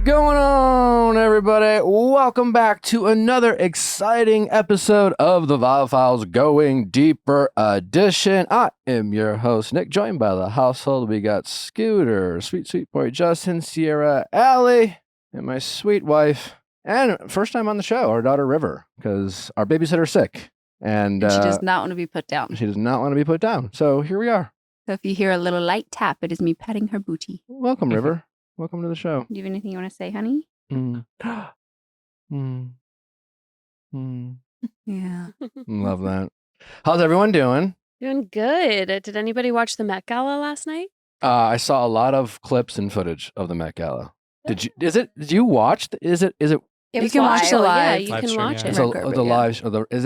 going on, everybody? Welcome back to another exciting episode of the Viall Files Going Deeper edition. I am your host, Nick, joined by the household. We got Scooter, sweet boy Justin, Sierra, Allie, and my sweet wife. And first time on the show, our daughter River, because our babysitter's sick. And she does not want to be put down. She does not want to be put down. So here we are. So if you hear a little light tap, it is me petting her booty. Welcome, River. Welcome to the show. Do you have anything you want to say, honey? Yeah. Love that. How's everyone doing? Doing good. Did anybody watch the Met Gala last night? I saw a lot of clips and footage of the Met Gala. Did you watch? Is it? You can watch the live. Yeah, you can watch it. It's the live show. Is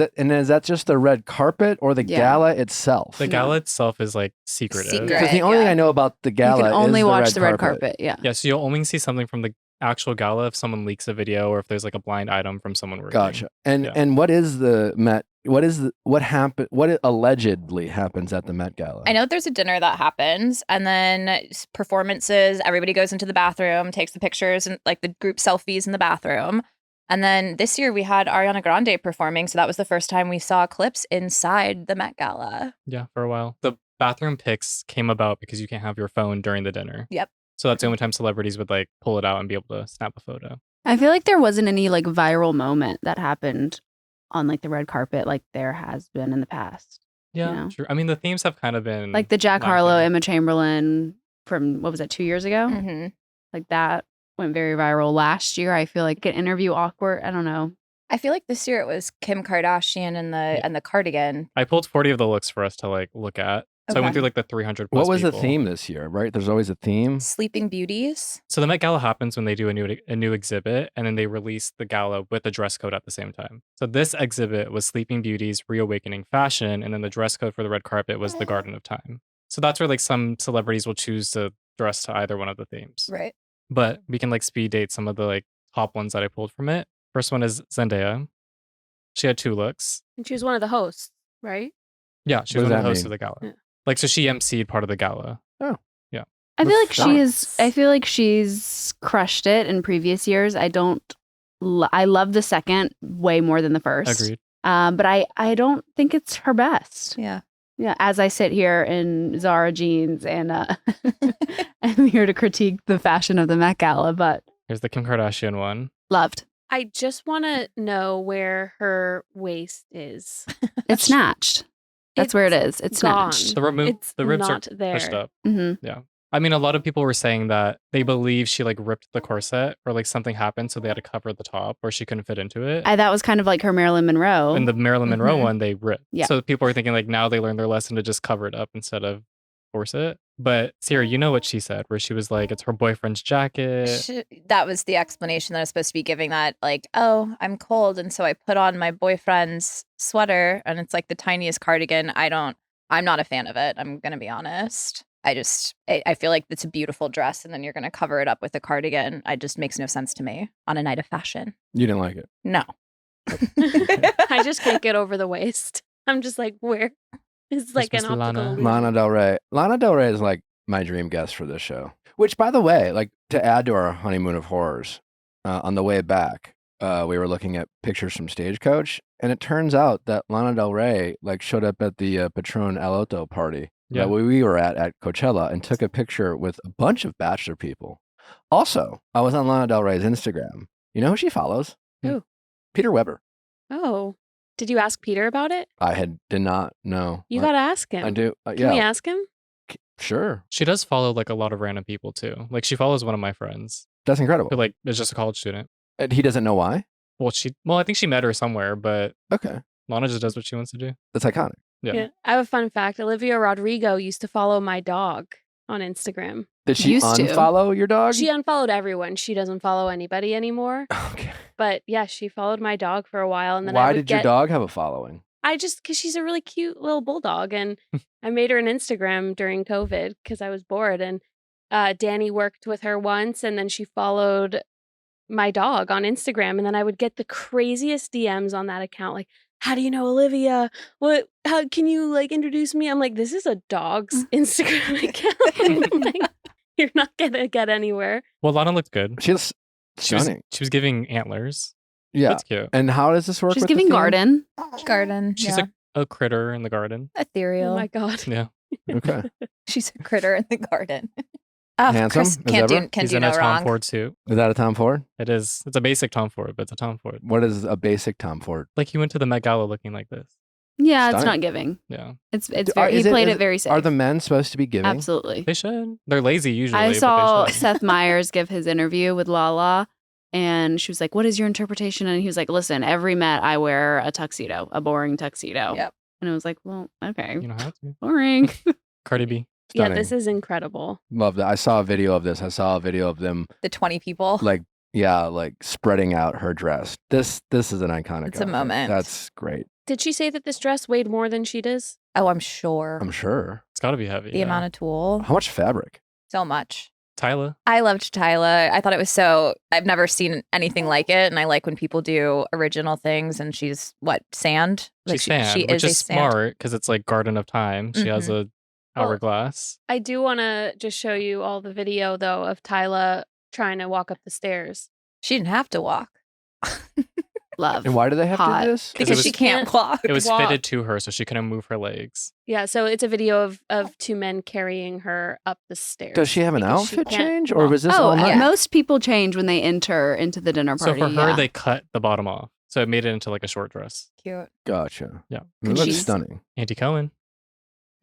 that just the red carpet or the gala itself? The gala itself is like secretive. Because the only thing I know about the gala you can only is watch the red carpet. Yeah. Yeah, so you'll only see something from the actual gala if someone leaks a video or if there's like a blind item from someone working. Gotcha. And what is the Met? What happened? What allegedly happens at the Met Gala? I know there's a dinner that happens, and then performances. Everybody goes into the bathroom, takes the pictures, and like the group selfies in the bathroom. And then this year we had Ariana Grande performing, so that was the first time we saw clips inside the Met Gala. Yeah, for a while. The bathroom pics came about because you can't have your phone during the dinner. Yep. So that's the only time celebrities would like pull it out and be able to snap a photo. I feel like there wasn't any like viral moment that happened on like the red carpet like there has been in the past. Yeah, you know? true. I mean, the themes have kind of been like the Jack lacking. Harlow, Emma Chamberlain from, what was that, 2 years ago? Mm-hmm. Like that went very viral last year. I feel like an interview awkward. I don't know. I feel like this year it was Kim Kardashian and the cardigan. I pulled 40 of the looks for us to like look at. So I went Okay. through like the 300 plus What was people. the theme this year? Right? There's always a theme. Sleeping Beauties. So the Met Gala happens when they do a new exhibit, and then they release the gala with a dress code at the same time. So this exhibit was Sleeping Beauty's Reawakening Fashion, and then the dress code for the red carpet was the Garden of Time. So that's where like some celebrities will choose to dress to either one of the themes. Right. But we can like speed date some of the like top ones that I pulled from it. First one is Zendaya. She had 2 looks. And she was one of the hosts, right? Yeah, she What was does one of the that hosts mean? of the gala. Yeah. Like, so she emceed part of the gala. I feel What's like she's crushed it in previous years. I love the second way more than the first. Agreed. But I don't think it's her best. Yeah. Yeah, as I sit here in Zara jeans and I'm here to critique the fashion of the Met Gala, but Here's the Kim Kardashian one. loved. I just want to know where her waist is. It's snatched. That's where it is. It's gone. snatched. It's The ribs not are there. pushed up. Mm-hmm. Yeah. I mean, a lot of people were saying that they believe she like ripped the corset or like something happened, so they had to cover the top or she couldn't fit into it. That was kind of like her Marilyn Monroe. And the Marilyn Monroe Mhm. one, they ripped. Yeah. So people are thinking like now they learned their lesson to just cover it up instead of force it. But Sierra, you know what she said, where she was like, it's her boyfriend's jacket. That was the explanation that I was supposed to be giving, that like, oh, I'm cold, and so I put on my boyfriend's sweater, and it's like the tiniest cardigan. I'm not a fan of it. I'm gonna be honest. I feel like it's a beautiful dress, and then you're gonna cover it up with a cardigan. It just makes no sense to me on a night of fashion. You didn't like it. No. I just can't get over the waist. I'm just like, where is like Miss an optical Lana. illusion. Lana Del Rey. Lana Del Rey is like my dream guest for this show. Which, by the way, like to add to our honeymoon of horrors, on the way back, we were looking at pictures from Stagecoach, and it turns out that Lana Del Rey like showed up at the Patron El Otto party Yeah. that we were at Coachella and took a picture with a bunch of Bachelor people. Also, I was on Lana Del Rey's Instagram. You know who she follows? Who? Peter Weber. Oh, did you ask Peter about it? Did not know. You got to ask him. I do. Can we Yeah, ask him? sure. She does follow like a lot of random people too. Like she follows one of my friends That's incredible. who like is just a college student. And he doesn't know why? Well, I think she met her somewhere, but Okay. Lana just does what she wants to do. That's iconic. Yeah. I have a fun fact. Olivia Rodrigo used to follow my dog on Instagram. Did she Used to. unfollow your dog? She unfollowed everyone. She doesn't follow anybody anymore. Okay. But yeah, she followed my dog for a while, and then Why I would did your dog have a following? because she's a really cute little bulldog, and I made her an Instagram during COVID because I was bored, and Danny worked with her once, and then she followed my dog on Instagram, and then I would get the craziest DMs on that account, like, how do you know Olivia? How can you like introduce me? I'm like, this is a dog's Instagram account. Like, you're not gonna get anywhere. Well, Lana looked good. She looks Stunning. She was giving antlers. Yeah. That's cute. And how does this work? She's with the giving theme? garden. Garden. She's yeah. a critter in the garden. Ethereal. Oh my god. Yeah. Okay. She's a critter in the garden. Oh, Handsome Chris as can't ever? do, He's in no a Tom wrong. Ford suit. Is that a Tom Ford? It is. It's a basic Tom Ford, but it's a Tom Ford. What is a basic Tom Ford? Like he went to the Met Gala looking like this. Yeah, it's Stunning. not giving. Yeah. It's Are- very. He is it- played is it very safe. Are the men supposed to be giving? Absolutely. They should. They're lazy usually. I but saw they should. Seth Meyers give his interview with Lala, and she was like, "What is your interpretation?" And he was like, "Listen, every Met I wear a tuxedo, a boring tuxedo." Yep. And I was like, "Well, okay, You know how to. boring." Cardi B. Yeah, Stunning. this is incredible. Love that. I saw a video of this. I saw a video of them The 20 people. like spreading out her dress. This is an iconic. It's a outfit. moment. That's great. Did she say that this dress weighed more than she does? Oh, I'm sure. I'm sure. It's got to be heavy. The amount of tulle. How much fabric? So much. Tyler. I loved Tyla. I thought it was so. I've never seen anything like it, and I like when people do original things. And she's sand. Like She's sand, she which is is a sand. smart because it's like Garden of Time. She has a Well, hourglass. I do want to just show you all the video though of Tyla trying to walk up the stairs. She didn't have to walk Love. And why do they have to Hot. do this? because was- she can't walk. It was walk. fitted to her, so she couldn't move her legs. Yeah, so it's a video of two men carrying her up the stairs. Does she have an because she outfit can't change, or walk. was this Oh, all night? most people change when they enter into the dinner So party. for her, yeah. they cut the bottom off, so it made it into like a short dress. Cute. Gotcha. Yeah. It looks she's- stunning. Andy Cohen.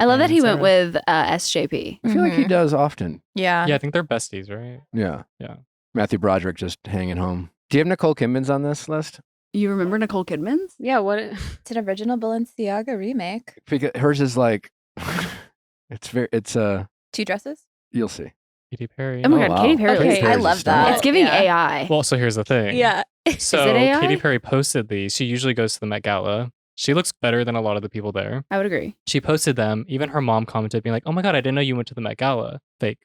I love that he went Sarah. with SJP. I feel like he Mhm. does often. Yeah. Yeah, I think they're besties, right? Yeah. Yeah. Matthew Broderick just hanging home. Do you have Nicole Kidman's on this list? You remember Nicole Kidman's? Yeah, what? It's an original Balenciaga remake. Because hers is like, it's 2 dresses. you'll see. Katy Perry. Oh my Oh, God, wow. Katy Perry. Okay. Katy I Perry's love stunning. that. It's giving Yeah. AI. Well, so here's the thing. Yeah. So AI? Katy Perry posted these. She usually goes to the Met Gala. She looks better than a lot of the people there. I would agree. She posted them. Even her mom commented, being like, "Oh my God, I didn't know you went to the Met Gala." Fake.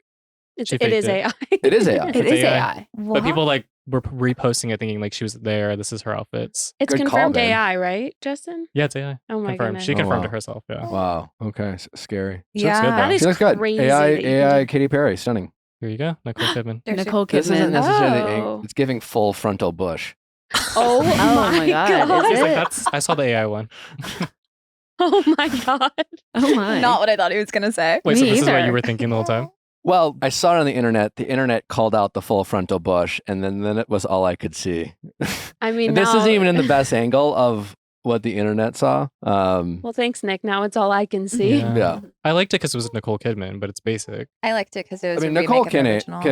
She It faked is it. AI. It is AI. It It's is AI. AI. But people like were reposting it, thinking like she was there. This is her outfits. It's Good call, confirmed babe. AI, right, Justin? Yeah, it's AI. Oh my Confirmed. goodness. She Oh, confirmed wow. it herself. Yeah. Wow. Okay. Scary. She looks good, Yeah. though. That is She looks good. crazy. AI, that you can AI, do- Katy Perry, stunning. Here you go, Nicole Kidman. Nicole This isn't Kidman. necessarily. Oh. It's giving full frontal bush. Oh, my God. Is She's it? like, "That's." I saw the AI one. Oh my god. Oh my. Not what I thought he was gonna say. Wait, Me so this is what either. you were thinking the whole time? Well, I saw it on the internet. The internet called out the full frontal bush, and then it was all I could see. I mean, This now, isn't even in the best angle of what the internet saw. Well, thanks, Nick. Now it's all I can see. Yeah. I liked it because it was Nicole Kidman, but it's basic. I liked it because it I was. mean, a Nicole remake of the original.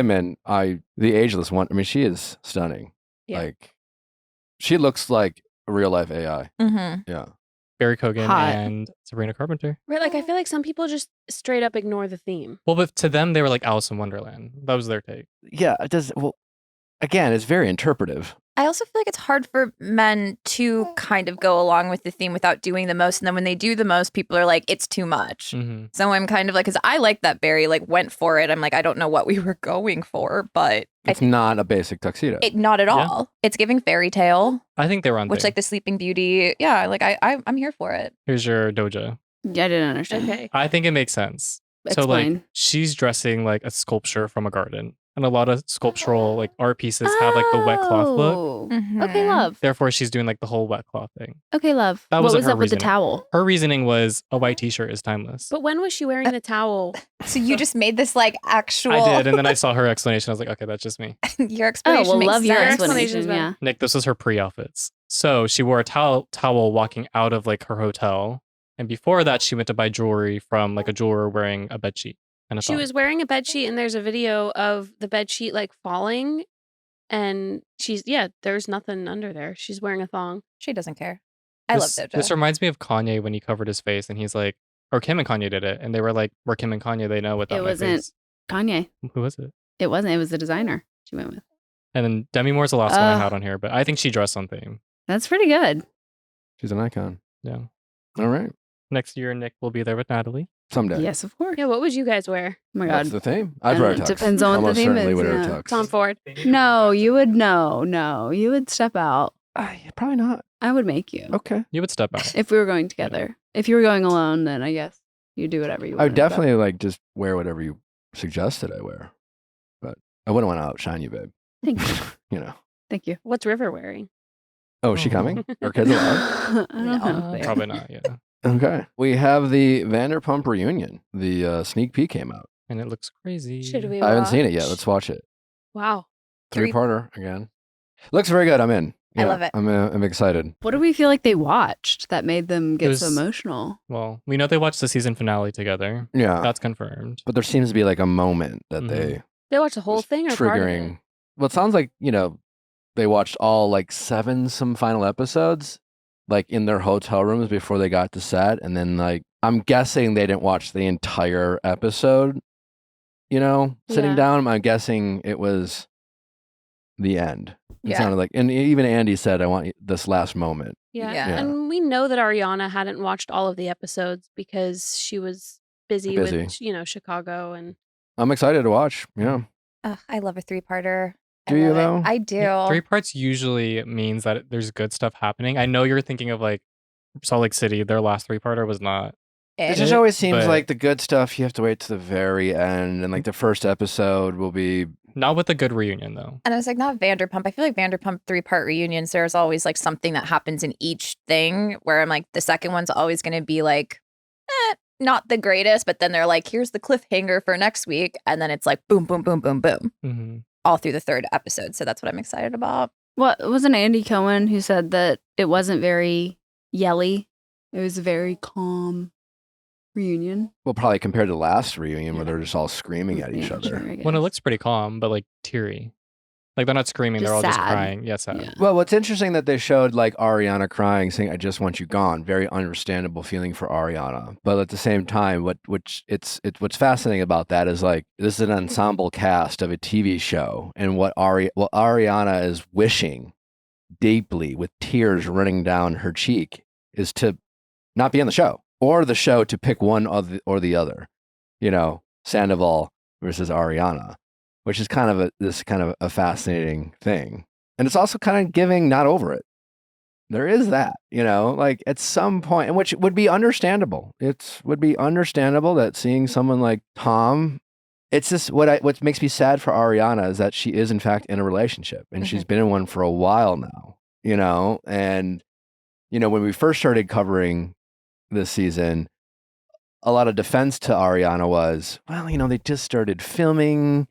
Kidman, the ageless one. I mean, she is stunning. Yeah. Like, she looks like a real life AI. Mhm. Yeah. Barry Kogan Hot. and Sabrina Carpenter. Right, like I feel like some people just straight up ignore the theme. Well, but to them, they were like Alice in Wonderland. That was their take. Yeah. It does. Well, again, it's very interpretive. I also feel like it's hard for men to kind of go along with the theme without doing the most, and then when they do the most, people are like, "It's too much." Mm-hmm. So I'm kind of like, because I like that Barry went for it. I'm like, I don't know what we were going for, but It's not a basic tuxedo. not at Yeah. all. It's giving fairy tale, I think they were on which theme. like the Sleeping Beauty. Yeah, like I'm here for it. Here's your Doja. Yeah, I didn't understand. Okay. I think it makes sense. So Explain. like she's dressing like a sculpture from a garden. And a lot of sculptural like art pieces have like the wet cloth look. Oh. Mhm. Okay, love. Therefore, she's doing like the whole wet cloth thing. Okay, love. That What wasn't was her up with the reasoning. towel? Her reasoning was a white t-shirt is timeless. But when was she wearing the towel? So you just made this like actual. I did, and then I saw her explanation. I was like, okay, that's just me. Your Oh, explanation well, makes love your sense. explanation. explanation. Yeah. Nick, this was her pre-outfits. So she wore a towel walking out of like her hotel. And before that, she went to buy jewelry from like a jeweler wearing a bedsheet. And a She thong. was wearing a bed sheet, and there's a video of the bed sheet like falling, and there's nothing under there. She's wearing a thong. She doesn't care. I love Doja. This reminds me of Kanye when he covered his face and he's like, or Kim and Kanye did it. And they were like, we're Kim and Kanye. They know without It my wasn't- face. Kanye. Who was it? It wasn't. It was the designer she went with. And then Demi Moore's the last one I Oh. had on here, but I think she dressed on theme. That's pretty good. She's an icon. Yeah. All right. Next year, Nick will be there with Natalie. Someday. Yes, of course. Yeah, what would you guys wear? Oh my That's God. the theme. I'd And wear a it tux. depends on what the Almost theme certainly is, would wear a yeah. tux. Tom Ford. No, you would no. You would step out. Yeah, probably not. I would make you. Okay. You would step out. If we were going together. If you were going alone, then I guess you do whatever you want. I would definitely like just wear whatever you suggested I wear. But I wouldn't want to outshine you, babe. Thank you. You know. Thank you. What's River wearing? Oh, is she coming? Are kids allowed? I don't know. Probably not, yeah. Okay. We have the Vanderpump Reunion. The sneak peek came out. And it looks crazy. Should we I haven't seen it yet. watch? Let's watch it. Wow. Three-parter again. Looks very good. I'm in. I love it. I'm excited. What do we feel like they watched that made them get so was- emotional? Well, we know they watched the season finale together. Yeah. That's confirmed. But there seems to be like a moment that they They watched the whole was thing or part of it? triggering. Well, it sounds like, they watched all like 7 some final episodes like in their hotel rooms before they got to set. And then like, I'm guessing they didn't watch the entire episode, sitting Yeah. down. I'm guessing it was the end. It Yeah. sounded like, and even Andy said, I want this last moment. Yeah. Yeah. And we know that Ariana hadn't watched all of the episodes because she was busy. Busy. with, Chicago and I'm excited to watch. Yeah. Ugh, I love a 3-parter. Do you, love it. though? I do. Yeah, 3 parts usually means that there's good stuff happening. I know you're thinking of like Salt Lake City. Their last 3-parter was not. It It- just always seems but- like the good stuff you have to wait to the very end, and like the first episode will be Not with a good reunion, though. And I was like, not Vanderpump. I feel like Vanderpump 3-part reunions, there's always like something that happens in each thing where I'm like, the second one's always going to be like, not the greatest, but then they're like, here's the cliffhanger for next week. And then it's like, boom, boom, boom, boom, boom, Hmm. all through the 3rd episode. So that's what I'm excited about. What wasn't Andy Cohen who said that it wasn't very yelly? It was a very calm reunion. well, probably compared to the last reunion where Yeah. they're just all screaming at each Yeah, other. sure, I When it guess. looks pretty calm, but like teary. Like they're not screaming, they're all Just just sad. crying. Yeah, sad. Yeah. Well, what's interesting that they showed like Ariana crying, saying "I just want you gone." Very understandable feeling for Ariana, but at the same time, what's fascinating about that is like this is an ensemble cast of a TV show, and what Ariana is wishing deeply, with tears running down her cheek, is to not be on the show, or the show to pick one or the other. Sandoval versus Ariana, which is kind of a fascinating thing. And it's also kind of giving not over it. There is that, like at some point, and which would be understandable. It would be understandable that seeing someone like Tom, it's just what makes me sad for Ariana is that she is in fact in a relationship and she's been in one for a while now, and when we first started covering this season, a lot of defense to Ariana was, well, they just started filming.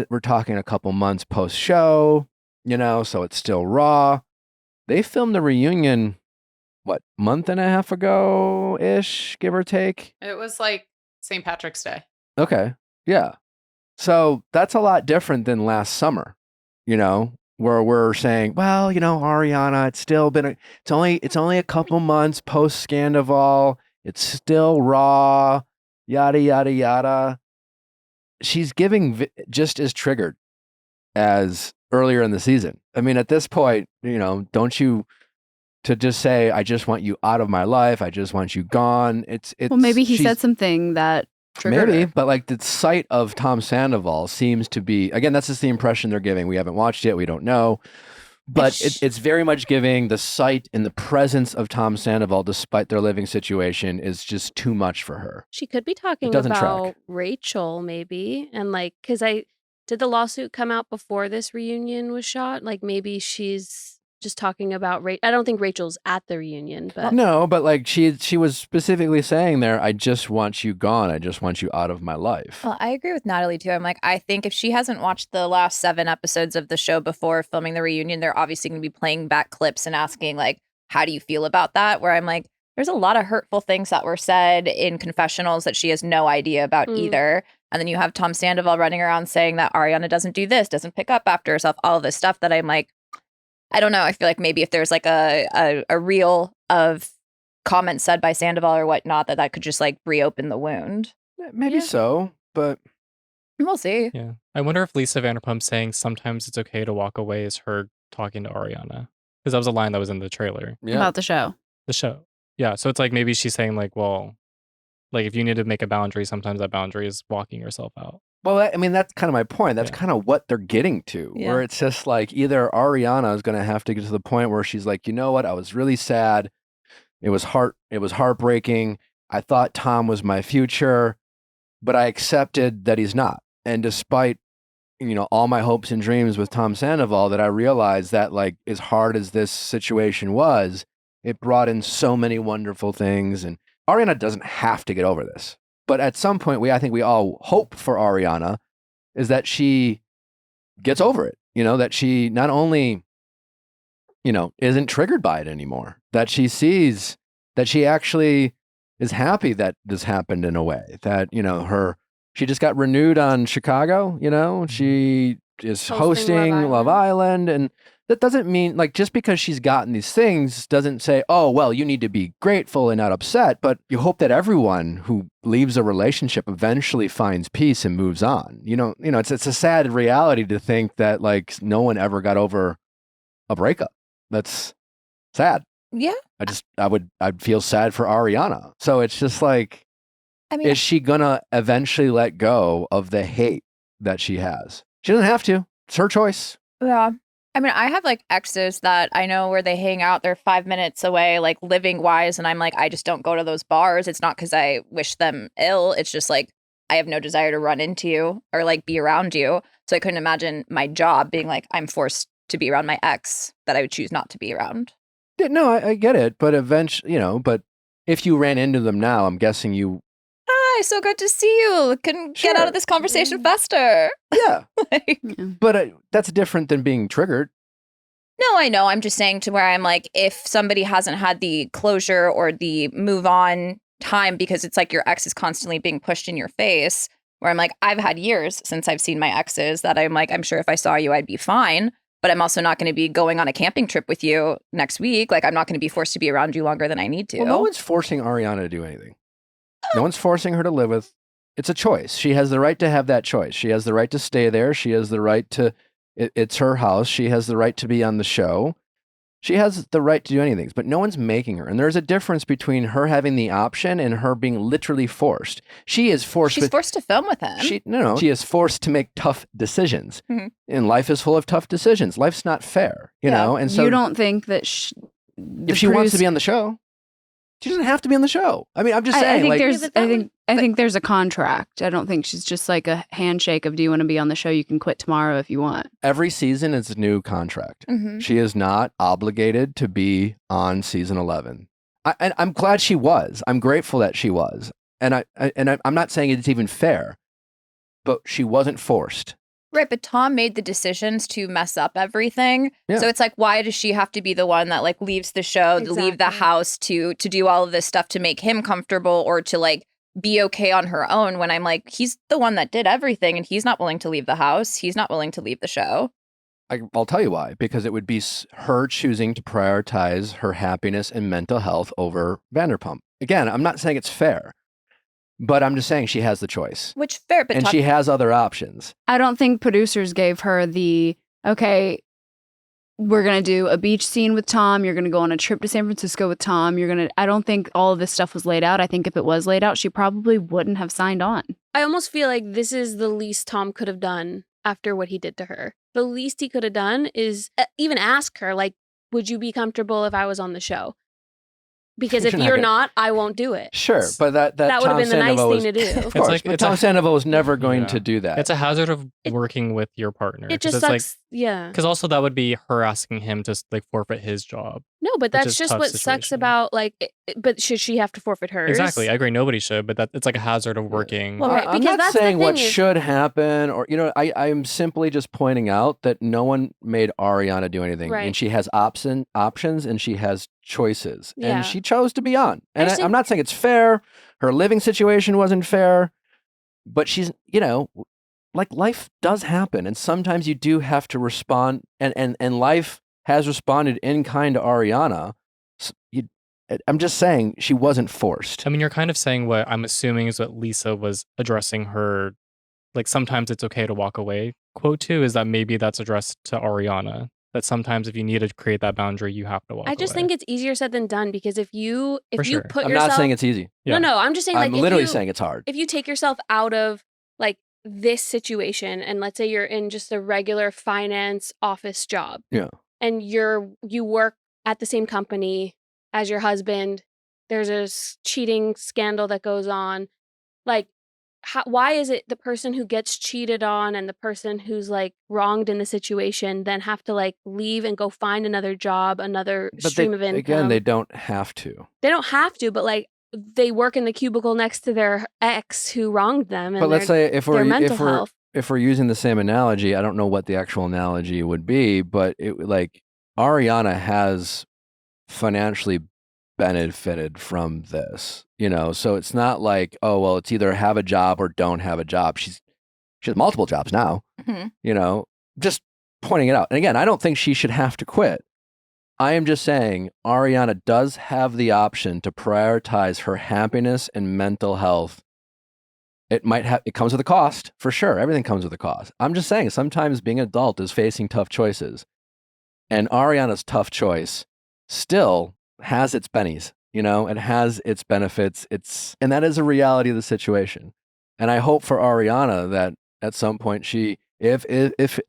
We're talking a couple months post show, so it's still raw. They filmed the reunion, month and a half ago ish, give or take. It was like St. Patrick's Day. Okay. Yeah. So that's a lot different than last summer, where we're saying, well, Ariana, it's still been it's only a couple months post Scandival. It's still raw, yada, yada, yada. She's giving just as triggered as earlier in the season. I mean, at this point, don't you to just say, I just want you out of my life. I just want you gone. It's Well, maybe he she's- said something that triggered Maybe, her. but like the sight of Tom Sandoval seems to be, again, that's just the impression they're giving. We haven't watched it. We don't know. But it's very much giving the sight and the presence of Tom Sandoval, despite their living situation, is just too much for her. she could be talking doesn't about track. Rachel maybe. And like, because did the lawsuit come out before this reunion was shot? Like maybe she's just talking about I don't think Rachel's at the reunion, but No, but like she was specifically saying there, I just want you gone. I just want you out of my life. Well, I agree with Natalie too. I'm like, I think if she hasn't watched the last 7 episodes of the show before filming the reunion, they're obviously going to be playing back clips and asking like, how do you feel about that? Where I'm like, there's a lot of hurtful things that were said in confessionals that she has no idea about either. And then you have Tom Sandoval running around saying that Ariana doesn't do this, doesn't pick up after herself, all of this stuff that I'm like, I don't know. I feel like maybe if there's like a reel of comments said by Sandoval or whatnot, that could just like reopen the wound. Maybe Yeah. so, but We'll see. Yeah. I wonder if Lisa Vanderpump saying sometimes it's okay to walk away is her talking to Ariana. Because that was a line that was in the trailer. yeah. about the show. The show. Yeah. So it's like maybe she's saying like, well, like if you need to make a boundary, sometimes that boundary is walking yourself out. Well, I mean, that's kind of my point. That's Yeah. kind of what they're getting to, where it's just like either Ariana is going to have to get to the point where she's like, you know what? I was really sad. It was heartbreaking. I thought Tom was my future, but I accepted that he's not. And despite all my hopes and dreams with Tom Sandoval, that I realized that, like, as hard as this situation was, it brought in so many wonderful things. And Ariana doesn't have to get over this. But at some point, I think we all hope for Ariana is that she gets over it, that she not only, isn't triggered by it anymore, that she sees that she actually is happy that this happened in a way that, she just got renewed on Chicago, she is hosting Love Island. And that doesn't mean, like, just because she's gotten these things doesn't say, oh, well, you need to be grateful and not upset. But you hope that everyone who leaves a relationship eventually finds peace and moves on. It's a sad reality to think that, like, no one ever got over a breakup. That's sad. Yeah. I'd feel sad for Ariana. So it's just like, is she gonna eventually let go of the hate that she has? She doesn't have to. It's her choice. Yeah. I have like exes that I know where they hang out. They're 5 minutes away, like living wise. And I'm like, I just don't go to those bars. It's not because I wish them ill. It's just like, I have no desire to run into you or like be around you. So I couldn't imagine my job being like, I'm forced to be around my ex that I would choose not to be around. Yeah, no, I get it. But eventually, but if you ran into them now, I'm guessing you. Hi, so good to see you. Couldn't get out of this conversation faster. Yeah. Yeah. But that's different than being triggered. No, I know. I'm just saying to where I'm like, if somebody hasn't had the closure or the move on time because it's like your ex is constantly being pushed in your face, where I'm like, I've had years since I've seen my exes that I'm like, I'm sure if I saw you, I'd be fine. But I'm also not going to be going on a camping trip with you next week. Like, I'm not going to be forced to be around you longer than I need to. Well, no one's forcing Ariana to do anything. No one's forcing her to live with. It's a choice. She has the right to have that choice. She has the right to stay there. She has the right to, it's her house. She has the right to be on the show. She has the right to do anything, but no one's making her. And there's a difference between her having the option and her being literally forced. She is forced. She's forced to film with him. She is forced to make tough decisions. Mm-hmm. And life is full of tough decisions. Life's not fair, you know? And so you don't think that if she wants to be on the show, she doesn't have to be on the show. I mean, I'm just saying. I think there's a contract. I don't think she's just like a handshake of, do you want to be on the show? You can quit tomorrow if you want. Every season is a new contract. Mm-hmm. She is not obligated to be on season 11. And I'm glad she was. I'm grateful that she was. And I'm not saying it's even fair, but she wasn't forced. Right, but Tom made the decisions to mess up everything. Yeah. So it's like, why does she have to be the one that like leaves the show, to leave the house, to do all of this stuff to make him comfortable or to like be okay on her own when I'm like, he's the one that did everything and he's not willing to leave the house. He's not willing to leave the show. I'll tell you why. Because it would be her choosing to prioritize her happiness and mental health over Vanderpump. Again, I'm not saying it's fair. But I'm just saying she has the choice. Which fair, but and she has other options. I don't think producers gave her the, okay, we're going to do a beach scene with Tom. You're going to go on a trip to San Francisco with Tom. I don't think all of this stuff was laid out. I think if it was laid out, she probably wouldn't have signed on. I almost feel like this is the least Tom could have done after what he did to her. The least he could have done is even ask her, like, would you be comfortable if I was on the show? Because if you're not, I won't do it. Sure, but that would have been the nice thing to do. Of course, but Tom Sandoval was never going to do that. It's a hazard of working with your partner. It just sucks. Like, yeah. Because also that would be her asking him to like forfeit his job. No, but that's just what sucks about like. But should she have to forfeit hers? Exactly, I agree. Nobody should, but it's like a hazard of working. Well, right, I'm because not saying what should happen, or I'm simply just pointing out that no one made Ariana do anything, right. and she has options, and she has choices, Yeah. and she chose to be on. And I'm not saying it's fair. Her living situation wasn't fair, but she's like life does happen, and sometimes you do have to respond, and life has responded in kind to Ariana. I'm just saying she wasn't forced. I mean, you're kind of saying what I'm assuming is what Lisa was addressing her, like sometimes it's okay to walk away quote to, is that maybe that's addressed to Ariana. That sometimes if you need to create that boundary, you have to walk away. I just think it's easier said than done because if you put I'm yourself... not saying it's easy. Yeah. No, I'm just saying like I'm literally saying it's hard. If you take yourself out of like this situation and let's say you're in just a regular finance office job. Yeah. And you work at the same company as your husband. There's a cheating scandal that goes on. Like, why is it the person who gets cheated on and the person who's like wronged in the situation then have to like leave and go find another job, another But stream of income? again, they don't have to. They don't have to, but like they work in the cubicle next to their ex who wronged them. And But let's say if their mental health. if we're using the same analogy, I don't know what the actual analogy would be, but it like Ariana has financially benefited from this, so it's not like, oh well, it's either have a job or don't have a job. She has multiple jobs now, just pointing it out. And again, I don't think she should have to quit. I am just saying Ariana does have the option to prioritize her happiness and mental health. It comes with a cost, for sure. Everything comes with a cost. I'm just saying sometimes being an adult is facing tough choices. And Ariana's tough choice still has its bennies, it has its benefits. And that is a reality of the situation. And I hope for Ariana that at some point if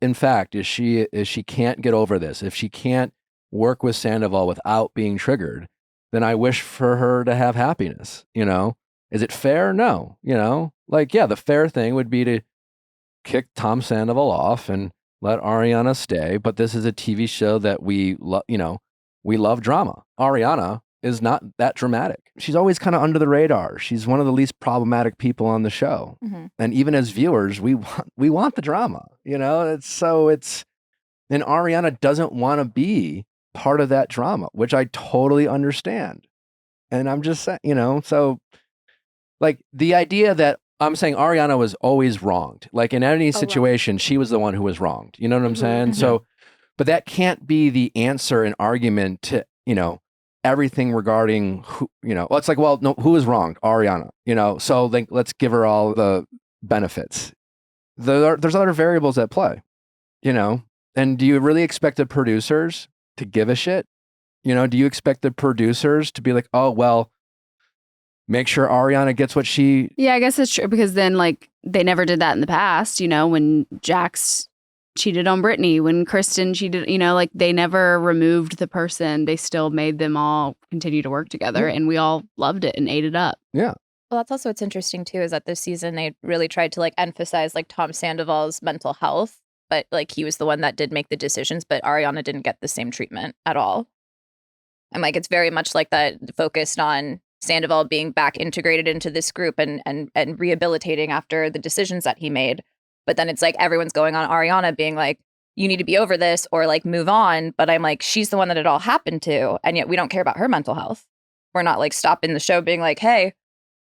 in fact, if she can't get over this, if she can't work with Sandoval without being triggered, then I wish for her to have happiness, Is it fair? No, the fair thing would be to kick Tom Sandoval off and let Ariana stay. But this is a TV show that we love drama. Ariana is not that dramatic. She's always kind of under the radar. She's one of the least problematic people on the show. Mhm. And even as viewers, we want the drama, and Ariana doesn't want to be part of that drama, which I totally understand. And I'm just saying, so like the idea that I'm saying Ariana was always wronged, like in any situation, she was the one who was wronged. You know what I'm saying? So, but that can't be the answer and argument to, everything regarding who, it's like, well, no, who was wronged? Ariana, so like, let's give her all the benefits. There's other variables at play, and do you really expect the producers to give a shit? Do you expect the producers to be like, oh, well, make sure Ariana gets what she... Yeah, I guess it's true because then like they never did that in the past, when Jax cheated on Brittany, when Kristen cheated, like they never removed the person. They still made them all continue to work together and we all loved it and ate it up. Yeah. Well, that's also what's interesting too, is that this season they really tried to like emphasize like Tom Sandoval's mental health, but like he was the one that did make the decisions, but Ariana didn't get the same treatment at all. And like it's very much like that focused on Sandoval being back integrated into this group and rehabilitating after the decisions that he made. But then it's like everyone's going on Ariana being like, you need to be over this or like move on. But I'm like, she's the one that it all happened to. And yet we don't care about her mental health. We're not like stopping the show being like, hey,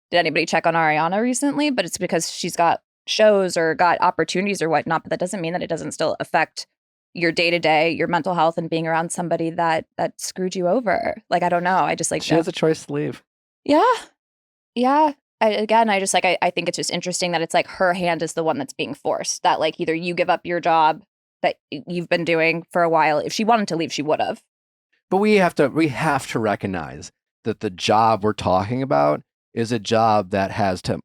did anybody check on Ariana recently? But it's because she's got shows or got opportunities or whatnot. But that doesn't mean that it doesn't still affect your day-to-day, your mental health and being around somebody that screwed you over. Like, I don't know. I just like... She has a choice to leave. Yeah. Yeah. I think it's just interesting that it's like her hand is the one that's being forced. That like either you give up your job that you've been doing for a while. If she wanted to leave, she would have. But we have to recognize that the job we're talking about is a job that has, to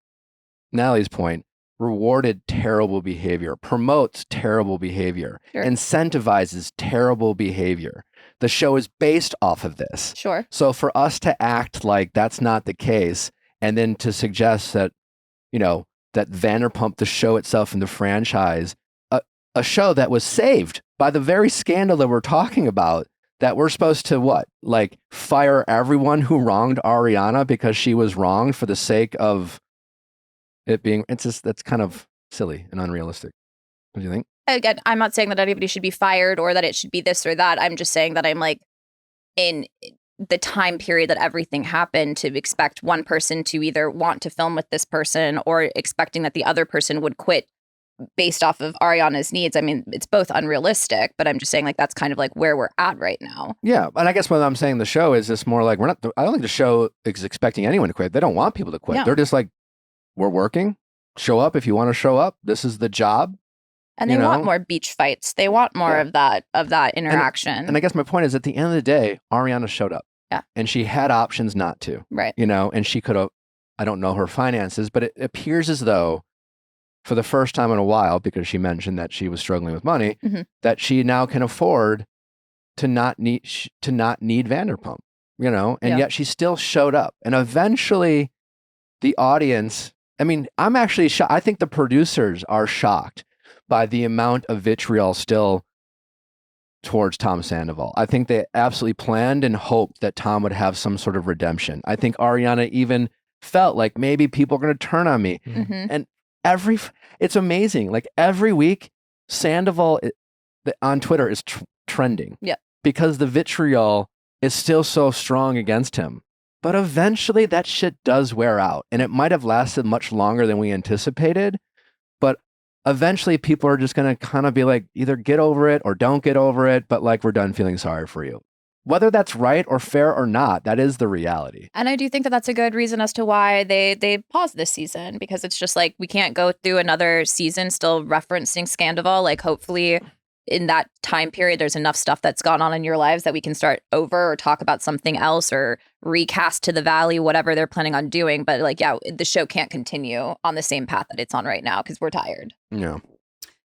Natalie's point, rewarded terrible behavior, promotes terrible behavior, Sure. incentivizes terrible behavior. The show is based off of this. Sure. So for us to act like that's not the case, and then to suggest that, that Vanderpump, the show itself and the franchise, a show that was saved by the very scandal that we're talking about, that we're supposed to what? Like fire everyone who wronged Ariana because she was wronged for the sake of it being, that's kind of silly and unrealistic. What do you think? Again, I'm not saying that anybody should be fired or that it should be this or that. I'm just saying that I'm like, in the time period that everything happened, to expect one person to either want to film with this person or expecting that the other person would quit based off of Ariana's needs. I mean, it's both unrealistic, but I'm just saying like that's kind of like where we're at right now. Yeah. And I guess what I'm saying, the show is just more like, I don't think the show is expecting anyone to quit. They don't want people to quit. No. They're just like, we're working. Show up if you want to show up. This is the job. And they want more beach fights. They want more of that interaction. And I guess my point is, at the end of the day, Ariana showed up. Yeah. And she had options not to. Right. And she could have, I don't know her finances, but it appears as though for the first time in a while, because she mentioned that she was struggling with money, that she now can afford to not need Vanderpump, and yet she still showed up. And eventually the audience I mean, I'm actually shocked. I think the producers are shocked by the amount of vitriol still towards Tom Sandoval. I think they absolutely planned and hoped that Tom would have some sort of redemption. I think Ariana even felt like maybe people are going to turn on me. Mhm. And it's amazing. Like every week, Sandoval on Twitter is trending. Yep. Because the vitriol is still so strong against him. But eventually that shit does wear out. And it might have lasted much longer than we anticipated. But eventually people are just going to kind of be like, either get over it or don't get over it. But like, we're done feeling sorry for you. Whether that's right or fair or not, that is the reality. And I do think that that's a good reason as to why they paused this season, because it's just like we can't go through another season still referencing Scandival. Like hopefully in that time period, there's enough stuff that's gone on in your lives that we can start over or talk about something else or recast to the Valley, whatever they're planning on doing. But like, yeah, the show can't continue on the same path that it's on right now because we're tired. Yeah.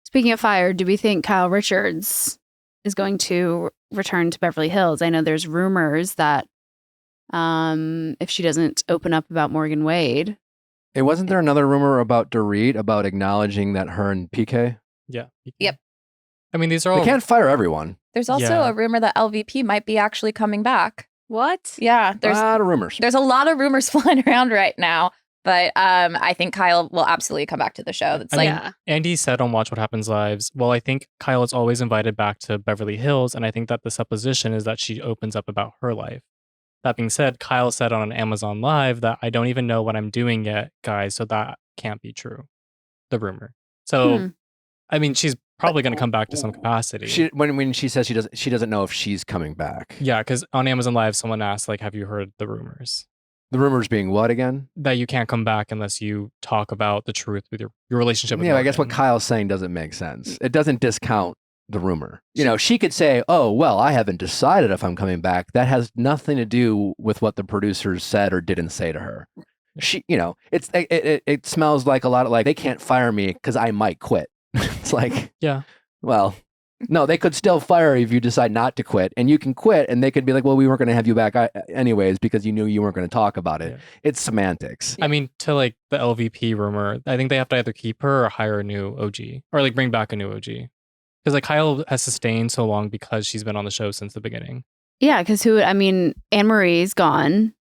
Speaking of fire, do we think Kyle Richards is going to return to Beverly Hills? I know there's rumors that if she doesn't open up about Morgan Wade. Wasn't there another rumor about Dorit about acknowledging that her and PK? Yeah. Yep. I mean, these are all. They can't fire everyone. There's also Yeah. a rumor that LVP might be actually coming back. What? Yeah, A lot of rumors. there's a lot of rumors flying around right now. But I think Kyle will absolutely come back to the show. That's I like, mean, Yeah. Andy said on Watch What Happens Lives, well, I think Kyle is always invited back to Beverly Hills, and I think that the supposition is that she opens up about her life. That being said, Kyle said on an Amazon Live that I don't even know what I'm doing yet, guys, so that can't be true. The rumor. So, I mean, she's probably going to come back to some capacity. When she says she doesn't know if she's coming back. Yeah, because on Amazon Live, someone asked, like, have you heard the rumors? The rumors being what again? That you can't come back unless you talk about the truth with your relationship with Yeah, I guess what Morgan. Kyle's saying doesn't make sense. It doesn't discount the rumor. You know, she could say, "Oh, well, I haven't decided if I'm coming back." That has nothing to do with what the producers said or didn't say to her. She, you know, it smells like a lot of like they can't fire me because I might quit. It's like, Yeah. well, no, they could still fire you if you decide not to quit, and you can quit, and they could be like, "Well, we weren't going to have you back anyways because you knew you weren't going to talk about it." Yeah. It's semantics. I mean, to like the LVP rumor, I think they have to either keep her or hire a new OG or like bring back a new OG. Because like Kyle has sustained so long because she's been on the show since the beginning. Yeah, because Anne Marie's gone.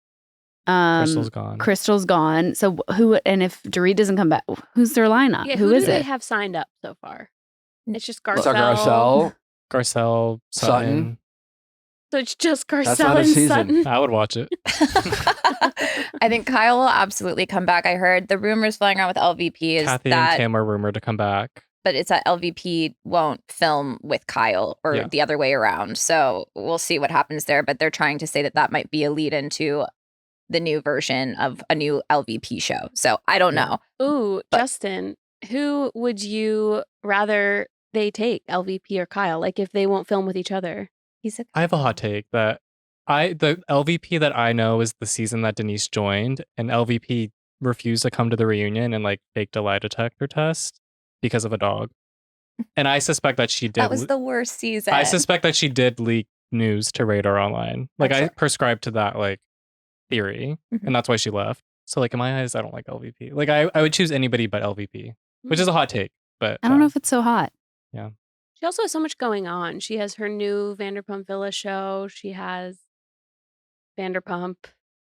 Crystal's gone. Crystal's gone. So who? And if Dorit doesn't come back, who's their lineup? Yeah, who is do they it? have signed up so far? It's just So Garcelle. Garcelle, Garcelle, Sutton. Sutton. So it's just That's Garcelle not a and season. Sutton. I would watch it. I think Kyle will absolutely come back. I heard the rumors flying around with LVP is Kathy that, and Kim are rumored to come back. but it's that LVP won't film with Kyle or Yeah. the other way around. So we'll see what happens there. But they're trying to say that that might be a lead into the new version of a new LVP show. So I don't know. Ooh, But- Justin, who would you rather they take, LVP or Kyle? Like if they won't film with each other? I have a hot take that the LVP that I know is the season that Denise joined, and LVP refused to come to the reunion and like faked a lie detector test because of a dog. And I suspect that she did. That was the worst season. I suspect that she did leak news to Radar Online. Like I That's- prescribed to that like theory, Mhm. and that's why she left. So like in my eyes, I don't like LVP. Like I would choose anybody but LVP, which is a hot take. But I don't know if it's so hot. She also has so much going on. She has her new Vanderpump Villa show. She has Vanderpump.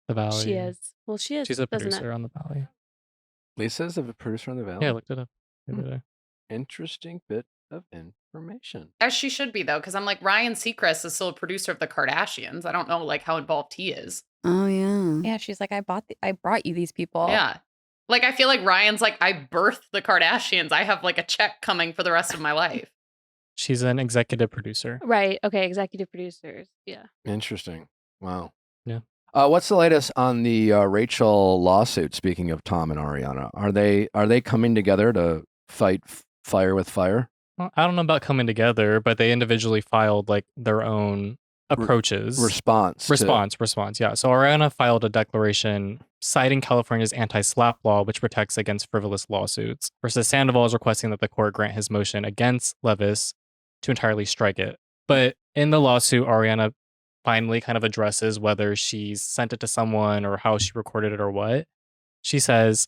the Valley. She is. Well, she is. She's a doesn't it? producer on the Valley. Lisa's a producer on the Valley. Yeah, I looked it up the other day. Interesting bit of information. As she should be, though, because I'm like, Ryan Seacrest is still a producer of the Kardashians. I don't know, like, how involved he is. Oh yeah. Yeah, she's like, I brought you these people. Yeah. Like, I feel like Ryan's like, I birthed the Kardashians. I have, like, a check coming for the rest of my life. She's an executive producer. Right. Okay. Executive producers. Yeah. Interesting. Wow. Yeah. What's the latest on the Rachel lawsuit? Speaking of Tom and Ariana, are they coming together to fight fire with fire? Well, I don't know about coming together, but they individually filed like their own approaches. Response. Yeah. So Ariana filed a declaration citing California's anti-SLAPP law, which protects against frivolous lawsuits, versus Sandoval is requesting that the court grant his motion against Leviss to entirely strike it. But in the lawsuit, Ariana finally kind of addresses whether she's sent it to someone or how she recorded it or what. She says,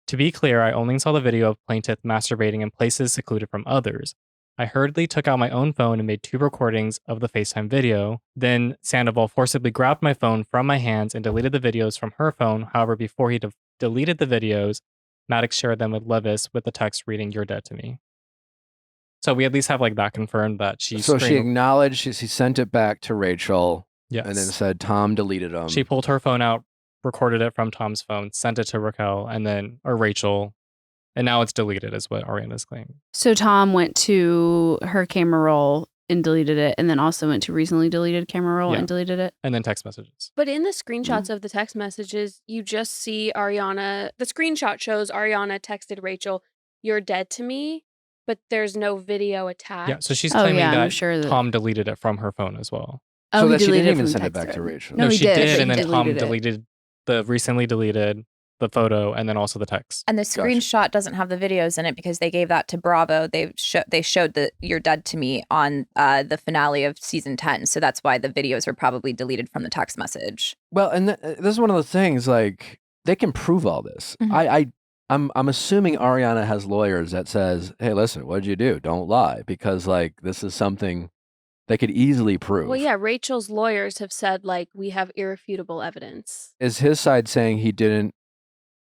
To be clear, I only saw the video of plaintiff masturbating in places secluded from others. I hurriedly took out my own phone and made 2 recordings of the FaceTime video. Then Sandoval forcibly grabbed my phone from my hands and deleted the videos from her phone. However, before he deleted the videos, Maddox shared them with Leviss with the text reading, "You're dead to me." So we at least have like that confirmed that she So she acknowledged, she sent it back to Rachel, yes. and then said Tom deleted them. She pulled her phone out, recorded it from Tom's phone, sent it to Rachel, or Rachel, and now it's deleted, is what Ariana's claiming. So Tom went to her camera roll and deleted it, and then also went to recently deleted camera roll and deleted it. And then text messages. But in the screenshots of the text messages, you just see Ariana. The screenshot shows Ariana texted Rachel, "You're dead to me," but there's no video attached. Yeah, so she's claiming that Tom deleted it from her phone as well. So that she didn't deleted it even from send it text back to thread. Rachel. No, he she did, did, but and he then Tom deleted it. deleted the recently deleted the photo and then also the text. And the screenshot doesn't have the videos in it because they gave that to Bravo. They showed the "You're dead to me" on the finale of season 10. So that's why the videos were probably deleted from the text message. Well, and this is one of the things, like, they can prove all this. Mhm. I'm assuming Ariana has lawyers that says, "Hey, listen, what did you do? Don't lie," because like this is something they could easily prove. Well, yeah, Rachel's lawyers have said, like, we have irrefutable evidence. Is his side saying he didn't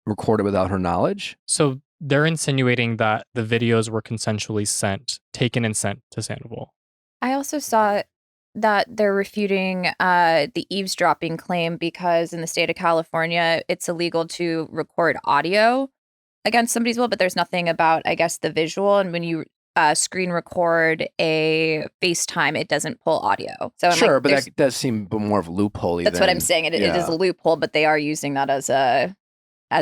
record it without her knowledge? So they're insinuating that the videos were consensually taken and sent to Sandoval. I also saw that they're refuting the eavesdropping claim because in the state of California, it's illegal to record audio against somebody's will, but there's nothing about, I guess, the visual. And when you screen record a FaceTime, it doesn't pull audio. So Sure, like, but that does seem more of a loophole. that's what I'm saying. It is a loophole, but they are using that as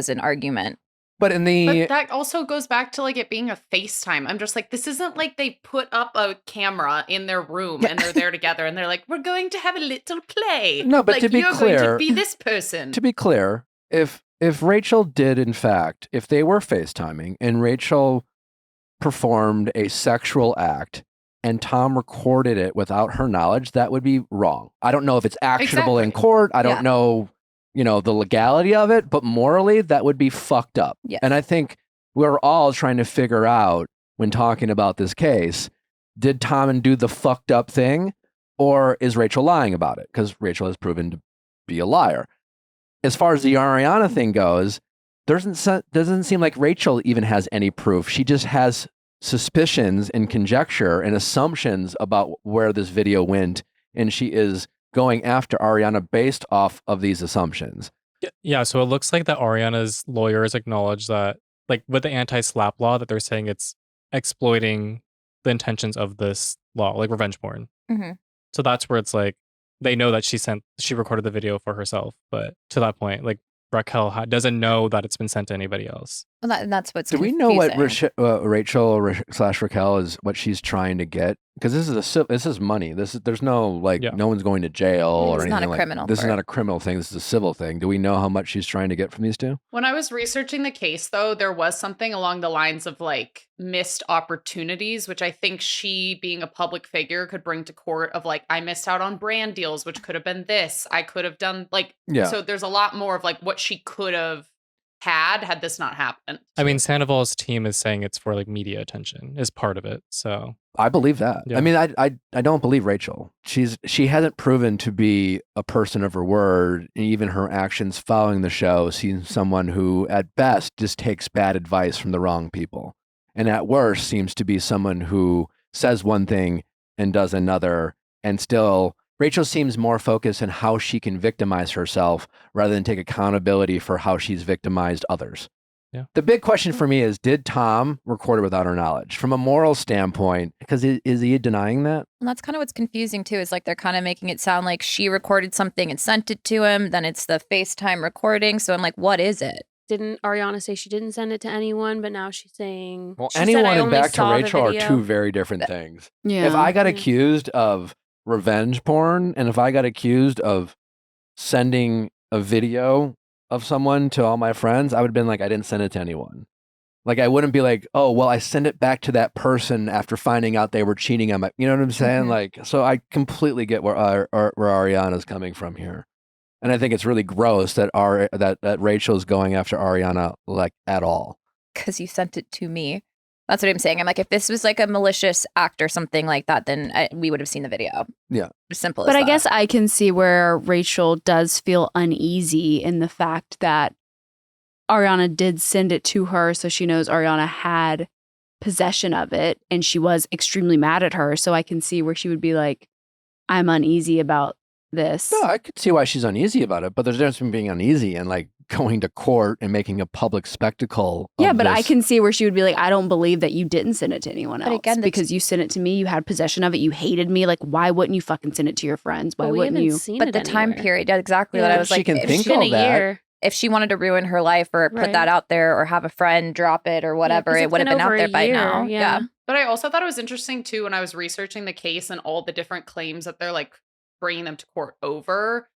an argument. But But that also goes back to like it being a FaceTime. I'm just like, this isn't like they put up a camera in their room and they're there together and they're like, we're going to have a little play. No, but like, to be you're clear, going to be this person. To be clear, if Rachel did, in fact, if they were FaceTiming and Rachel performed a sexual act and Tom recorded it without her knowledge, that would be wrong. I don't know if it's actionable in court. I don't know, the legality of it, but morally, that would be fucked up. Yes. And I think we're all trying to figure out when talking about this case, did Tom do the fucked up thing, or is Rachel lying about it? Because Rachel has proven to be a liar. As far as the Ariana thing goes, doesn't seem like Rachel even has any proof. She just has suspicions and conjecture and assumptions about where this video went, and she is going after Ariana based off of these assumptions. Yeah, so it looks like that Ariana's lawyers acknowledge that, like with the anti-SLAPP law, that they're saying it's exploiting the intentions of this law, like revenge porn. Mm-hmm. So that's where it's like, they know that she recorded the video for herself, but to that point, like Raquel doesn't know that it's been sent to anybody else. Well, that's what's Do we know what Rachel / Raquel is, what she's trying to get? Because this is money. There's no no one's going to jail or anything. It's not a criminal. This is not a criminal thing. This is a civil thing. Do we know how much she's trying to get from these two? When I was researching the case, though, there was something along the lines of like missed opportunities, which I think she, being a public figure, could bring to court of like, I missed out on brand deals, which could have been this. I could have done so there's a lot more of like what she could have had this not happened. I mean, Sandoval's team is saying it's for like media attention is part of it. So I believe that. Yeah. I mean, I don't believe Rachel. She hasn't proven to be a person of her word, and even her actions following the show seems someone who, at best, just takes bad advice from the wrong people, and at worst, seems to be someone who says one thing and does another, and still. Rachel seems more focused on how she can victimize herself rather than take accountability for how she's victimized others. Yeah. The big question for me is, did Tom record it without her knowledge? From a moral standpoint, because is he denying that? And that's kind of what's confusing too, is like they're kind of making it sound like she recorded something and sent it to him. Then it's the FaceTime recording. So I'm like, what is it? Didn't Ariana say she didn't send it to anyone, but now she's saying... Well, she anyone said, "I and only back to saw the Rachel are video." two very different things. Yeah. If I got accused of revenge porn, and if I got accused of sending a video of someone to all my friends, I would have been like, I didn't send it to anyone. Like, I wouldn't be like, oh, well, I send it back to that person after finding out they were cheating on my, you know what I'm saying? Mm-hmm. Like, so I completely get where Ariana's coming from here. And I think it's really gross that that Rachel's going after Ariana like at all. Because you sent it to me. That's what I'm saying. I'm like, if this was like a malicious act or something like that, then we would have seen the video. Yeah. As simple as But that. I guess I can see where Rachel does feel uneasy in the fact that Ariana did send it to her, so she knows Ariana had possession of it, and she was extremely mad at her. So I can see where she would be like, I'm uneasy about this. No, I could see why she's uneasy about it, but there's a difference between being uneasy and like going to court and making a public spectacle. Yeah, of but I this. can see where she would be like, I don't believe that you didn't send it to anyone But else again, that's- because you sent it to me. You had possession of it. You hated me. Like, why wouldn't you fucking send it to your friends? Why But we wouldn't haven't you? seen But it the time anywhere. period, yeah, exactly what I Yeah. was She like. can if think she- It's been all a that. year. if she wanted to ruin her life or put Right. that out there or have a friend drop it or whatever, 'cause it it's would have been out over there a by year, now. Yeah. But I also thought it was interesting too when I was researching the case and all the different claims that they're like bringing them to court over.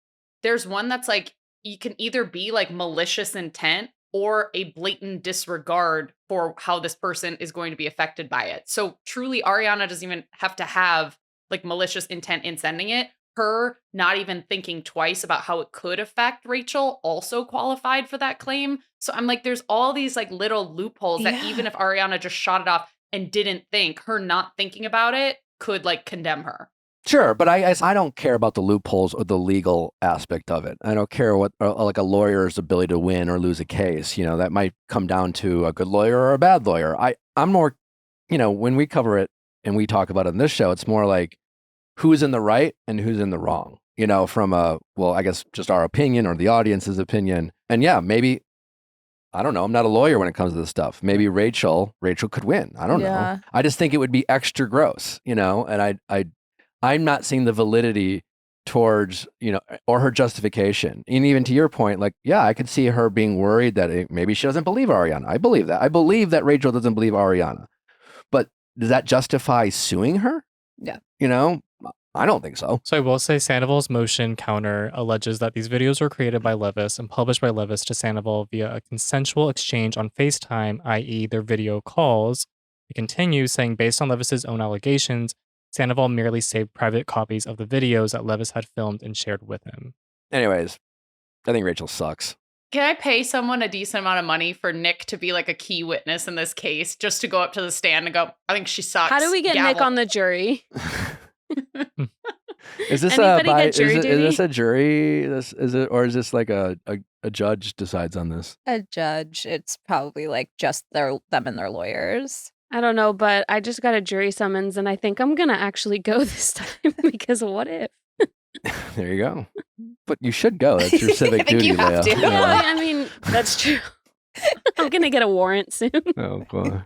There's one that's like, you can either be like malicious intent or a blatant disregard for how this person is going to be affected by it. So truly, Ariana doesn't even have to have like malicious intent in sending it. Her not even thinking twice about how it could affect Rachel also qualified for that claim. So I'm like, there's all these like little loopholes that Yeah. even if Ariana just shot it off and didn't think, her not thinking about it could like condemn her. Sure, but I don't care about the loopholes or the legal aspect of it. I don't care what like a lawyer's ability to win or lose a case. You know, that might come down to a good lawyer or a bad lawyer. I'm more, you know, when we cover it and we talk about it in this show, it's more like who's in the right and who's in the wrong. You know, from I guess just our opinion or the audience's opinion. And yeah, maybe I don't know. I'm not a lawyer when it comes to this stuff. Maybe Rachel could win. I don't Yeah. know. I just think it would be extra gross, you know, and I'm not seeing the validity towards, you know, or her justification. And even to your point, like, yeah, I could see her being worried that maybe she doesn't believe Ariana. I believe that. I believe that Rachel doesn't believe Ariana. But does that justify suing her? Yeah. You know, I don't think so. So I will say Sandoval's motion counter alleges that these videos were created by Leviss and published by Leviss to Sandoval via a consensual exchange on FaceTime, i.e. their video calls. It continues saying, based on Leviss's own allegations, Sandoval merely saved private copies of the videos that Leviss had filmed and shared with him. Anyways, I think Rachel sucks. Can I pay someone a decent amount of money for Nick to be like a key witness in this case, just to go up to the stand and go, I think she sucks. How do we get Nick Gavel. on the jury? Is this Anybody get jury is duty? this a jury? Is it, or is this like a judge decides on this? A judge. It's probably like just them and their lawyers. I don't know, but I just got a jury summons and I think I'm going to actually go this time because what if? There you go. But you should go. That's your I civic think duty, you have Leah. to. Yeah, I mean, that's true. I'm going to get a warrant soon. Oh, boy.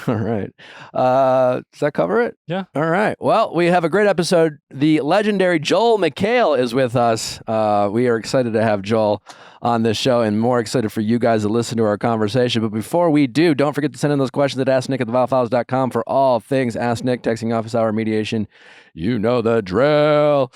All right. Does that cover it? Yeah. All right. Well, we have a great episode. The legendary Joel McHale is with us. We are excited to have Joel on this show and more excited for you guys to listen to our conversation. But before we do, don't forget to send in those questions at AskNick@theViallFiles.com for all things Ask Nick, texting office hour mediation. You know the drill.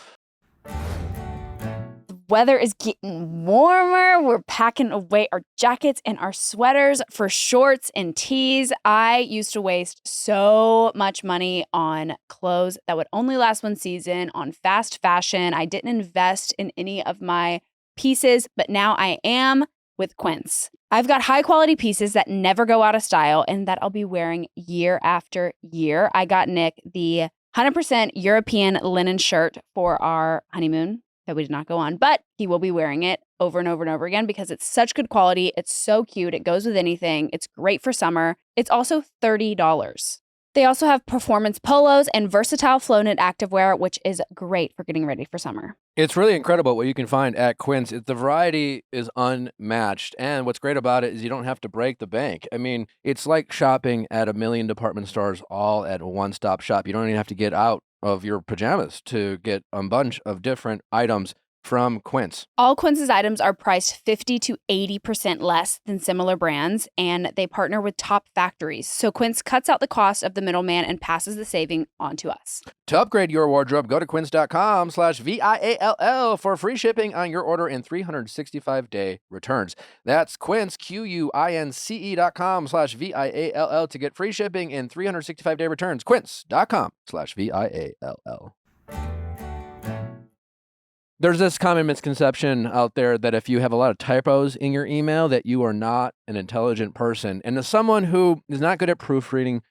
Weather is getting warmer. We're packing away our jackets and our sweaters for shorts and tees. I used to waste so much money on clothes that would only last one season, on fast fashion. I didn't invest in any of my pieces, but now I am with Quince. I've got high quality pieces that never go out of style and that I'll be wearing year after year. I got Nick the 100% European linen shirt for our honeymoon that we did not go on, but he will be wearing it over and over and over again because it's such good quality. It's so cute. It goes with anything. It's great for summer. It's also $30. They also have performance polos and versatile flow knit activewear, which is great for getting ready for summer. It's really incredible what you can find at Quince. The variety is unmatched. And what's great about it is you don't have to break the bank. I mean, it's like shopping at a million department stores all at a one-stop shop. You don't even have to get out of your pajamas to get a bunch of different items from Quince. All Quince's items are priced 50 to 80% less than similar brands, and they partner with top factories. So Quince cuts out the cost of the middleman and passes the saving on to us. To upgrade your wardrobe, go to quince.com/VIALL for free shipping on your order and 365-day returns. That's Quince, QUINCE.com/VIALL to get free shipping and 365-day returns. Quince.com/VIALL. There's this common misconception out there that if you have a lot of typos in your email, that you are not an intelligent person. And as someone who is not good at proofreading,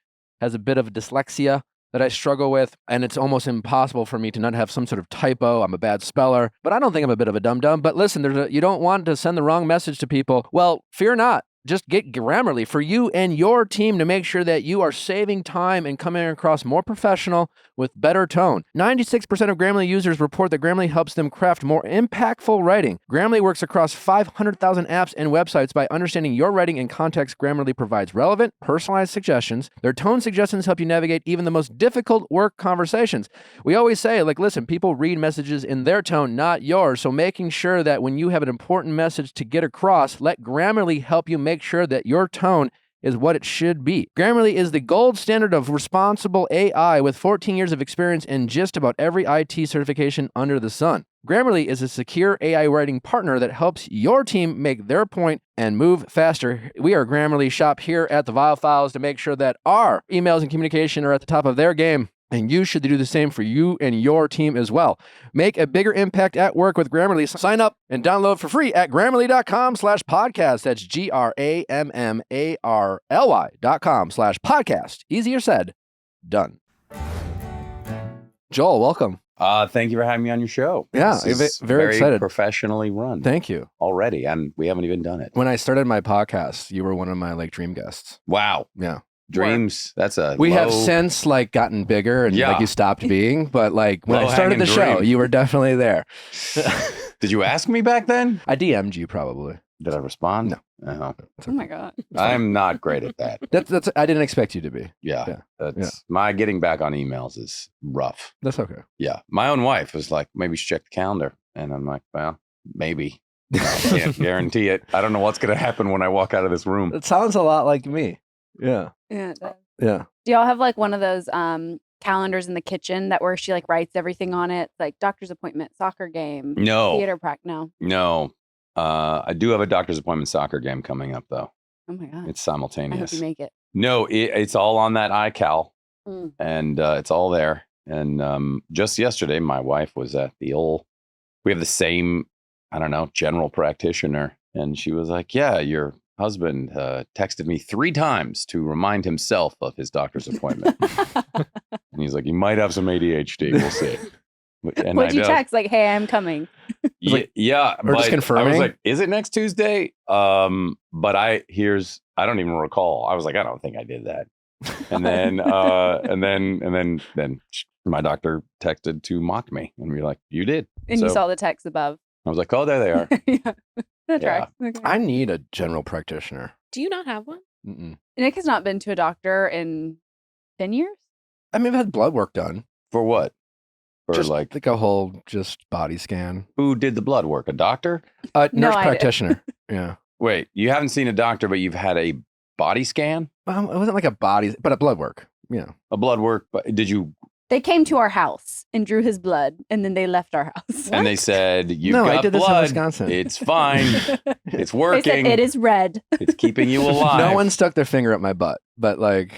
has a bit of dyslexia that I struggle with, and it's almost impossible for me to not have some sort of typo. I'm a bad speller, but I don't think I'm a bit of a dum-dum. But listen, you don't want to send the wrong message to people. Well, fear not. Just get Grammarly for you and your team to make sure that you are saving time and coming across more professional with better tone. 96% of Grammarly users report that Grammarly helps them craft more impactful writing. Grammarly works across 500,000 apps and websites. By understanding your writing and context, Grammarly provides relevant, personalized suggestions. Their tone suggestions help you navigate even the most difficult work conversations. We always say, listen, people read messages in their tone, not yours. So making sure that when you have an important message to get across, let Grammarly help you make sure that your tone is what it should be. Grammarly is the gold standard of responsible AI with 14 years of experience in just about every IT certification under the sun. Grammarly is a secure AI writing partner that helps your team make their point and move faster. We are Grammarly shop here at the Viall Files to make sure that our emails and communication are at the top of their game. And you should do the same for you and your team as well. Make a bigger impact at work with Grammarly. Sign up and download for free at Grammarly.com/podcast. That's GRAMMARLY.com/podcast. Easier said, done. Joel, welcome. Thank you for having me on your show. Yeah, This is very excited. Professionally run. Thank you. Already, and we haven't even done it. When I started my podcast, you were one of my dream guests. Wow. Yeah. Dreams. That's a We have low- since gotten bigger and Yeah. you stopped being, but when I started the Low-hanging show, dream. you were definitely there. Did you ask me back then? I DM'd you probably. Did I respond? No. Oh. Oh my God. I'm not great at that. That's I didn't expect you to be. Yeah. Yeah. My getting back on emails is rough. That's okay. Yeah. My own wife was like, maybe you should check the calendar. And I'm like, well, maybe. I can't guarantee it. I don't know what's going to happen when I walk out of this room. It sounds a lot like me. Yeah. Yeah, it does. Yeah. Do y'all have one of those calendars in the kitchen where she writes everything on it, like doctor's appointment, soccer game, No. theater practice? No. I do have a doctor's appointment soccer game coming up, though. Oh my God. It's I hope simultaneous. you make it. No, it's all on that iCal, Mm. and it's all there. And just yesterday, my wife was at we have the same, I don't know, general practitioner. And she was like, yeah, your husband texted me 3 times to remind himself of his doctor's appointment. And he's like, you might have some ADHD. We'll see. And What'd you text? Hey, I'm coming. Yeah. Or just but I confirming? was like, is it next Tuesday? But I don't even recall. I was like, I don't think I did that. And then, then my doctor texted to mock me, and we were like, you did. And you So saw the text above. I was like, oh, there they are. Yeah. That Yeah. tracks. Okay. I need a general practitioner. Do you not have one? Mm-mm. Nick has not been to a doctor in 10 years. I mean, I've had blood work done. For what? For Just like, a whole body scan. who did the blood work? A doctor? Nurse No, I did. practitioner. Yeah. Wait, you haven't seen a doctor, but you've had a body scan? It wasn't like a body, but a blood work. Yeah. A blood work? But did you? They came to our house and drew his blood, and then they left our house. And they said, you've No, got I did this in blood. Wisconsin. It's fine. It's They said working. it is red. It's keeping you alive. No one stuck their finger up my butt, but I Does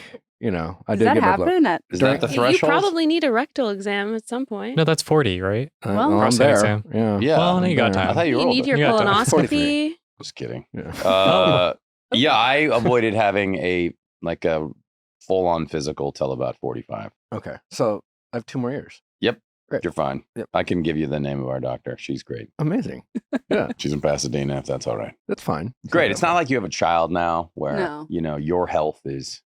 did that get my blood. happen? Is that the You threshold? probably need a rectal exam at some point. No, that's 40, right? Well, I'm prostate there. exam. Yeah. Yeah. Well, no, you got there. I time. thought you were You older. need your You got time. colonoscopy. 43. Just kidding. Yeah. Yeah, I avoided having a full-on physical till about 45. Okay. So I have 2 more years. Yep. Great. You're fine. Yep. I can give you the name of our doctor. She's great. Amazing. Yeah. She's in Pasadena, if that's all right. That's fine. Great. It's not like you have a child now where, No. your health is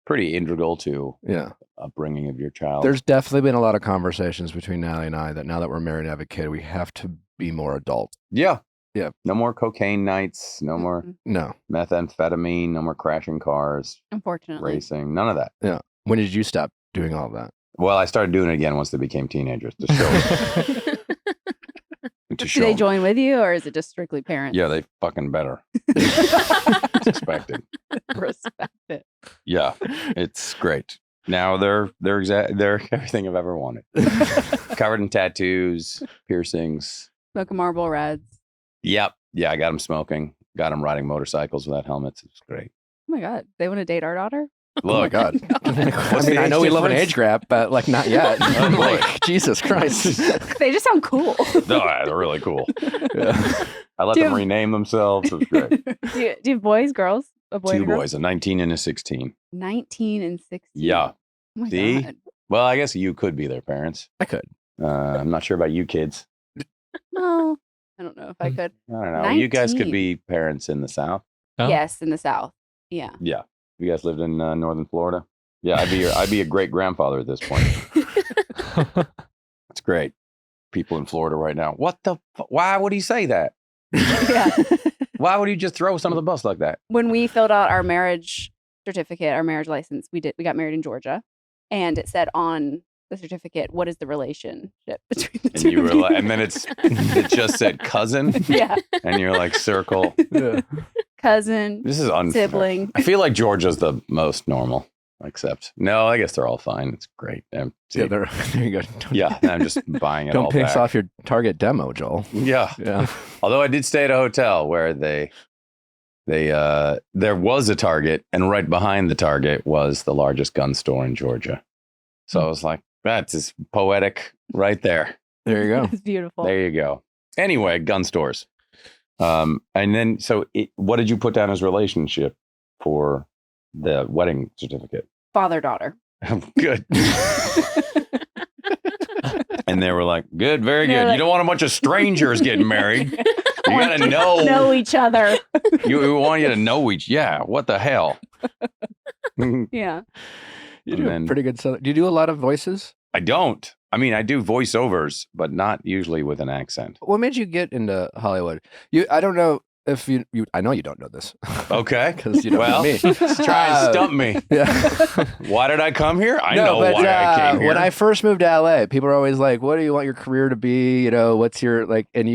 pretty integral to Yeah. upbringing of your child. There's definitely been a lot of conversations between Natalie and I that now that we're married and have a kid, we have to be more adult. Yeah. Yeah. No more cocaine nights. No more Mm-mm. No. methamphetamine. No more crashing cars, Unfortunately. racing. None of that. When did you stop doing all of that? Well, I started doing it again once they became teenagers to show. to show Do they 'em. join with you, or is it just strictly parents? Yeah, they fucking better. It's expected. Respect it. Yeah, it's great. Now they're everything I've ever wanted. Covered in tattoos, piercings. Smoke a Marlboro Reds. Yep. Yeah, I got them smoking. Got them riding motorcycles without helmets. It's great. Oh my God. They want to date our daughter? Oh my Look, God. I What's mean, the I know we age love an difference? age gap, but like not yet. Oh, boy. Like, Jesus Christ. They just sound cool. no, they're really cool. Yeah. I let Do you them have- rename themselves. It was great. do you have boys, girls? A boy Two and a girl? boys, a 19 and a 16. 19 and 16. Yeah. Oh my See? God. Well, I guess you could be their parents. I could. I'm not sure about you kids. No, I don't know if I could. I don't know. You guys could 19. be parents in the South. Oh. Yes, in the South. Yeah. Yeah. You guys lived in northern Florida. Yeah, I'd be a great grandfather at this point. That's great. People in Florida right now. What the? Why would he say that? Yeah. Why would he just throw some of the bus like that? When we filled out our marriage certificate, our marriage license, we got married in Georgia, and it said on the certificate, "What is the relationship between the And two you of were like, and then it just said cousin, yeah, and you're like circle. Yeah. cousin, This is unfair. sibling." I feel like Georgia's the most normal, except no, I guess they're all fine. It's great. Yeah, there you go. Yeah, I'm just buying it Don't all piss back. off your target demo, Joel. Yeah. Yeah. Although I did stay at a hotel where there was a Target, and right behind the Target was the largest gun store in Georgia. So I was like, that's just poetic right there. There you go. It's beautiful. There you go. Anyway, gun stores. And then, what did you put down as relationship for the wedding certificate? Father daughter. Good. And they were like, good, very good. They're You like- don't want a bunch of strangers getting married. You got to know. each other. We want you to know each. Yeah. What the hell? Yeah. You And do a then- pretty good. Do you do a lot of voices? I don't. I mean, I do voiceovers, but not usually with an accent. What made you get into Hollywood? I don't know if you I know you don't know this. Okay. Because you don't Well, know me. let's try and stump me. Yeah. Why did I come here? I No, know but, why I came here. When I first moved to LA, people are always like, what do you want your career to be? You know, what's your like, and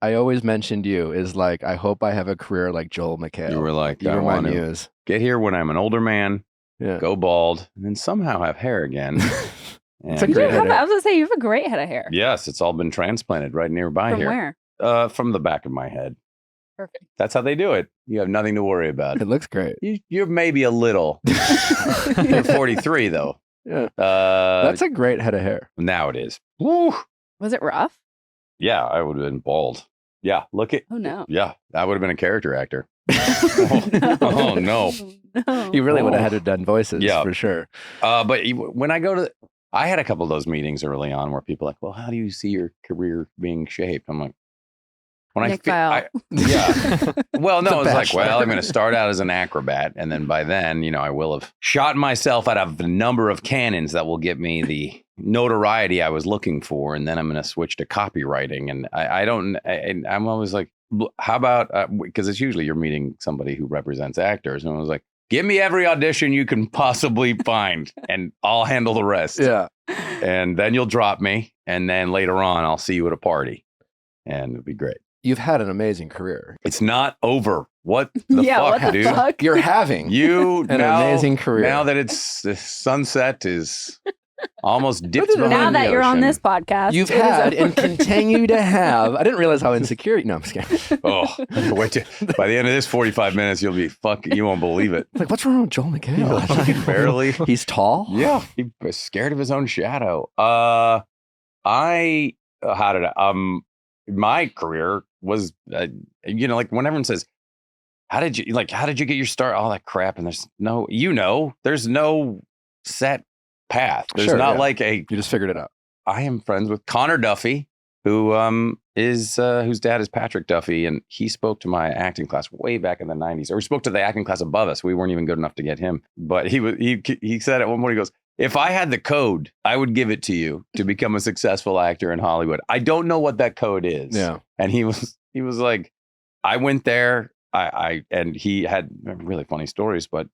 I always mentioned you is like, I hope I have a career like Joel McHale. You were like, You I were my want to muse. get here when I'm an older man, Yeah. go bald, and then somehow have hair again. It's a And, great head. I was gonna say you have a great head of hair. yes, it's all been transplanted right nearby From here. where? From the back of my head. Perfect. That's how they do it. You have nothing to worry about. It looks great. You're maybe a little. You're 43 though. Yeah. Uh, That's a great head of hair. now it is. Woo. Was it rough? Yeah, I would have been bald. Yeah, look at. Oh no. Yeah, I would have been a character actor. Oh, no. No. You really would have Oh. had to done voices Yeah. for sure. But when I go to, I had a couple of those meetings early on where people are like, well, how do you see your career being shaped? I'm like, when Nick I, Viall. yeah. Well, no, The it's like, Bachelor. well, I'm going to start out as an acrobat. And then by then, I will have shot myself out of the number of cannons that will get me the notoriety I was looking for. And then I'm going to switch to copywriting. And I'm always like, how about, because it's usually you're meeting somebody who represents actors. And I was like, give me every audition you can possibly find and I'll handle the rest. Yeah. And then you'll drop me. And then later on, I'll see you at a party. And it'll be great. You've had an amazing career. It's not over. What the Yeah, fuck, what the dude? fuck? You're having You an now, amazing career. Now that the sunset is almost dipped What did- behind Now the that you're on ocean. this podcast, You've it is had over. and continue to have. I didn't realize how insecure. No, I'm just kidding. Oh, wait till, by the end of this 45 minutes, you'll be you won't believe it. Like, what's wrong with Joel McHale? He barely. He's tall. Yeah, he was scared of his own shadow. My career was, like when everyone says, how did you get your start? All that crap. And there's no set path. There's Sure, not yeah. like You just figured it out. I am friends with Connor Duffy, who whose dad is Patrick Duffy, and he spoke to my acting class way back in the 90s, or he spoke to the acting class above us. We weren't even good enough to get him, but he said at one point, he goes, if I had the code, I would give it to you to become a successful actor in Hollywood. I don't know what that code is. Yeah. And he was like, I went there, and he had really funny stories, but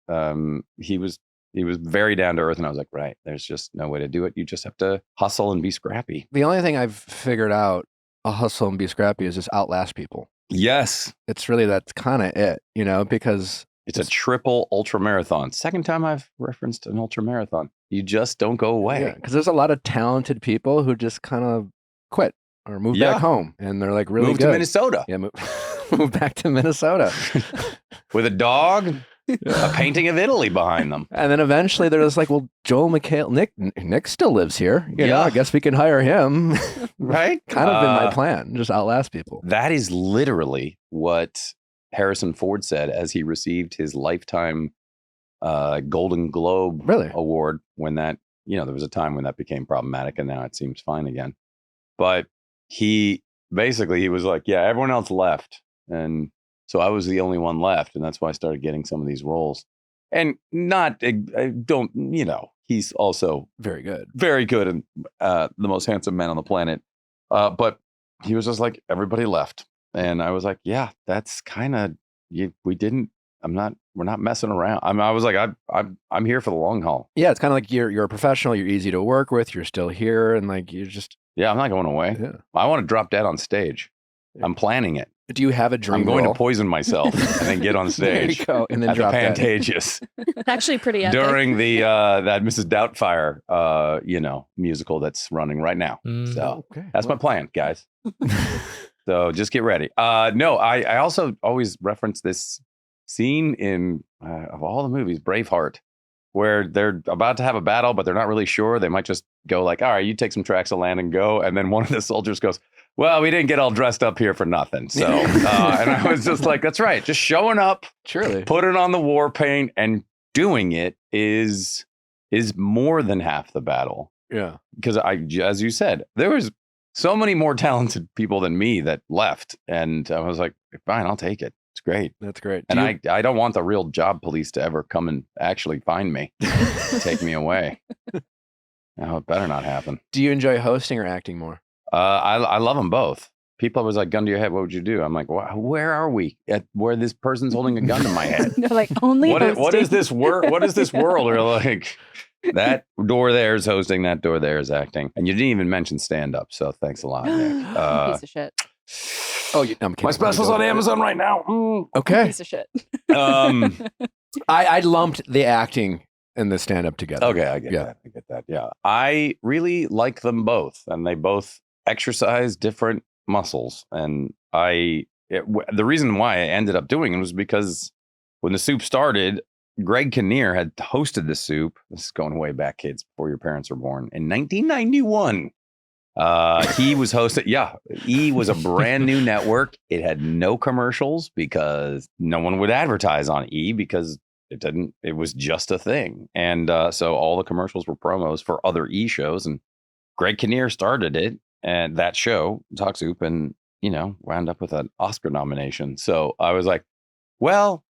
he was very down to earth, and I was like, right, there's just no way to do it. You just have to hustle and be scrappy. The only thing I've figured out, a hustle and be scrappy, is just outlast people. Yes. It's really, that's kind of it, because It's a triple ultra marathon. Second time I've referenced an ultra marathon. You just don't go away. because there's a lot of talented people who just kind of quit or move Yeah. back home, and they're like really Move good. to Minnesota Yeah, move back to Minnesota. with a dog a painting of Italy behind them. And then eventually they're just like, well, Joel McHale, Nick still lives here. You know, Yeah. I guess we can hire him. Right? Kind of been my plan, just outlast people. That is literally what Harrison Ford said as he received his lifetime Golden Globe Really? award when that, there was a time when that became problematic and now it seems fine again. But he was like, yeah, everyone else left. And so I was the only one left. And that's why I started getting some of these roles. And he's also Very good. very good and the most handsome man on the planet. But he was just like, everybody left. And I was like, yeah, that's kind of, we're not messing around. I was like, I'm here for the long haul. Yeah, it's kind of like you're a professional, you're easy to work with, you're still here, and like you're just. Yeah, I'm not going away. Yeah. I want to drop dead on stage. I'm planning it. Do you have a dream? I'm going role? to poison myself and then get on There you stage. go, and then at the drop dead. Pantages It's actually pretty epic. during the that Mrs. Doubtfire musical that's running right now. Mm. So Okay. that's my plan, guys. So just get ready. No, I also always reference this scene in of all the movies, Braveheart, where they're about to have a battle, but they're not really sure. They might just go like, all right, you take some tracts of land and go. And then one of the soldiers goes, well, we didn't get all dressed up here for nothing. So, and I was just like, that's right. Just showing up, Surely. putting on the war paint and doing it is more than half the battle. Yeah. Because as you said, there was so many more talented people than me that left. And I was like, fine, I'll take it. It's great. That's great. And I don't want the real job police to ever come and actually find me, take me away. No, it better not happen. Do you enjoy hosting or acting more? I love them both. People was like, gun to your head, what would you do? I'm like, where are we? At where this person's holding a gun to my head? They're like, only What is hosting. this what is this world? Or like, that door there is hosting, that door there is acting. And you didn't even mention stand-up, so thanks a lot, Nick. Piece of shit. Oh, I'm kidding. My special's on Amazon right now. Okay. Piece of shit. I lumped the acting and the stand-up together. Okay, I get that. Yeah. I really like them both, and they both exercise different muscles. And the reason why I ended up doing it was because when the soup started, Greg Kinnear had hosted the soup. This is going way back, kids, before your parents were born. In 1991, he was hosted. Yeah, E was a brand new network. It had no commercials because no one would advertise on E because it was just a thing. And so all the commercials were promos for other E shows. And Greg Kinnear started it and that show, Talk Soup, and, wound up with an Oscar nomination. So I was like, well,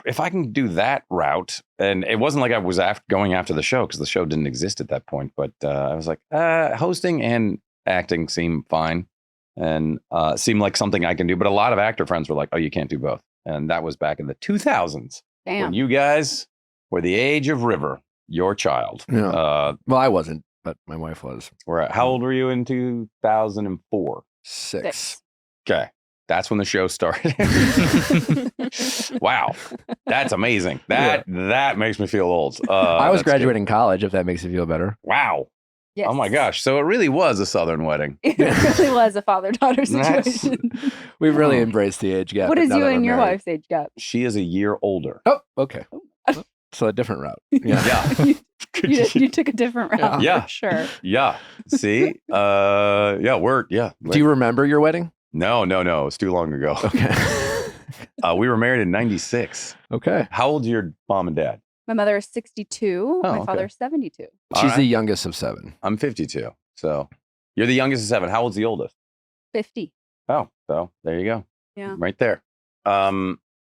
if I can do that route. And it wasn't like I was going after the show because the show didn't exist at that point. But I was like, hosting and acting seem fine and seem like something I can do. But a lot of actor friends were like, oh, you can't do both. And that was back in the 2000s. Damn. When you guys were the age of River, your child. Yeah. Well, I wasn't, but my wife was. How old were you in 2004? 6. Okay. That's when the show started. Wow. That's amazing. That makes me feel old. I was that's graduating college, if that makes you feel better. good. Wow. Yes. Oh my gosh. So it really was a Southern wedding. It really was a father-daughter That's- situation. We've really embraced the age gap. What is now you that and we're your married. wife's age gap? She is a year older. Oh, okay. So a different route. Yeah. Yeah. you took a different route. Yeah. For sure. Yeah. See? Yeah. Do you remember your wedding? No. It's too long ago. Okay. We were married in 96. Okay. How old are your mom and dad? My mother is 62. Oh, My okay. father is 72. All She's right. the youngest of 7. I'm 52. So you're the youngest of 7. How old's the oldest? 50. Oh, so there you go. Yeah. Right there.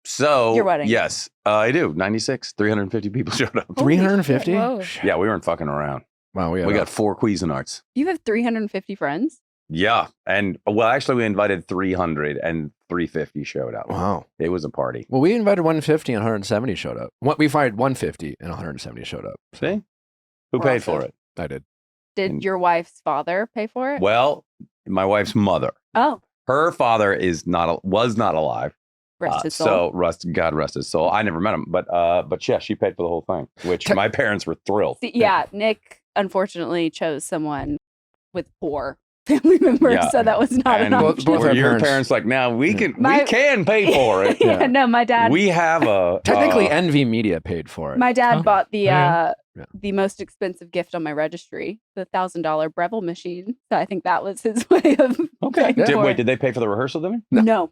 So Your wedding. Yes, I do. 96, 350 people showed up. 350? Whoa. Yeah, we weren't fucking around. Wow, We got 4 Cuisinarts. You have 350 friends? Yeah. And well, actually we invited 300 and 350 showed up. Wow. It was a party. Well, we invited 150 and 170 showed up. We fired 150 and 170 showed up. So See? Who We're paid also- for it? I did. Did And- your wife's father pay for it? Well, my wife's mother. Oh, Her father was not alive. rest his soul. God rest his soul. I never met him, but yeah, she paid for the whole thing, which my parents were thrilled. See, yeah, Nick unfortunately chose someone with poor family members, Yeah. so that was not an And option. both were our your parents- parents like, now we can My- pay for it. yeah, no, my dad. We have a Technically, NV Media paid for it. My dad Oh, bought the okay. the most expensive gift on my registry, the $1,000 Breville machine. So I think that was his way of okay. paying for it. Did they pay for the rehearsal then? No.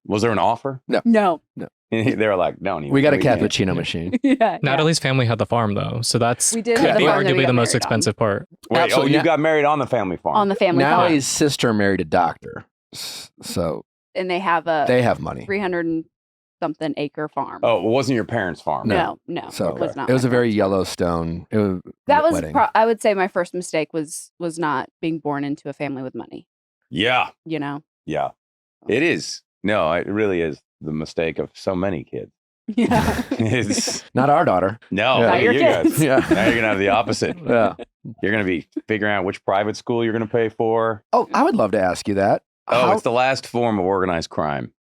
Was there an offer? No. They were like, no, We got a can't. cappuccino machine. Yeah. Natalie's family had the farm though, so that's We did could have be the farm that we arguably got the most married on. expensive part. Wait, Absolutely. you got married on the family farm. On the family farm. Nallie's sister married a doctor, so And they have a they have money. 300 and something acre farm. Oh, it wasn't your parents' farm. No. So it was not. it was my a very parents' farm. Yellowstone. It was That was, wedding. I would say, my first mistake was not being born into a family with money. Yeah. You know. Yeah. It is. No, it really is the mistake of so many kids. Yeah. It's Not our daughter. no, Yeah. Not your you kids. guys. Yeah. Now you're gonna have the opposite. Yeah. You're gonna be figuring out which private school you're gonna pay for. Oh, I would love to ask you that. Oh, How- it's the last form of organized crime.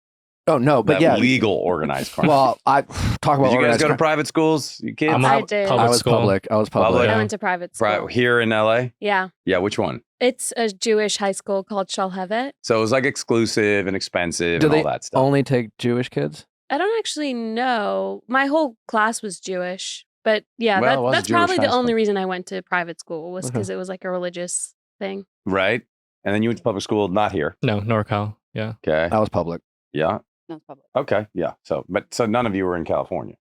oh no, but That yeah. legal organized crime. Well, I talk about Did you guys organized go to crime. private schools? You kids? I'm I a did. public I was school. public. I was public. Public? I Yeah. went to private school. Here in LA? Yeah. Yeah, which one? It's a Jewish high school called Shalhevet. So it was like exclusive and expensive Do and all they that stuff. only take Jewish kids? I don't actually know. My whole class was Jewish, but yeah, Well, it was a that's Jewish probably the high only school. reason I went to private school was Okay. because it was like a religious thing. Right? And then you went to public school, not here. No, NorCal. Yeah. Okay. I was public. Yeah. No, it's public. Okay. Yeah. So none of you were in California.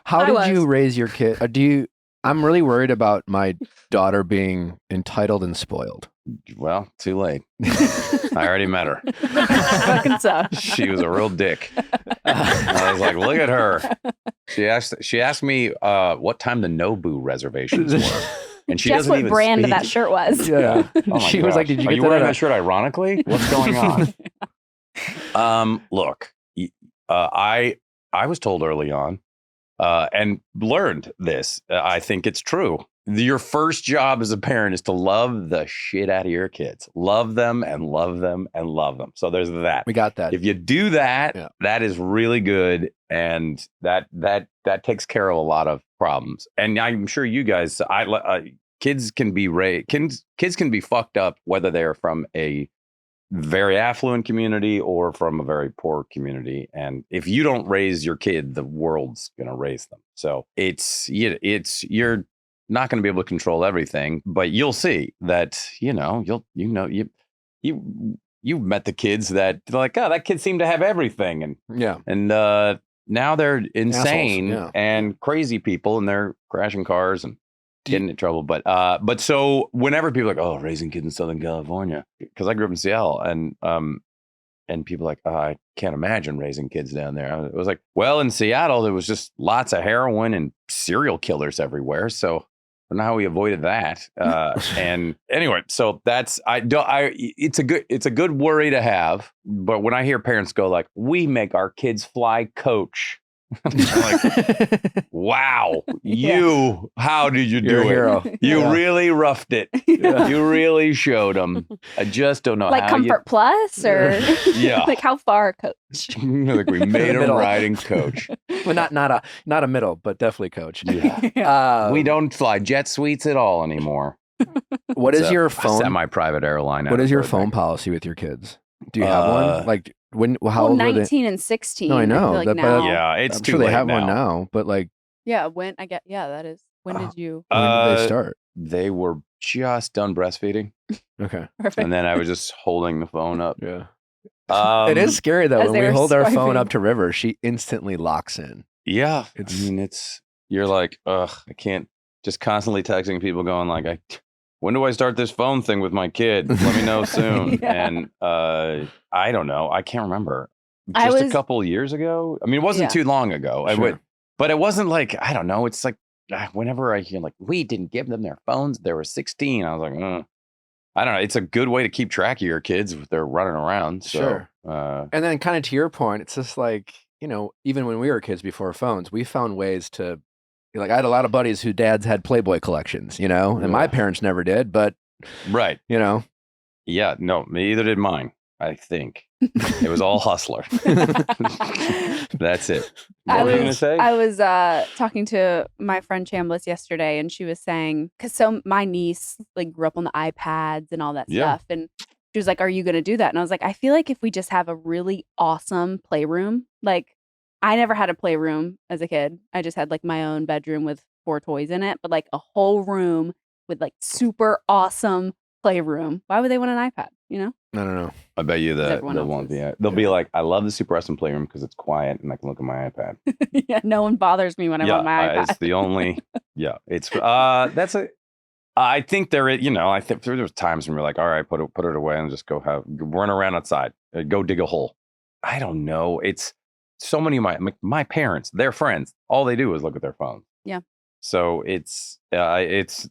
How I did you was. raise your kid? I'm really worried about my daughter being entitled and spoiled. Well, too late. I already met her. Fucking sucks. She was a real dick. I was like, look at her. She asked me what time the Nobu reservations were. And she Guess doesn't what even brand speak. that shirt was? Yeah. Oh my She was like, gosh. "Did you Are get you that wearing at that shirt ironically? What's going on? Look, I was told early on and learned this. I think it's true. Your first job as a parent is to love the shit out of your kids. Love them and love them and love them. So there's that. We got that. If you do that, Yeah. that is really good, and that takes care of a lot of problems. And I'm sure you guys, kids can be kids can be fucked up whether they're from a very affluent community or from a very poor community. And if you don't raise your kid, the world's gonna raise them. So you're not going to be able to control everything, but you'll see that you've met the kids that like, oh, that kid seemed to have everything, and now they're insane yeah. and crazy people, and they're crashing cars and getting in trouble. But so whenever people are like, oh, raising kids in Southern California, because I grew up in Seattle, and people are like, oh, I can't imagine raising kids down there. It was like, well, in Seattle, there was just lots of heroin and serial killers everywhere. So I don't know how we avoided that. And anyway, so it's a good worry to have. But when I hear parents go like, we make our kids fly coach. I'm like, wow, how did you do You're a it? hero. You Yeah. really roughed it. Yeah. You really showed them. I just don't know Like how Comfort Plus or Yeah. like how far, coach? like we made them Middle. riding coach. Well, not a middle, but definitely coach. Yeah. We don't fly jet suites at all anymore. What is It's your a phone? semi-private airline? out What of is your Burbank. phone policy with your kids? Do you have one? Like when? How Well, old were they? 19 and 16. No, I know, feel like that- but now. Yeah, it's I'm too sure they late have now. one now, but like Yeah, when I get that is. When did you? when did they start? They were just done breastfeeding, Okay. Perfect. and then I was just holding the phone up. Yeah. It is scary though as when they we were hold our phone swiping. up to River, she instantly locks in. Yeah, It's- I mean, you're like, ugh, I can't. Just constantly texting people, going like, when do I start this phone thing with my kid? Let me know soon. Yeah. And I don't know. I can't remember. I Just a was- couple years ago. I mean, it wasn't Yeah. too long ago. Sure. But it wasn't like, I don't know. It's like whenever I hear like, we didn't give them their phones, they were 16. I was like, I don't know. It's a good way to keep track of your kids if they're running around. So, Sure. And then kind of to your point, it's just like, even when we were kids before phones, we found ways to, like, I had a lot of buddies whose dads had Playboy collections, and my Yeah. parents never did, but, right. you know, Yeah. No, neither did mine. I think. It was all Hustler. That's it. What were you going to say? I was talking to my friend Chambliss yesterday, and she was saying, because my niece like grew up on the iPads and all that Yeah. stuff, and she was like, "Are you going to do that?" And I was like, "I feel like if we just have a really awesome playroom, like I never had a playroom as a kid. I just had like my own bedroom with 4 toys in it, but like a whole room with like super awesome playroom. Why would they want an iPad? You know?" I don't know. I bet you that everyone they else won't is. be. They'll be like, I love the Super Awesome Playroom because it's quiet and I can look at my iPad. Yeah, no one bothers me when I'm on my iPad. It's the only. Yeah, it's that's a. I think there is. I think there was times when we're like, all right, put it away and just go run around outside, go dig a hole. I don't know. It's so many of my parents, their friends, all they do is look at their phones. Yeah. So it's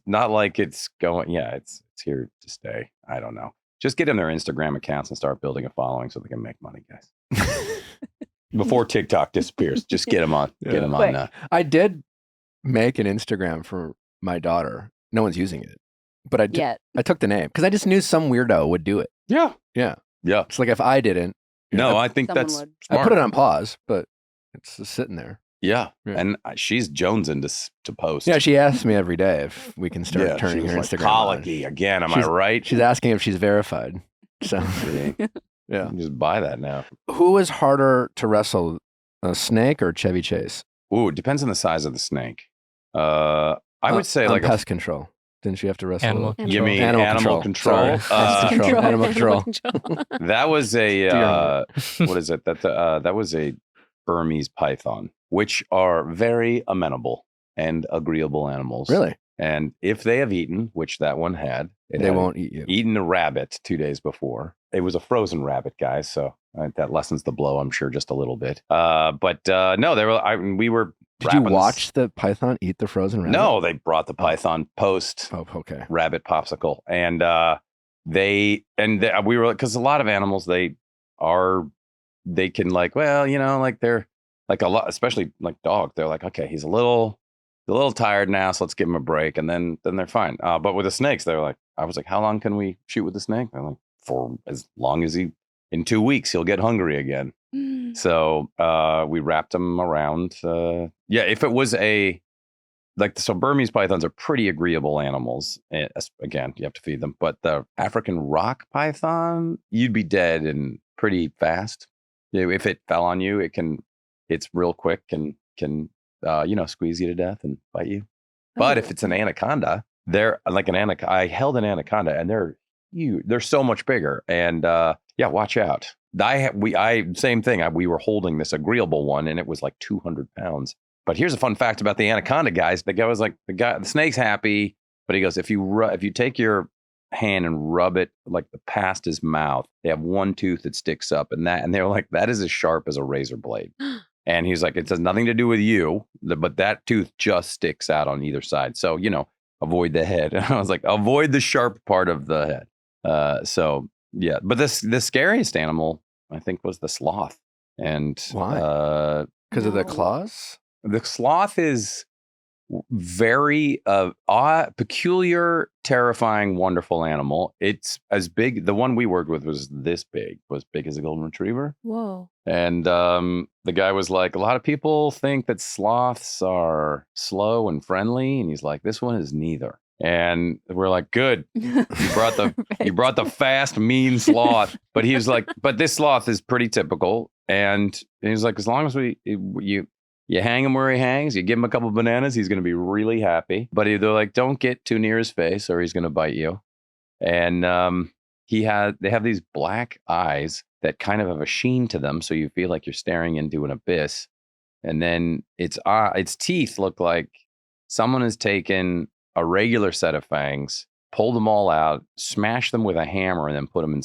not like it's going. Yeah, it's here to stay. I don't know. Just get in their Instagram accounts and start building a following so they can make money, guys. Before TikTok disappears, just get them on. Yeah. Get them Quick. on. I did make an Instagram for my daughter. No one's using it, but I took the name because I just knew some weirdo would do it. Yeah. Yeah. Yeah. It's like if I didn't, No, I think someone that's would. I smart. put it on pause, but it's just sitting there. Yeah. Yeah. And she's jonesing to post. Yeah, she asks me every day if we can start turning her Instagram on. colicky again. Am I right? She's asking if she's verified. So See? yeah. You can just buy that now. Who was harder to wrestle, a snake or Chevy Chase? Ooh, it depends on the size of the snake. I would say on like pest control. Didn't she have to wrestle? Animal a- control. you mean Animal animal control. control? Sorry. Pest control. Animal control. That was a Deer what is it? That was a Burmese python, which are very amenable and agreeable animals. Really? And if they have eaten, which that one had, They won't eat you. eaten a rabbit 2 days before. It was a frozen rabbit, guys. So that lessens the blow, I'm sure, just a little bit. But no, we were. Did you wrapping watch the python eat the frozen rabbit? No, they brought the python post Oh, okay. rabbit popsicle, and we were, because a lot of animals they can like, well, like they're like a lot, especially like dog. They're like, okay, he's a little tired now, so let's give him a break, and then they're fine. But with the snakes, they're like, I was like, how long can we shoot with the snake? They're like, for as long as in 2 weeks he'll get hungry again. So we wrapped them around. If it was so Burmese pythons are pretty agreeable animals. Again, you have to feed them. But the African rock python, you'd be dead and pretty fast. If it fell on you, it's real quick and can squeeze you to death and bite you. But if it's an anaconda, I held an anaconda and they're huge. They're so much bigger. And watch out. Same thing. We were holding this agreeable one and it was like 200 pounds. But here's a fun fact about the anaconda guys. The guy was like, the snake's happy, but he goes, if you take your hand and rub it like past his mouth, they have one tooth that sticks up, and they were like, that is as sharp as a razor blade. And he's like, it has nothing to do with you, but that tooth just sticks out on either side. So, avoid the head. And I was like, avoid the sharp part of the head. But the scariest animal, I think, was the sloth. And why? Because of the claws? The sloth is very peculiar, terrifying, wonderful animal. It's as big. The one we worked with was this big, was big as a golden retriever. Whoa. And the guy was like, a lot of people think that sloths are slow and friendly. And he's like, this one is neither. And we're like, good. You brought the fast, mean sloth. But he was like, but this sloth is pretty typical. And he's like, as long as you hang him where he hangs, you give him a couple bananas, he's going to be really happy. But they're like, don't get too near his face or he's going to bite you. And they have these black eyes that kind of have a sheen to them, so you feel like you're staring into an abyss. And then its teeth look like someone has taken a regular set of fangs, pulled them all out, smashed them with a hammer, and then put them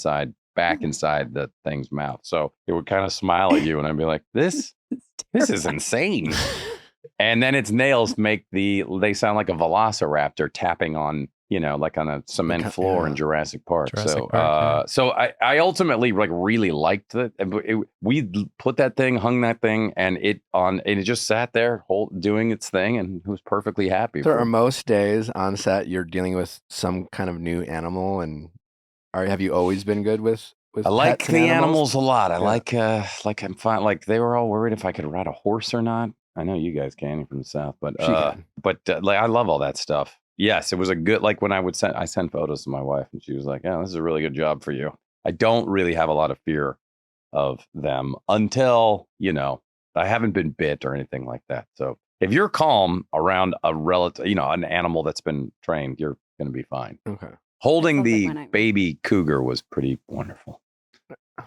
back inside the thing's mouth. So it would kind of smile at you, and I'd be like, this is insane. And then its nails they sound like a velociraptor tapping on, like on a cement floor in Jurassic Park. So I ultimately really liked it. We put that thing, hung that thing, and it just sat there doing its thing, and it was perfectly happy. So are most days on set you're dealing with some kind of new animal, and have you always been good with with I like pets and the animals a lot. I Yeah. like I'm fine. Like they were all worried if I could ride a horse or not. I know you guys can, you're from the South, but She can. like I love all that stuff. Yes, it was a good, like when I sent photos to my wife and she was like, "Yeah, this is a really good job for you." I don't really have a lot of fear of them until, I haven't been bit or anything like that. So if you're calm around a relative, an animal that's been trained, you're going to be fine. Okay. Holding sounds like the my nightmare. baby cougar was pretty wonderful.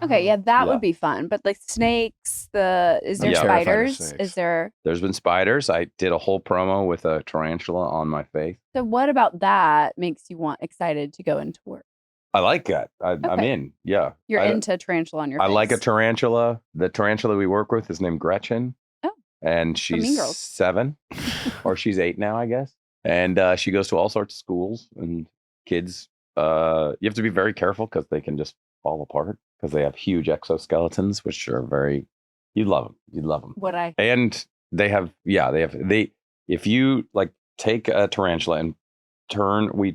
Okay, yeah, that Yeah. would be fun. But like snakes, is there Yeah. Terrified of spiders? snakes. Is there? There's been spiders. I did a whole promo with a tarantula on my face. So what about that makes you excited to go into work? I like that. I'm Okay. in. Yeah. You're I, into tarantula on your I face. like a tarantula. The tarantula we work with is named Gretchen. Oh. And Mean she's Girls. 7 or she's 8 now, I guess. And she goes to all sorts of schools and kids. You have to be very careful because they can just fall apart because they have huge exoskeletons, which are you'd love them. You'd love them. And if you like take a tarantula and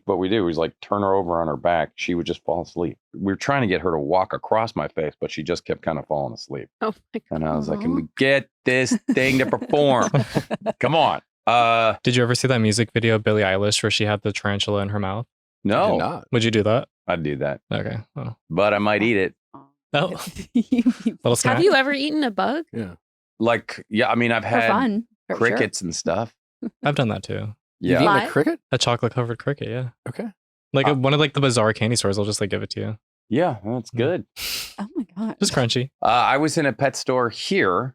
what we do is like turn her over on her back, she would just fall asleep. We were trying to get her to walk across my face, but she just kept kind of falling asleep. Oh my God. And I was like, can we get this thing to perform? Come on. Did you ever see that music video of Billie Eilish where she had the tarantula in her mouth? I did No, not. Would you do that? I'd do that, Okay. Well, but I might eat it. oh, little snack. Have you ever eaten a bug? Yeah. Like, yeah, I mean, I've For had fun. For sure. crickets and stuff. I've done that too. You've Yeah. eaten a Live? cricket? A chocolate covered cricket, yeah. Okay. Like one of like the bizarre candy stores, I'll just like give it to you. Yeah, that's good. Oh my god. Just crunchy. I was in a pet store here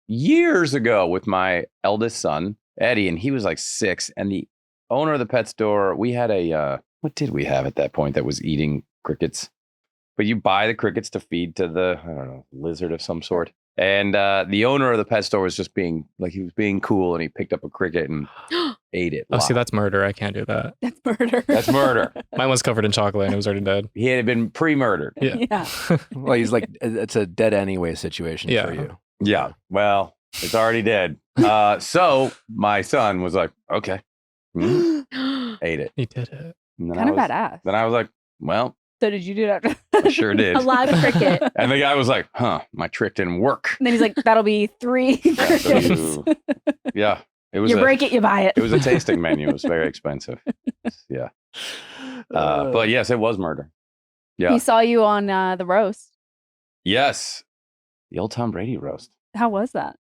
years ago with my eldest son, Eddie, and he was like 6. And the owner of the pet store, we had what did we have at that point that was eating crickets? But you buy the crickets to feed to the, I don't know, lizard of some sort. And the owner of the pet store was just he was being cool, and he picked up a cricket and ate it. Oh, see, live. that's murder. I can't do that. That's murder. That's murder. Mine was covered in chocolate and it was already dead. He had been pre-murdered. Yeah. Yeah. Well, he's like, it's a dead anyway situation Yeah. for you. Yeah. Well, it's already dead. So my son was like, okay. Ate it. He did it. And then Kind I of was, badass. Then I was like, well, So did you do that? I sure did. A live cricket. And the guy was like, my trick didn't work. And then he's like, that'll be 3 crickets. Yeah. It was You break it, you buy it. It was a tasting menu. It was very expensive. Yeah. But yes, it was murder. Yeah. He saw you on the roast. Yes. The old Tom Brady roast. How was that?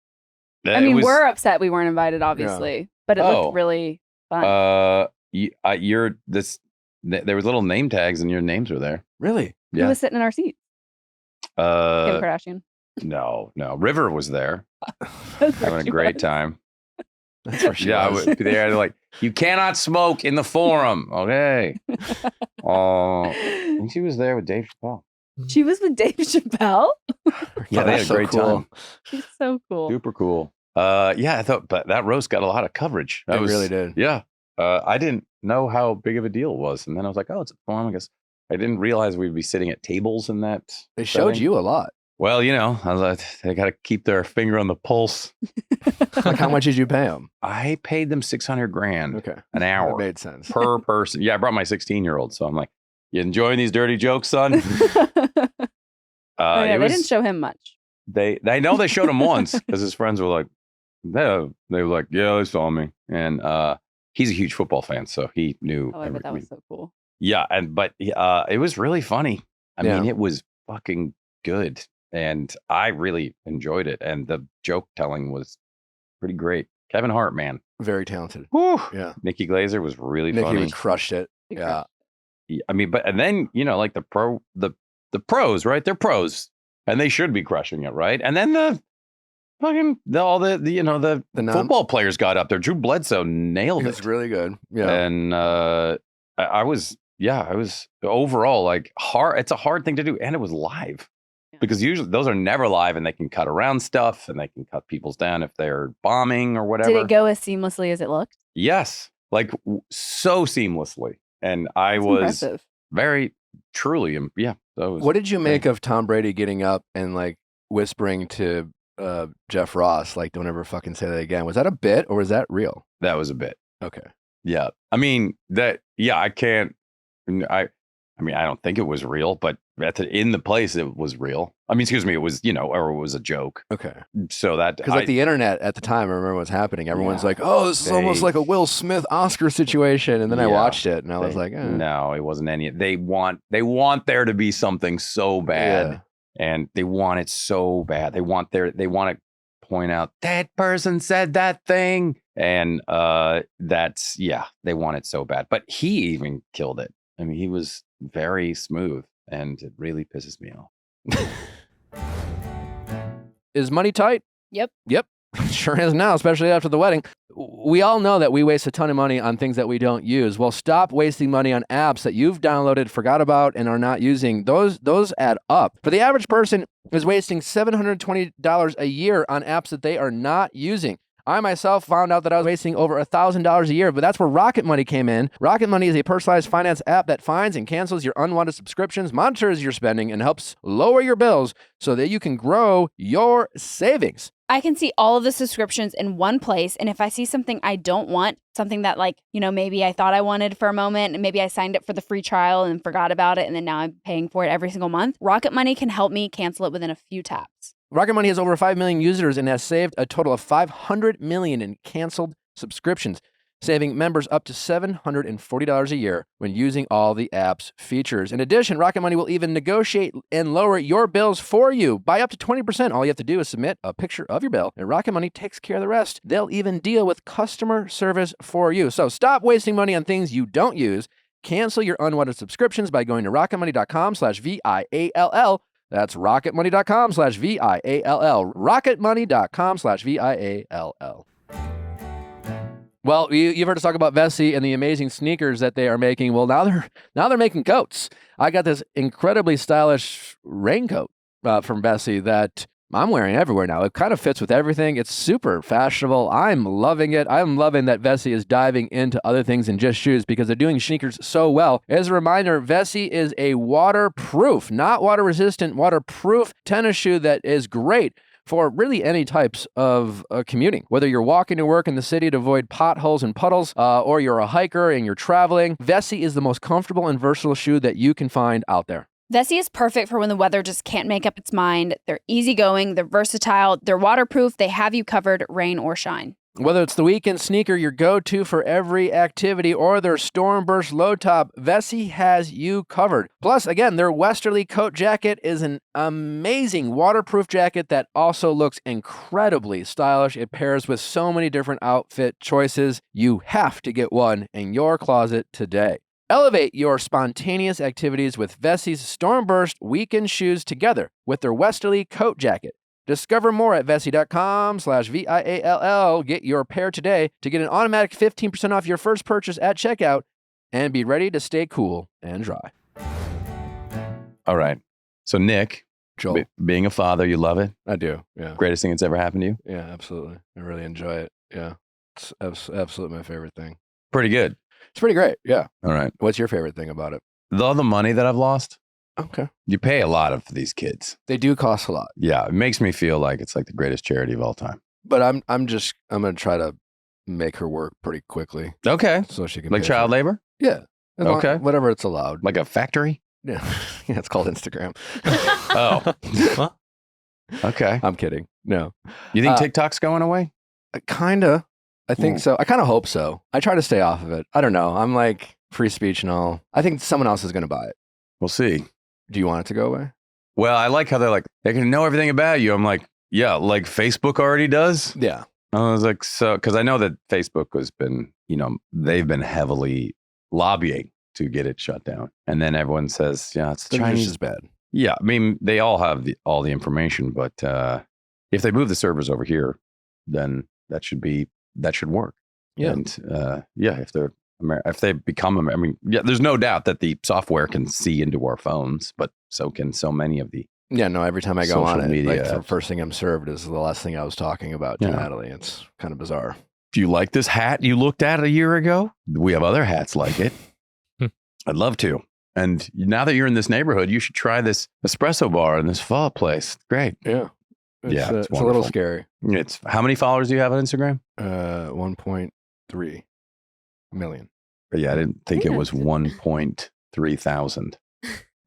I It mean, was- we're upset we weren't invited, obviously, but it Oh. looked really fun. you're this. There was little name tags and your names were there. Really? He Yeah. was sitting in our seats. Kim Kardashian. No. River was there That's where having a she great was. time. That's where she Yeah, was. they're like, you cannot smoke in the forum. Okay. I think she was there with Dave Chappelle. She was with Dave Chappelle. Yeah, they had a That's so great cool. time. She's so cool. Super cool. Yeah, I thought, but that roast got a lot of coverage. It really did. Yeah. I didn't know how big of a deal it was. And then I was like, oh, it's a forum. I guess I didn't realize we'd be sitting at tables in that. They showed setting. you a lot. Well, I was like, they got to keep their finger on the pulse. Like, how much did you pay them? I paid them $600,000 Okay. an That hour made sense. per person. Yeah, I brought my 16-year-old. So I'm like, you enjoying these dirty jokes, son? Oh, yeah, It they was- didn't show him much. They know they showed him once because his friends were like, they were like, yeah, they saw me. And he's a huge football fan, so he knew. Oh, I bet that was so cool. Yeah, but it was really funny. I Yeah. mean, it was fucking good, and I really enjoyed it. And the joke telling was pretty great. Kevin Hart, man, Very talented. whew. Yeah. Nikki Glazer was really Nikki funny. crushed it. He Yeah. I mean, and then like the pros, right? They're pros, and they should be crushing it, right? And then the The non- football players got up there. Drew Bledsoe It nailed was it, really good. Yeah. and I was overall like hard. It's a hard thing to do, and it was live Yeah. because usually those are never live, and they can cut around stuff, and they can cut people's down if they're bombing or whatever. Did it go as seamlessly as it looked? Yes, like so seamlessly, and I That's was impressive. very truly, yeah. That was What did you make of Tom Brady getting up and like whispering to Jeff Ross, like, don't ever fucking say that again? Was that a bit or was that real? That was a bit. Okay. Yeah. I mean, I can't. I mean, I don't think it was real, but in the place it was real. I mean, excuse me, it was, or it was a joke. Okay. So that Because like the internet at the time, I remember what's happening. Everyone's like, "Oh, this is almost They- like a Will Smith Oscar situation." And then I Yeah, watched it, and I was like, no, it wasn't any. They want there to be something so bad, Yeah. and they want it so bad. They want to point out that person said that thing, and they want it so bad. But he even killed it. I mean, he was very smooth, and it really pisses me off. Is money tight? Yep. Yep. Sure is now, especially after the wedding. We all know that we waste a ton of money on things that we don't use. Well, stop wasting money on apps that you've downloaded, forgot about, and are not using. Those add up. For the average person is wasting $720 a year on apps that they are not using. I myself found out that I was wasting over $1,000 a year, but that's where Rocket Money came in. Rocket Money is a personalized finance app that finds and cancels your unwanted subscriptions, monitors your spending, and helps lower your bills so that you can grow your savings. I can see all of the subscriptions in one place. And if I see something I don't want, something that maybe I thought I wanted for a moment, and maybe I signed up for the free trial and forgot about it, and then now I'm paying for it every single month, Rocket Money can help me cancel it within a few taps. Rocket Money has over 5 million users and has saved a total of $500 million in canceled subscriptions, saving members up to $740 a year when using all the app's features. In addition, Rocket Money will even negotiate and lower your bills for you by up to 20%. All you have to do is submit a picture of your bill, and Rocket Money takes care of the rest. They'll even deal with customer service for you. So stop wasting money on things you don't use. Cancel your unwanted subscriptions by going to rocketmoney.com/VIALL. That's rocketmoney.com/VIALL. Rocketmoney.com/VIALL. Well, you've heard us talk about Vessi and the amazing sneakers that they are making. Well, now they're making coats. I got this incredibly stylish raincoat from Vessi that I'm wearing everywhere now. It kind of fits with everything. It's super fashionable. I'm loving it. I'm loving that Vessi is diving into other things than just shoes because they're doing sneakers so well. As a reminder, Vessi is a waterproof, not water-resistant, waterproof tennis shoe that is great for really any types of commuting. Whether you're walking to work in the city to avoid potholes and puddles, or you're a hiker and you're traveling, Vessi is the most comfortable and versatile shoe that you can find out there. Vessi is perfect for when the weather just can't make up its mind. They're easygoing, they're versatile, they're waterproof, they have you covered, rain or shine. Whether it's the weekend sneaker, your go-to for every activity, or their storm burst low top, Vessi has you covered. Plus, again, their Westerly coat jacket is an amazing waterproof jacket that also looks incredibly stylish. It pairs with so many different outfit choices. You have to get one in your closet today. Elevate your spontaneous activities with Vessi's Stormburst weekend shoes together with their Westerly coat jacket. Discover more at Vessi.com/VIALL. Get your pair today to get an automatic 15% off your first purchase at checkout and be ready to stay cool and dry. All right. So Nick, Joel, being a father, you love it? I do. Yeah. Greatest thing that's ever happened to you? Yeah, absolutely. I really enjoy it. Yeah. It's absolutely my favorite thing. Pretty good. It's pretty great. Yeah. All right. What's your favorite thing about it? All the money that I've lost, Okay. you pay a lot for these kids. They do cost a lot. Yeah. It makes me feel like it's like the greatest charity of all time. But I'm going to try to make her work pretty quickly Okay. so she can Like pay child for- labor? Yeah. As long- Okay. whatever it's allowed. Like a factory? Yeah. Yeah, it's called Instagram. Oh. Okay. I'm kidding. No. You think Uh, TikTok's going away? Kinda. I think Ooh. so. I kind of hope so. I try to stay off of it. I don't know. I'm like free speech and all. I think someone else is going to buy it. We'll see. Do you want it to go away? Well, I like how they're like, they can know everything about you. I'm like, yeah, like Facebook already does. Yeah. I was like, so, because I know that Facebook has been, they've been heavily lobbying to get it shut down. And then everyone says, yeah, it's The Chinese. news is bad. Yeah. I mean, they all have all the information, but if they move the servers over here, then that should work. Yeah. And if they become, there's no doubt that the software can see into our phones, but so can so many of the. Yeah, no, every time I go on Social it, media like the apps. first thing I'm served is the last thing I was talking about to Yeah. Natalie. It's kind of bizarre. Do you like this hat you looked at a year ago? We have other hats like it. I'd love to. And now that you're in this neighborhood, you should try this espresso bar in this pho place. Great. Yeah. Yeah, It's it's a little wonderful. scary. It's how many followers do you have on Instagram? 1.3 million. But yeah, I didn't think it Yeah. was 1.3 thousand.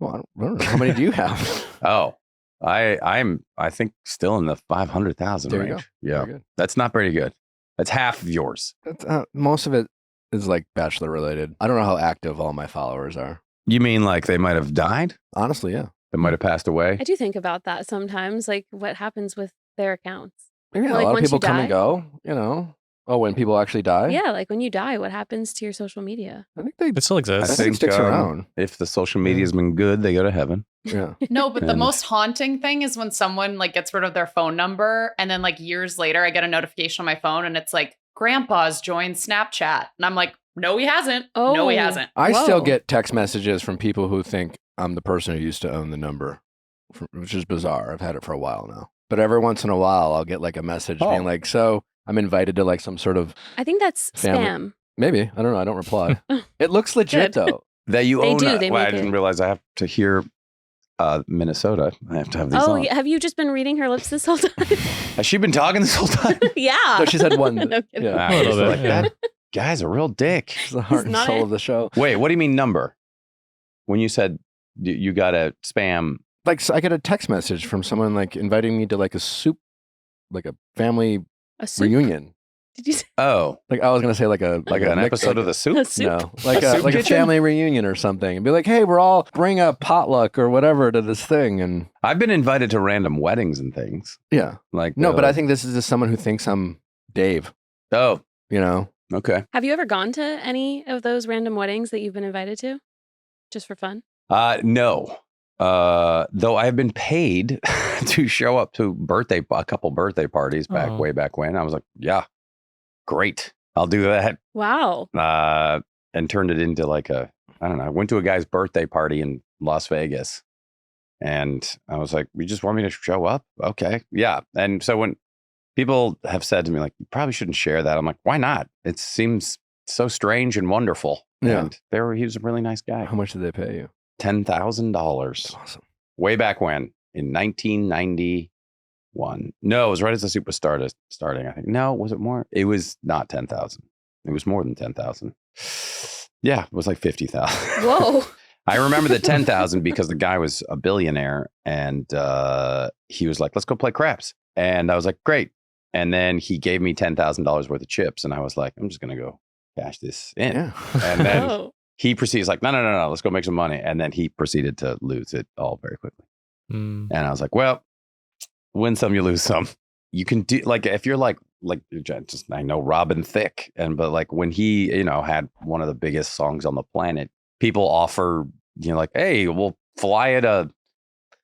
Well, I don't know. How many do you have? Oh, I think still in the 500,000 There you range. go. Yeah, Very good. that's not very good. That's half of yours. That's, most of it is like Bachelor related. I don't know how active all my followers are. You mean like they might have died? Honestly, yeah. They might have passed away? I do think about that sometimes, like what happens with their accounts. Yeah, Like, a lot of once people you come and die? go, you know. Oh, when people actually die? Yeah, like when you die, what happens to your social media? I think they It still I exists. think it sticks around. If the social media's been good, they go to heaven. Yeah. No, but the And- most haunting thing is when someone like gets rid of their phone number and then like years later I get a notification on my phone and it's like grandpa's joined Snapchat. And I'm like, no, he hasn't. No, he Oh. hasn't. I still Whoa. get text messages from people who think I'm the person who used to own the number, which is bizarre. I've had it for a while now. But every once in a while, I'll get like a message Oh. being like, so I'm invited to like some sort of, I think that's Family. spam. maybe, I don't know. I don't reply. It looks legit Good. though. That you They own. do, they Well, I make it. didn't realize I have to hear Minnesota. I have to have these Oh, on. yeah. Have you just been reading her lips this whole time? Has she been talking this whole time? Yeah. No, she's had one. No kidding. Yeah. Ah, A little it's bit, like, yeah. that guy's a real dick. She's the heart and not soul it. of the show. Wait, what do you mean number? When you said you got a spam, Like, so I get a text message from someone like inviting me to like a soup, like a family A soup? reunion. Did you say Like I was gonna say like a like an episode of The Soup? a soup? No, like A a soup like a kitchen? family reunion or something, and be like, "Hey, we're all bring a potluck or whatever to this thing." And I've been invited to random weddings and things. yeah, Like no, but I like, think this is just someone who thinks I'm Dave. oh, You know, okay. Have you ever gone to any of those random weddings that you've been invited to? Just for fun? No. Though I have been paid to show up to a couple birthday parties Oh. way back when. I was like, yeah, great. I'll do that. Wow. And turned it into like I don't know. I went to a guy's birthday party in Las Vegas. And I was like, you just want me to show up? Okay. Yeah. And so when people have said to me, like, you probably shouldn't share that, I'm like, why not? It seems so strange and wonderful. Yeah. And he was a really nice guy. how much did they pay you? $10,000. Awesome. Way back when, in 1991. No, it was right as the Soup was starting, I think. No, was it more? It was not 10,000. It was more than 10,000. Yeah, it was like 50,000. Whoa. I remember the 10,000 because the guy was a billionaire and he was like, let's go play craps. And I was like, great. And then he gave me $10,000 worth of chips. And I was like, I'm just going to go cash this in. Yeah. And then Oh. he proceeds like, no, let's go make some money. And then he proceeded to lose it all very quickly. Mm. And I was like, well, win some, you lose some. You can do like, if you're like just, I know Robin Thicke. But like when he, had one of the biggest songs on the planet, people offer, like, hey, we'll fly at a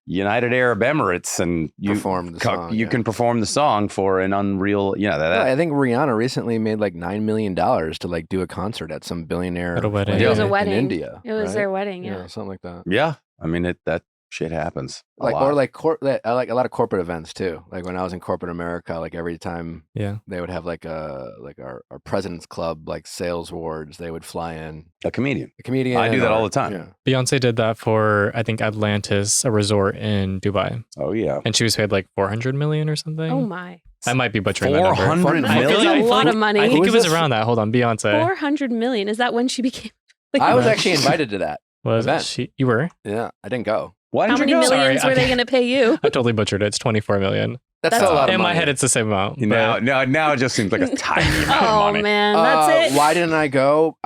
United Arab Emirates and you Perform the song, you yeah. can perform the song for an unreal, Yeah, I think Rihanna recently made like $9 million to like do a concert at some billionaire At a wedding. place It was a in wedding. India. It was right? their wedding, yeah. something like that. yeah. I mean, that shit happens. a Like lot. or like I like a lot of corporate events too. Like when I was in corporate America, like every time Yeah. they would have like our President's Club like sales awards, they would fly in a comedian. a comedian. I do that or- all the time. Yeah. Beyonce did that for, I think, Atlantis, a resort in Dubai. Oh yeah. And she was paid like 400 million or something. Oh my. I might be butchering that number. 400 I feel That's like- a lot of I money. think Who it is was this? around that. Hold on, Beyonce. 400 million. Is that when she became like, I was No. actually invited to that. Was event. she? You were? Yeah, I didn't go. Why how did many you go? millions Sorry, were they okay. going to pay you? I totally butchered it. It's 24 million. That's That's still a lot of In my money. head, it's the same amount. Now, but- now it just seems like a tiny amount Oh of money. man, that's it. Why didn't I go?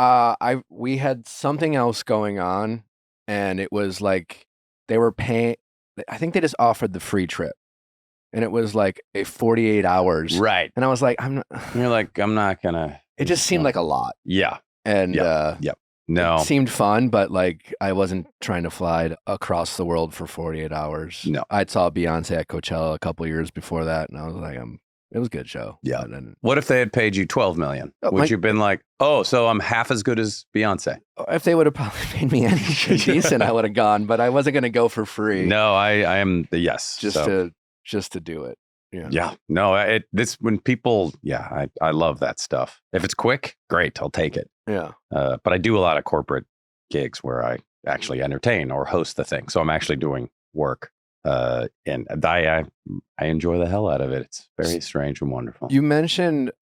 We had something else going on, and it was like they were paying. I think they just offered the free trip, and it was like a 48 hours. Right. And I was like, I'm not. You're like, I'm not gonna. It just seemed like a lot, Yeah. and No. it seemed fun, but like I wasn't trying to fly across the world for 48 hours. No. I saw Beyonce at Coachella a couple years before that, and I was like, it was a good show. Yeah. And then, What if they had paid you $12 million? Oh, Would my- you have been like, oh, so I'm half as good as Beyonce? if they would have probably paid me anything decent, I would have gone, but I wasn't going to go for free. No, I am the yes. just So, to do it. Yeah. yeah. No, when people, I love that stuff. If it's quick, great, I'll take it. Yeah. But I do a lot of corporate gigs where I actually entertain or host the thing. So I'm actually doing work. And I enjoy the hell out of it. It's very strange and wonderful. You mentioned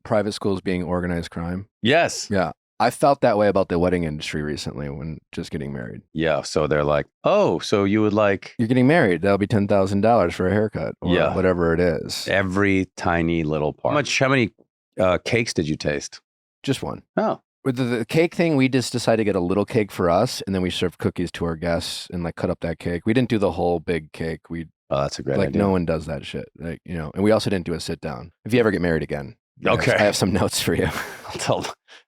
private schools being organized crime. Yes. Yeah. I felt that way about the wedding industry recently when just getting married. Yeah. So they're like, oh, so you would like You're getting married. That'll be $10,000 for a haircut or Yeah. whatever it is. every tiny little part. How many cakes did you taste? Just one. Oh, With the cake thing, we just decided to get a little cake for us, and then we served cookies to our guests and like cut up that cake. We didn't do the whole big cake. We that's a great like idea. no one does that shit. Like, you know, and we also didn't do a sit down. If you ever get married again, Okay. I have some notes for you.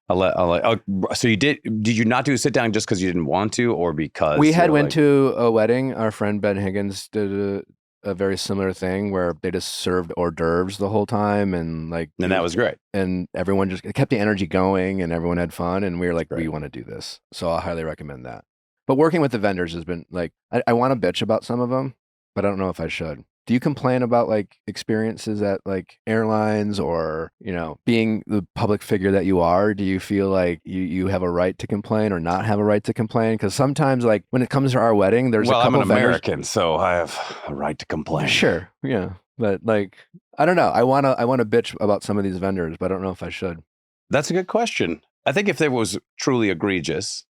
I'll let. Oh, so you did you not do a sit down just because you didn't want to, or because We had you're went like- to a wedding. Our friend Ben Higgins did a very similar thing where they just served hors d'oeuvres the whole time, and like, and that was great. and everyone just kept the energy going, and everyone had fun, and we were like, we Right. want to do this. So I highly recommend that. But working with the vendors has been like, I want to bitch about some of them, but I don't know if I should. Do you complain about like experiences at like airlines or, you know, being the public figure that you are? Do you feel like you have a right to complain or not have a right to complain? Because sometimes like when it comes to our wedding, there's Well, a I'm couple an vendors. American, so I have a right to complain. Sure. Yeah. But like, I don't know. I want to bitch about some of these vendors, but I don't know if I should. That's a good question. I think if it was truly egregious,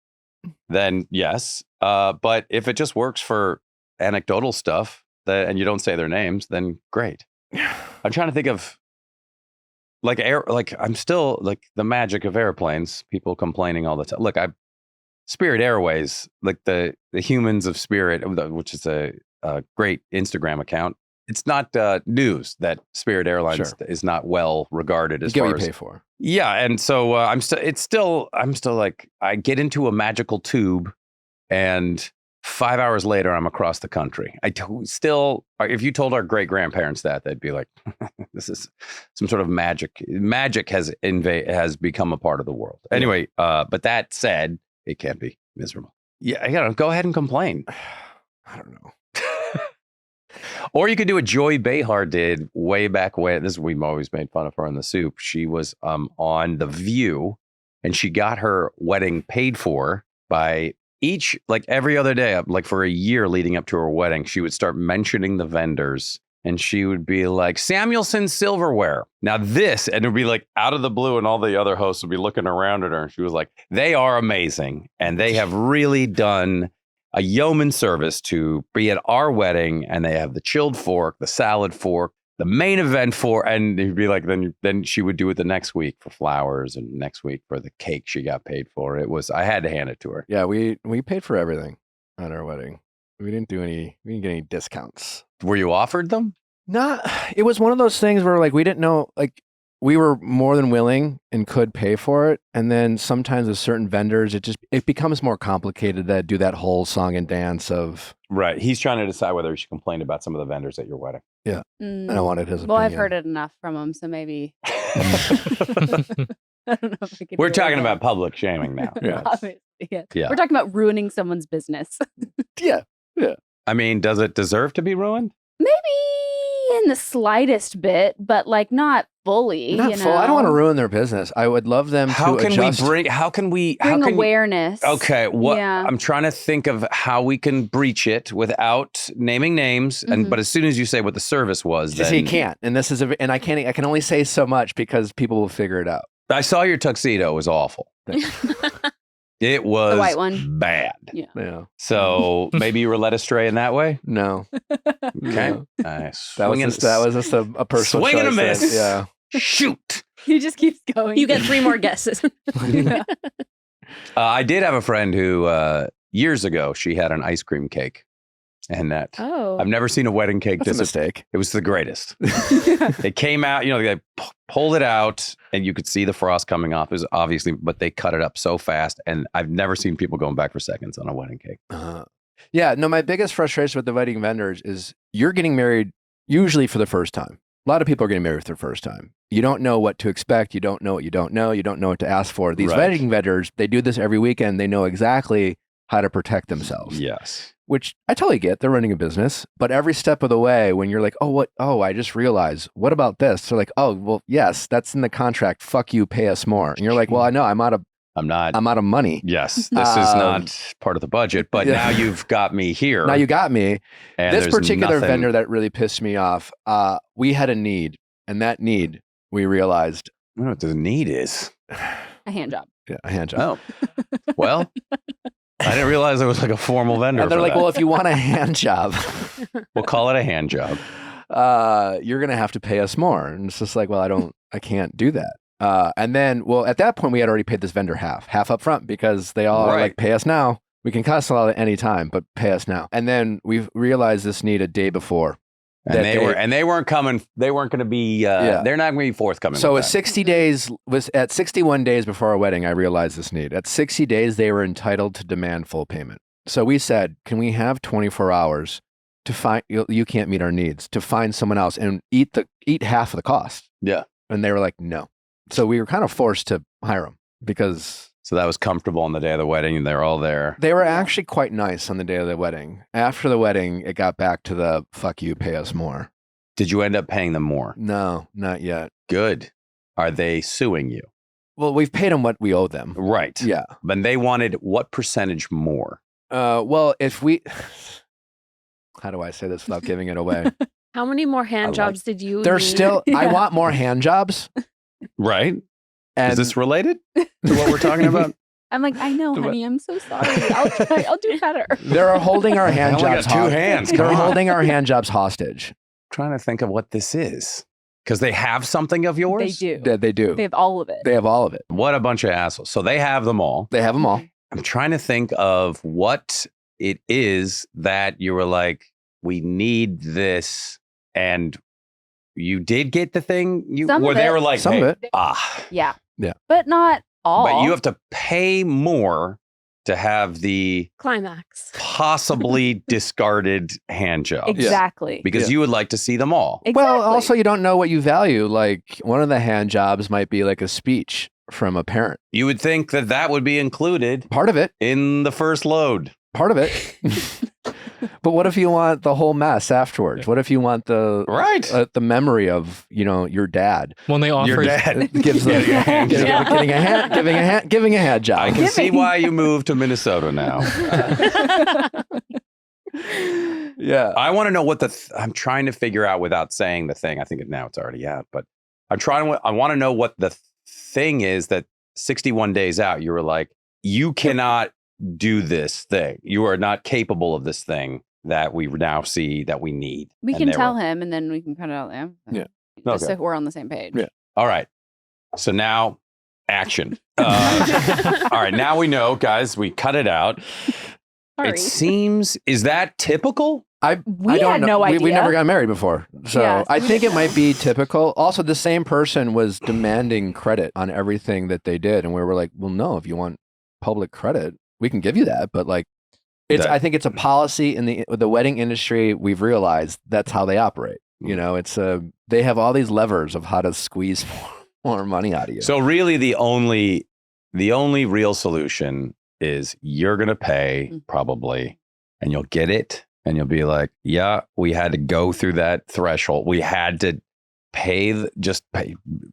then yes. But if it just works for anecdotal stuff and you don't say their names, then great. I'm trying to think of I'm still like the magic of airplanes, people complaining all the time. Look, Spirit Airways, like the humans of Spirit, which is a great Instagram account. It's not news that Spirit Airlines Sure. is not well regarded You as get far what you as pay for. yeah, and so I'm still like I get into a magical tube, and 5 hours later I'm across the country. If you told our great grandparents that, they'd be like, "This is some sort of magic. Magic has become a part of the world." Anyway, but that said, it can be miserable. Yeah, go ahead and complain. I don't know. Or you could do what Joy Behar did way back when. We've always made fun of her in the soup. She was on The View, and she got her wedding paid for by every other day, like for a year leading up to her wedding. She would start mentioning the vendors, and she would be like, Samuelson Silverware. Now and it would be like out of the blue, and all the other hosts would be looking around at her, and she was like, they are amazing, and they have really done a yeoman service to be at our wedding, and they have the chilled fork, the salad fork, the main event fork, and he'd be like, then she would do it the next week for flowers, and next week for the cake she got paid for. I had to hand it to her. Yeah, we paid for everything at our wedding. We didn't get any discounts. Were you offered them? It was one of those things where like we didn't know, like we were more than willing and could pay for it. And then sometimes with certain vendors, it becomes more complicated to do that whole song and dance of. Right. He's trying to decide whether he should complain about some of the vendors at your wedding. Yeah. And I wanted his Well, opinion. I've heard it enough from him, so maybe. I don't know if I could We're do it talking again. about public shaming now. Yeah. Obviously, yeah. Yeah. We're talking about ruining someone's business. Yeah. I mean, does it deserve to be ruined? Maybe in the slightest bit, but like not fully. Not you full. I don't know? want to ruin their business. I would love them How to can adjust. we Bring awareness. Okay, what Yeah. I'm trying to think of how we can breach it without naming names, Mhm. but as soon as you say what the service was, See, then you can't. And this is and I can't. I can only say so much because people will figure it out. I saw your tuxedo. It was awful. It was The white one. bad. Yeah. So maybe you were led astray in that way. No. Okay, No. Nice. That was just a personal Swing and a choice that- miss. Yeah. Shoot. He just keeps going. You get 3 more guesses. I did have a friend who years ago she had an ice cream cake, and that Oh. I've never seen a wedding cake That's a disappear. mistake. It was the greatest. It came out, they pulled it out and you could see the frost coming off. It was obviously, but they cut it up so fast. And I've never seen people going back for seconds on a wedding cake. Yeah. No, my biggest frustration with the wedding vendors is you're getting married usually for the first time. A lot of people are getting married for the first time. You don't know what to expect. You don't know what you don't know. You don't know what to ask for. These Right. wedding vendors, they do this every weekend. They know exactly how to protect themselves. Yes. Which I totally get. They're running a business. But every step of the way, when you're like, I just realized, what about this? They're like, oh, well, yes, that's in the contract. Fuck you, pay us more. And you're like, well, I know I'm out of money. Yes, this is not part of the budget, but Yeah. now you've got me here. Now you got me. and This there's particular nothing- vendor that really pissed me off, we had a need. And that need, we realized, I don't know what the need is. A hand job. Yeah, a hand job. Oh, well, I didn't realize there was like a formal vendor. And they're for like, that. well, if you want a hand job, We'll call it a hand job. you're going to have to pay us more. And it's just like, well, I can't do that. And then, well, at that point, we had already paid this vendor half up front because they all are Right. like, pay us now. We can cancel at any time, but pay us now. And then we realized this need a day before. And that they weren't coming. They weren't going to be. Yeah. They're not going to be forthcoming. So with at that. 60 days, was at 61 days before our wedding, I realized this need. At 60 days, they were entitled to demand full payment. So we said, can we have 24 hours to find, you can't meet our needs, to find someone else and eat half of the cost. Yeah. And they were like, no. So we were kind of forced to hire them because So that was comfortable on the day of the wedding, and they're all there. they were actually quite nice on the day of the wedding. After the wedding, it got back to the fuck you, pay us more. Did you end up paying them more? No, not yet. Good. Are they suing you? Well, we've paid them what we owe them. Right. Yeah. But they wanted what percentage more? Well, if we, how do I say this without giving it away? How many more hand like- jobs did you There's need? still, I Yeah. want more hand jobs. Right. And Is this related to what we're talking about? I'm like, I know, What? honey. I'm so sorry. I'll try. I'll do better. they're holding our hand I only jobs. got two hands. They're Come on. holding our hand jobs hostage. Trying to think of what this is. Because they have something of They yours? do. They do. They have all of it. They have all of it. What a bunch of assholes. So they have them all. They have them all. I'm trying to think of what it is that you were like, we need this. And you did get the thing? Some Or of they it. were like, Some hey, of it. Yeah. Yeah. But not all. But you have to pay more to have the Climax. possibly discarded hand job. Exactly. Because you would like to see them all. Exactly. Well, also, you don't know what you value. Like, one of the hand jobs might be like a speech from a parent. You would think that that would be included Part of it. in the first load. Part of it. But what if you want the whole mess afterwards? What if you want the Right. the memory of, your dad? When they offer Your dad. Gives them Getting a hand giving job. giving a hand job. I can see why you moved to Minnesota now. Yeah. I want to know what I'm trying to figure out without saying the thing. I think now it's already out, but I want to know what the thing is that 61 days out, you were like, you cannot do this thing. You are not capable of this thing that we now see that we need. we And can they tell were- him, and then we can cut it out. Yeah. Just Okay. so we're on the same page. Yeah. All right. So now action. All right. Now we know, guys, we cut it out. Sorry. It seems, is that typical? We I don't had know. no idea. We never got married before. So Yeah, I we think it didn't might know. be typical. Also, the same person was demanding credit on everything that they did. And we were like, well, no, if you want public credit, we can give you that. But like, I think it's a policy in the wedding industry. We've realized that's how they operate. They have all these levers of how to squeeze more money out of you. So really the only real solution is you're going to pay probably, and you'll get it. And you'll be like, yeah, we had to go through that threshold. We had to pay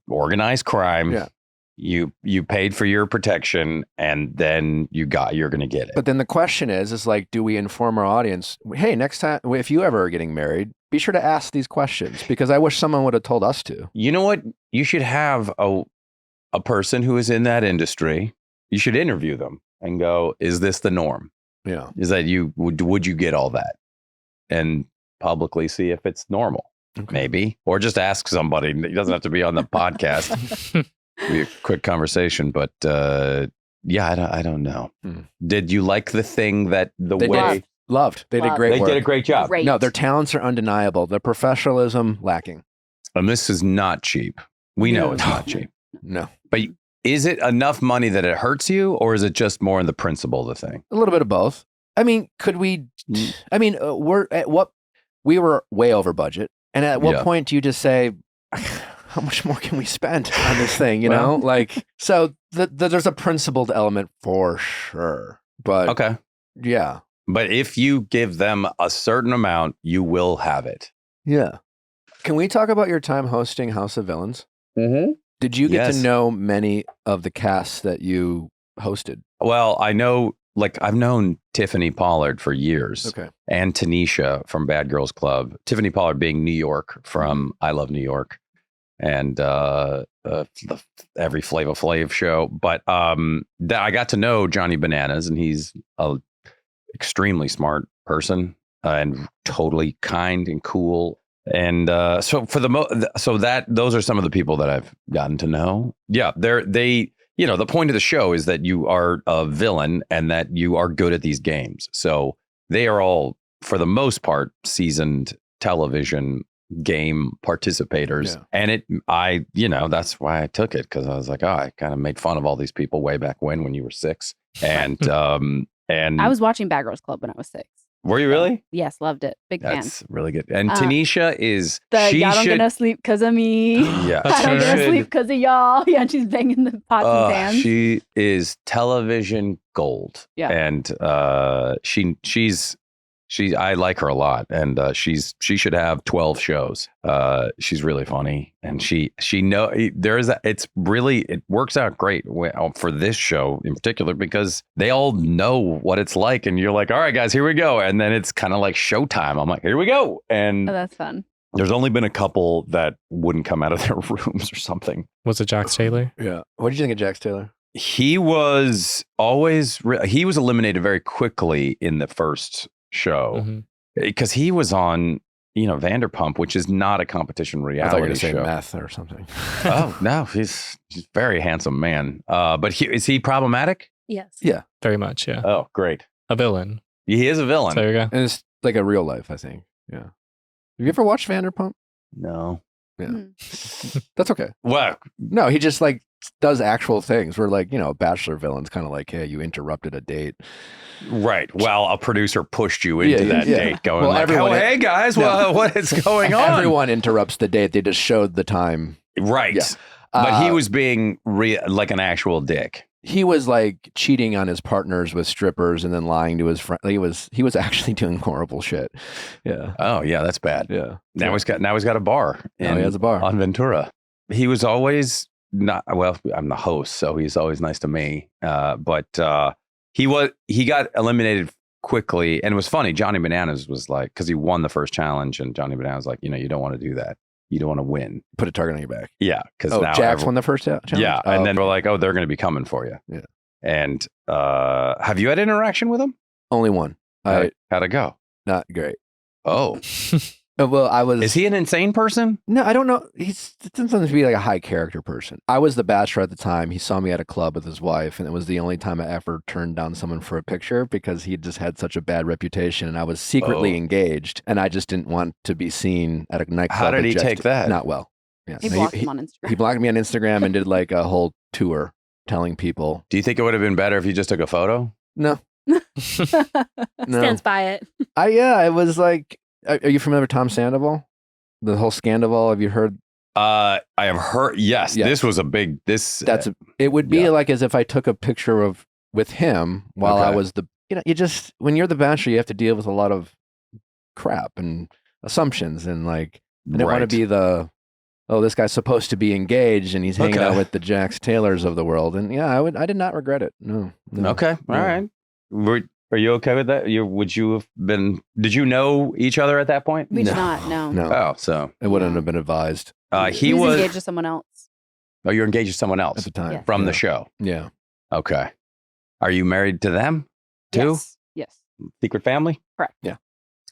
organized crime. Yeah. You paid for your protection, and then you're going to get it. But then the question is like, do we inform our audience? Hey, next time, if you ever are getting married, be sure to ask these questions, because I wish someone would have told us to. You know what? You should have a person who is in that industry. You should interview them and go, is this the norm? Yeah. Is that would you get all that? And publicly see if it's normal, maybe. Or just ask somebody. It doesn't have to be on the podcast. Be a quick conversation. But yeah, I don't know. Did you like the thing that They way? Loved. They did Loved. great They work. did a great job. Great. No, their talents are undeniable. Their professionalism lacking. And this is not cheap. We know No. it's not cheap. No. But is it enough money that it hurts you, or is it just more in the principle of the thing? A little bit of both. I mean, could we? I mean, we were way over budget, and at what Yeah. point do you just say, how much more can we spend on this thing? You Well- know, like, so there's a principled element for sure. But Okay. yeah, But if you give them a certain amount, you will have it. yeah. Can we talk about your time hosting House of Villains? Mm-hmm. Did you get Yes. to know many of the casts that you hosted? Well, I know, I've known Tiffany Pollard for years. Okay. And Tanisha from Bad Girls Club. Tiffany Pollard being New York from I Love New York. and every Flava Flav show. But I got to know Johnny Bananas, and he's a extremely smart person and totally kind and cool. And so for those are some of the people that I've gotten to know. Yeah, they. The point of the show is that you are a villain and that you are good at these games. So they are all, for the most part, seasoned television game participators. Yeah. And that's why I took it, because I was like, I kind of made fun of all these people way back when you were 6. And and I was watching Bad Girls Club when I was 6. Were you really? Yes, loved it. Big fan. That's really good. And Tanisha is y'all don't get no sleep because of me. Yeah, I don't get no sleep because of y'all. Yeah, she's banging the pots and pans. She is television gold. Yeah, and I like her a lot, and she should have 12 shows. She's really funny, and it works out great for this show in particular, because they all know what it's like, and you're like, all right, guys, here we go, and then it's kind of like showtime. I'm like, here we go, and that's fun. There's only been a couple that wouldn't come out of their rooms or something. Was it Jax Taylor? Yeah. What did you think of Jax Taylor? He was eliminated very quickly in the first show, because he was on Vanderpump, which is not a competition reality I thought you were going to say show. meth or something. Oh no, he's a very handsome man, but is he problematic? Yes. Yeah, very much. Yeah. Oh, great. A villain. He is a villain. So there you go. And it's like a real life, I think. Yeah. Have you ever watched Vanderpump? No. Yeah. That's okay. Well, no, he just like does actual things where, like, bachelor villains kind of like, hey, you interrupted a date. Right. Well, a producer pushed you into that date, going hey guys, what is going on? Everyone interrupts the date. They just showed the time. Right. Yeah. But he was being like an actual dick. He was like cheating on his partners with strippers and then lying to his friend. He was actually doing horrible shit. Yeah. Oh yeah, that's bad. Yeah. Now he's got a bar. Now he has a bar on Ventura. He was always not well. I'm the host, so he's always nice to me. But he got eliminated quickly, and it was funny. Johnny Bananas was like, because he won the first challenge, and Johnny Bananas was like, you don't want to do that. You don't want to win. Put a target on your back. Yeah, because now Jax won the first challenge. Yeah, and then we're like, they're going to be coming for you. Yeah. And have you had interaction with him? Only one. How'd it go? Not great. Oh. Well, Is he an insane person? No, I don't know. It doesn't seem to be like a high character person. I was the bachelor at the time. He saw me at a club with his wife, and it was the only time I ever turned down someone for a picture, because he just had such a bad reputation, and I was secretly engaged, and I just didn't want to be seen at a nightclub. How did he take that? Not well. Yeah. He blocked him on Instagram. He blocked me on Instagram and did like a whole tour telling people. Do you think it would have been better if you just took a photo? No. No. Stands by it. It was like, are you familiar with Tom Sandoval? The whole Scandival, have you heard? I have heard. Yes, this was a big. It would be like as if I took a picture with him while I was when you're the bachelor, you have to deal with a lot of crap and assumptions, and like I didn't want to be this guy's supposed to be engaged and he's hanging out with the Jax Taylors of the world, and I did not regret it. No. Okay, all right. Are you okay with that? Would you have been? Did you know each other at that point? We did not. No. Oh, so it wouldn't have been advised. He was engaged to someone else. Oh, you're engaged to someone else at the time from the show. Yeah. Okay. Are you married to them too? Yes. Secret family? Correct. Yeah.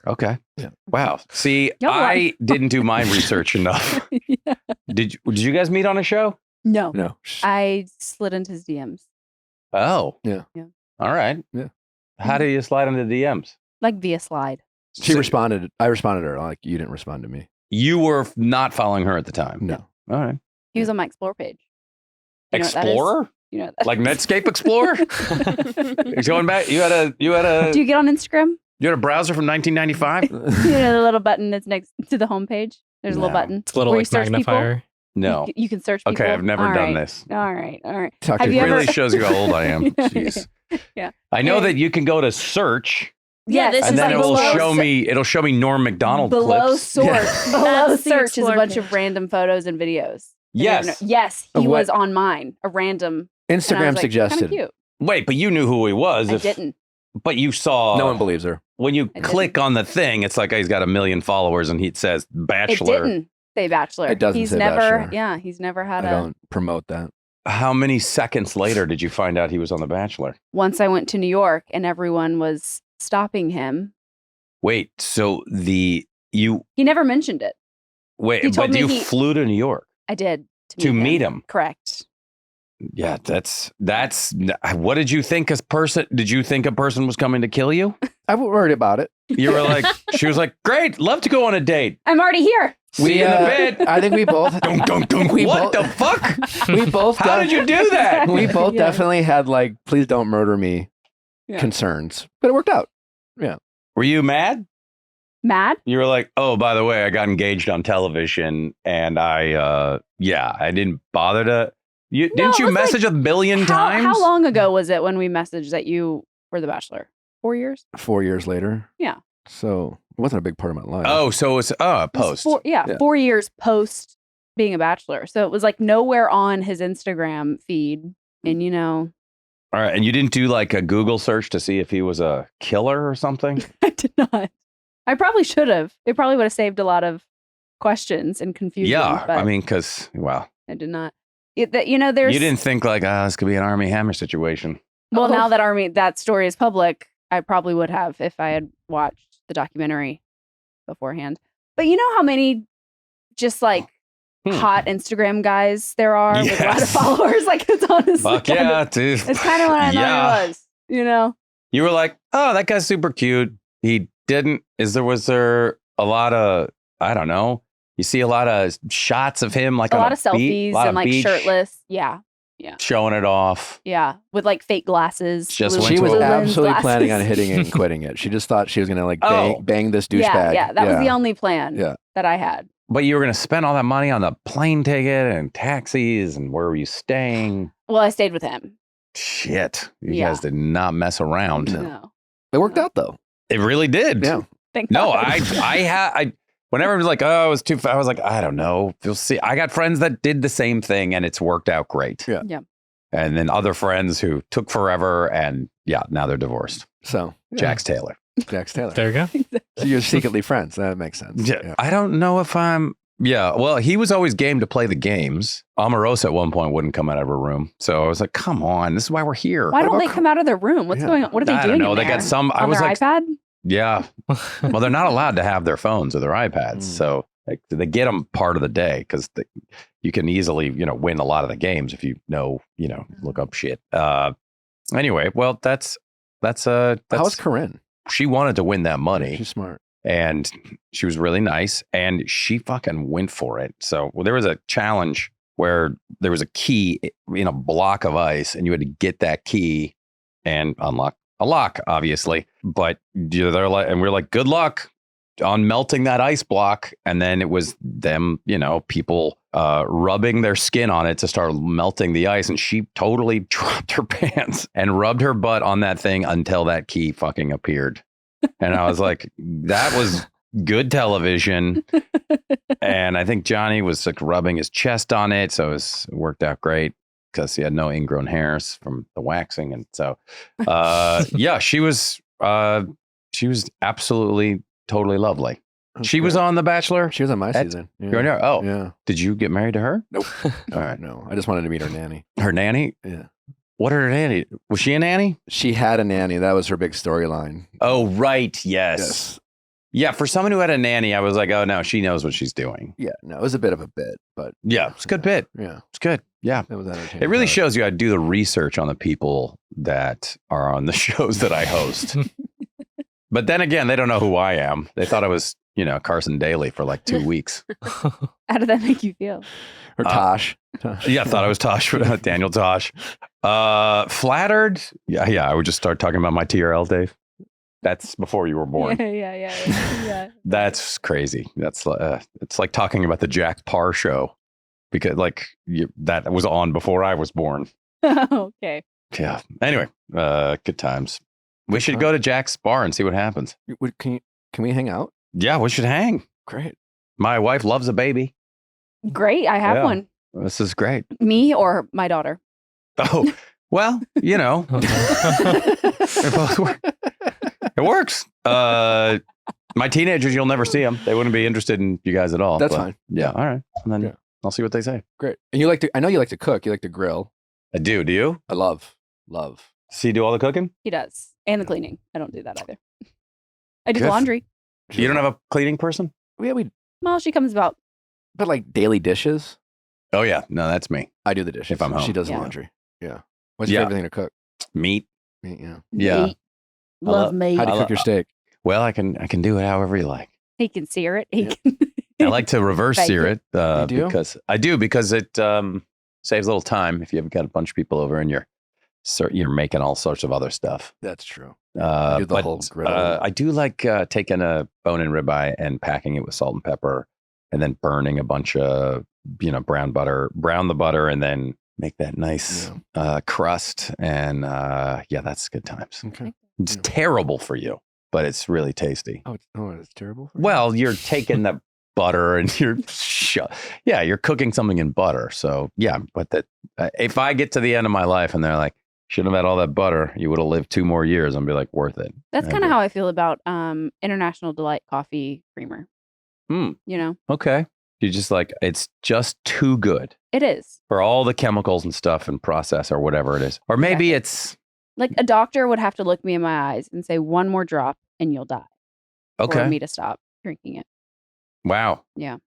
Okay. Yeah. Wow. See, I didn't do my research enough. Yeah. Did you guys meet on a show? No. No. I slid into his DMs. Oh. Yeah. Yeah. All right. Yeah. How do you slide into DMs? Like via slide. She responded. I responded to her. Like, you didn't respond to me. You were not following her at the time. No. All right. He was on my Explore page. Explorer? You know what that like is? Netscape Explorer? It's going back. You had a. Do you get on Instagram? You had a browser from 1995? The little button that's next to the homepage. There's a little button. It's a little like magnifier. No. You can search people. Okay, I've never done this. All right. It really shows you how old I am. Jeez. Yeah. I know that you can go to search. Yeah, this and is then like it will show me. It'll show me Norm Macdonald below clips. Search. Below search is a bunch of random photos and videos. Yes. Yes, he was on mine. A random Instagram suggested. Cute. Wait, but you knew who he was. I didn't. But you saw. No one believes her. When you click on the thing, it's like he's got 1 million followers, and he says Bachelor. It didn't. say Bachelor. It doesn't He's say never, Bachelor. yeah, he's never had I don't promote that. How many seconds later did you find out he was on The Bachelor? Once I went to New York and everyone was stopping him. Wait, so He never mentioned it. He told but me you he- flew to New York I did. to meet him. Correct. Yeah, that's. What did you think? Did you think a person was coming to kill you? I was worried about it. You were like, she was like, great, love to go on a date. I'm already here. See you in a bit. I think we both. Dunk, dunk, dunk. We What both- the fuck? We both. How did you do that? We both Yeah. definitely had like, please don't murder me Yeah. concerns, but it worked out. Were you mad? Mad? You were like, oh, by the way, I got engaged on television, and I didn't bother to. Didn't it you was message a billion times? How long ago was it when we messaged that you were the Bachelor? 4 years? 4 years later. Yeah. So it wasn't a big part of my life. Oh, so it's It was post. 4 years post being a Bachelor. So it was like nowhere on his Instagram feed. And All right, and you didn't do like a Google search to see if he was a killer or something? I did not. I probably should have. It probably would have saved a lot of questions and confusion. Yeah, but I mean, because I did not. There's you didn't think like, this could be an Army Hammer situation. Well, Oh. now that story is public, I probably would have if I had watched the documentary beforehand. But you know how many just like hot Instagram guys there are with a lot of Yes. followers? Like it's honestly Fuck yeah, dude. it's kind of what I thought it was, you know? You were like, oh, that guy's super cute. He didn't. Was there a lot of, I don't know. You see a lot of shots of him like A on lot of selfies lot and of like beach, shirtless. Yeah. showing it off. Yeah. With like fake glasses. Just blue- went She was to blue a- lens absolutely planning on glasses. hitting it and quitting it. She just thought she was going to like Oh. bang this Yeah, douchebag. yeah. That was the only plan Yeah. that I had. But you were going to spend all that money on the plane ticket and taxis and where were you staying? Well, I stayed with him. Shit. You Yeah. guys did not mess around. No. It worked out though. It really did. Yeah. Thank No, God. I whenever it was like, oh, it was too fast, I was like, I don't know. You'll see. I got friends that did the same thing and it's worked out great. Yeah. Yeah. And then other friends who took forever and now they're divorced. So yeah. Jax Taylor. Jax Taylor. There you go. So you're secretly friends. That makes sense. Yeah. I don't know if I'm. Yeah. Well, he was always game to play the games. Omarosa at one point wouldn't come out of her room. So I was like, come on. This is why we're here. Why don't about they come out of their room? What's Yeah. going on? What are they I doing? don't know. in They there? got some. I on was their like, iPad. yeah. Well, they're not allowed to have their phones or their iPads. Mm. So like, they get them part of the day because you can easily, win a lot of the games if you know, look up shit. Anyway, well, that's How's Corinne? she wanted to win that money She's smart. and she was really nice and she fucking went for it. So there was a challenge where there was a key in a block of ice and you had to get that key and unlock a lock, obviously. But they're like, and we're like, good luck on melting that ice block. And then it was them, people rubbing their skin on it to start melting the ice. And she totally dropped her pants and rubbed her butt on that thing until that key fucking appeared. And I was like, that was good television. And I think Johnny was like rubbing his chest on it. So it worked out great because he had no ingrown hairs from the waxing. And so, yeah, she was absolutely totally lovely. That's She was great. on The Bachelor. She was on my That's- season. You're on her- Oh, Yeah. did you get married to her? Nope. All right. No. I just wanted to meet her nanny. Her nanny? Yeah. What her nanny? Was she a nanny? She had a nanny. That was her big storyline. Oh, right. Yes. Yes. Yeah. For someone who had a nanny, I was like, oh, no, she knows what she's doing. Yeah. No, it was a bit of a bit, but Yeah. It's a good bit. yeah, It's good. Yeah. it was entertaining. It really but- shows you how to do the research on the people that are on the shows that I host. But then again, they don't know who I am. They thought I was, Carson Daly for like 2 weeks. How did that make you feel? Or Tosh. Tosh. Yeah, I thought I was Tosh, Daniel Tosh. Flattered. Yeah. I would just start talking about my TRL, Dave. That's before you were born. Yeah. That's crazy. That's it's like talking about the Jack Parr show because that was on before I was born. Okay. Yeah. Anyway, good times. We should go to Jack's bar and see what happens. Can we hang out? Yeah, we should hang. Great. My wife loves a baby. Great. I have Yeah. one. This is great. Me or my daughter? Oh, well, they both work. It works. My teenagers, you'll never see them. They wouldn't be interested in you guys at all. That's but, fine. Yeah. All right. And then Yeah. I'll see what they say. Great. And you like to, I know you like to cook. You like to grill. I do. Do you? I love. See, do all the cooking? He does. And the cleaning. I don't do that either. I do Good. laundry. You don't have a cleaning person? Yeah, Well, she comes about. but like daily dishes. Oh, yeah. No, that's me. I do the dishes. If I'm home. She does Yeah. laundry. Yeah. What's your Yeah. favorite thing to cook? Meat. Yeah. Yeah. Meat. Love meat. How do you I cook lo- your steak? Well, I can do it however you like. He can sear it. He Yeah. can. I like to reverse Bake sear it. it You do? because it saves a little time if you've got a bunch of people over and you're making all sorts of other stuff. That's true. do the But whole grill. I do like taking a bone-in ribeye and packing it with salt and pepper, and then burning a bunch of brown the butter, and then make that nice crust. And that's good times. Okay. It's Yeah. terrible for you, but it's really tasty. Oh, it's terrible. for you? Well, you're taking the butter and you're cooking something in butter. So yeah, but if I get to the end of my life and they're like, shouldn't have had all that butter, you would have lived 2 more years, I'll be like, worth it. That's kind of how I feel about International Delight coffee creamer. Hmm. You know, Okay. You just like, it's just too good it is. for all the chemicals and stuff and process or whatever it is. Or maybe it's Like a doctor would have to look me in my eyes and say, one more drop and you'll die. For okay. me to stop drinking it. Wow. Yeah.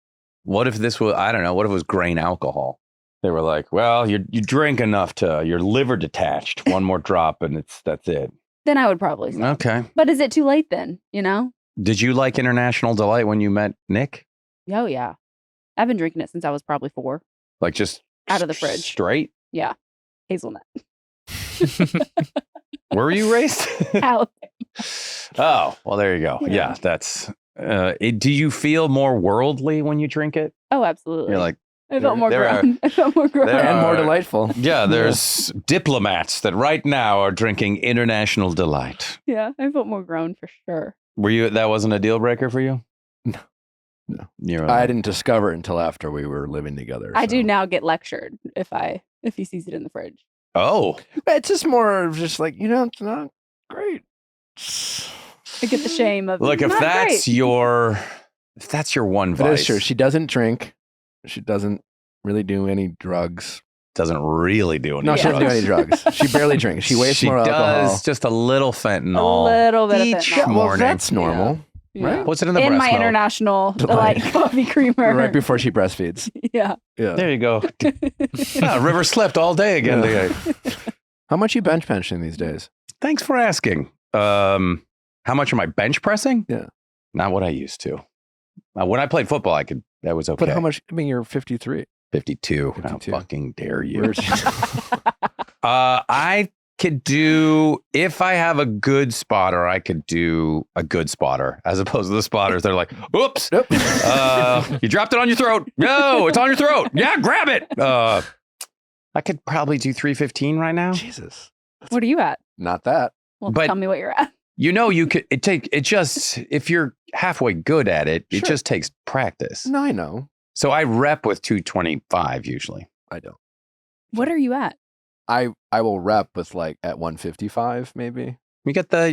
What if this was, I don't know, what if it was grain alcohol? They were like, well, you drink enough to your liver detached. One more drop and that's it. Then I would probably stop. Okay. But is it too late then? You know? Did you like International Delight when you met Nick? Oh, yeah. I've been drinking it since I was probably 4. Like just Out of the fridge. Straight? Yeah. Hazelnut. Where were you raised? Alabama. Oh, well, there you go. Yeah. Yeah, that's. Do you feel more worldly when you drink it? Oh, absolutely. You're like, I felt more there are- grown. I felt more grown. there and more are- delightful. yeah, there's diplomats that right now are drinking International Delight. Yeah, I felt more grown for sure. Were you? That wasn't a deal breaker for you? No. You're I didn't discover it until after we were living together. I do so. now get lectured if he sees it in the fridge. Oh, It's just more of just like, it's not great. I get the shame of look, if "Not that's great." your one But vice, it's true. She doesn't drink. She doesn't really do any drugs. doesn't really do anything. No, she doesn't do any drugs. She barely drinks. She wastes more alcohol. does just a little a fentanol. little bit each of Yeah, fentanyl. well, morning. that's normal. Yeah. right? What's it in the in breast my milk? International Delight. Delight coffee creamer. Right before she breastfeeds. Yeah. Yeah. There you go. River slept all day again Yeah. today. How much you bench benching these days? Thanks for asking. How much am I bench pressing? Yeah. Not what I used to. When I played football, that was okay. But how much? I mean, you're 53. 52. How 52. fucking dare you? Where's- I could do, if I have a good spotter, I could do a good spotter as opposed to the spotters. They're like, oops, Nope. you dropped it on your throat. No, it's on your throat. Yeah, grab it. I could probably do 315 right now. Jesus. What are you at? Not that. Well, But- tell me what you're at. You could, if you're halfway good at it, it Sure. just takes practice. No, I know. So I rep with 225 usually. I don't. What are you at? I will rep with like at 155 maybe. You get the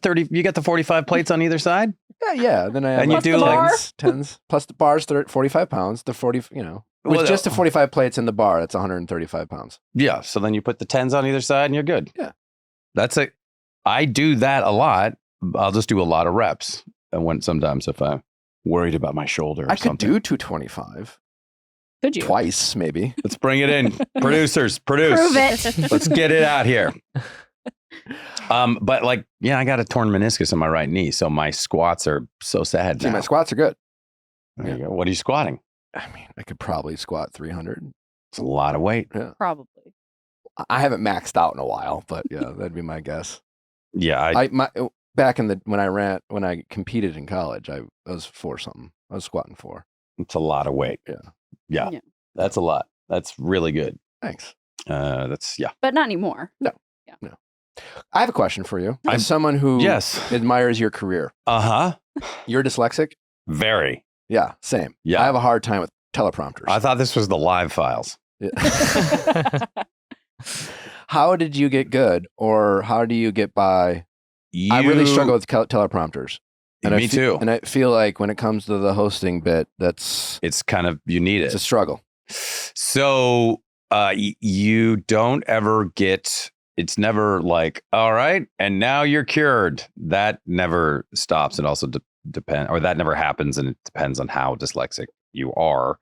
30, you get the 45 plates on either side. Yeah. Then I have And you like do, like- tens plus the bar's 45 pounds. The 40, with Well, just the 45 plates in the bar, that's 135 pounds. Yeah. So then you put the 10s on either side and you're good. Yeah. I do that a lot. I'll just do a lot of reps. And sometimes if I'm worried about my shoulder or I could something. do 225. Could you? Twice, maybe. Let's bring it in. Producers, produce. Prove it. Let's get it out here. But I got a torn meniscus in my right knee. So my squats are so sad See, now. my squats are good. There you go. What are you squatting? I mean, I could probably squat 300. It's a lot of weight. Probably. I haven't maxed out in a while, but yeah, that'd be my guess. Yeah. Back in when I competed in college, I was 4 something. I was squatting 4. It's a lot of weight. Yeah. Yeah. That's a lot. That's really good. Thanks. Yeah. But not anymore. I have a question for you. I'm- As someone who Yes. admires your career, Uh-huh. you're dyslexic? Very. Yeah, same. Yeah. I have a hard time with teleprompters. I thought this was the live files. How did you get good, or how do you get by? I really struggle with teleprompters. Me too. And I feel like when it comes to the hosting bit, It's kind of, you need it's a it. struggle. So you don't ever it's never like, all right, and now you're cured. That never stops. It also depends, or that never happens, and it depends on how dyslexic you are.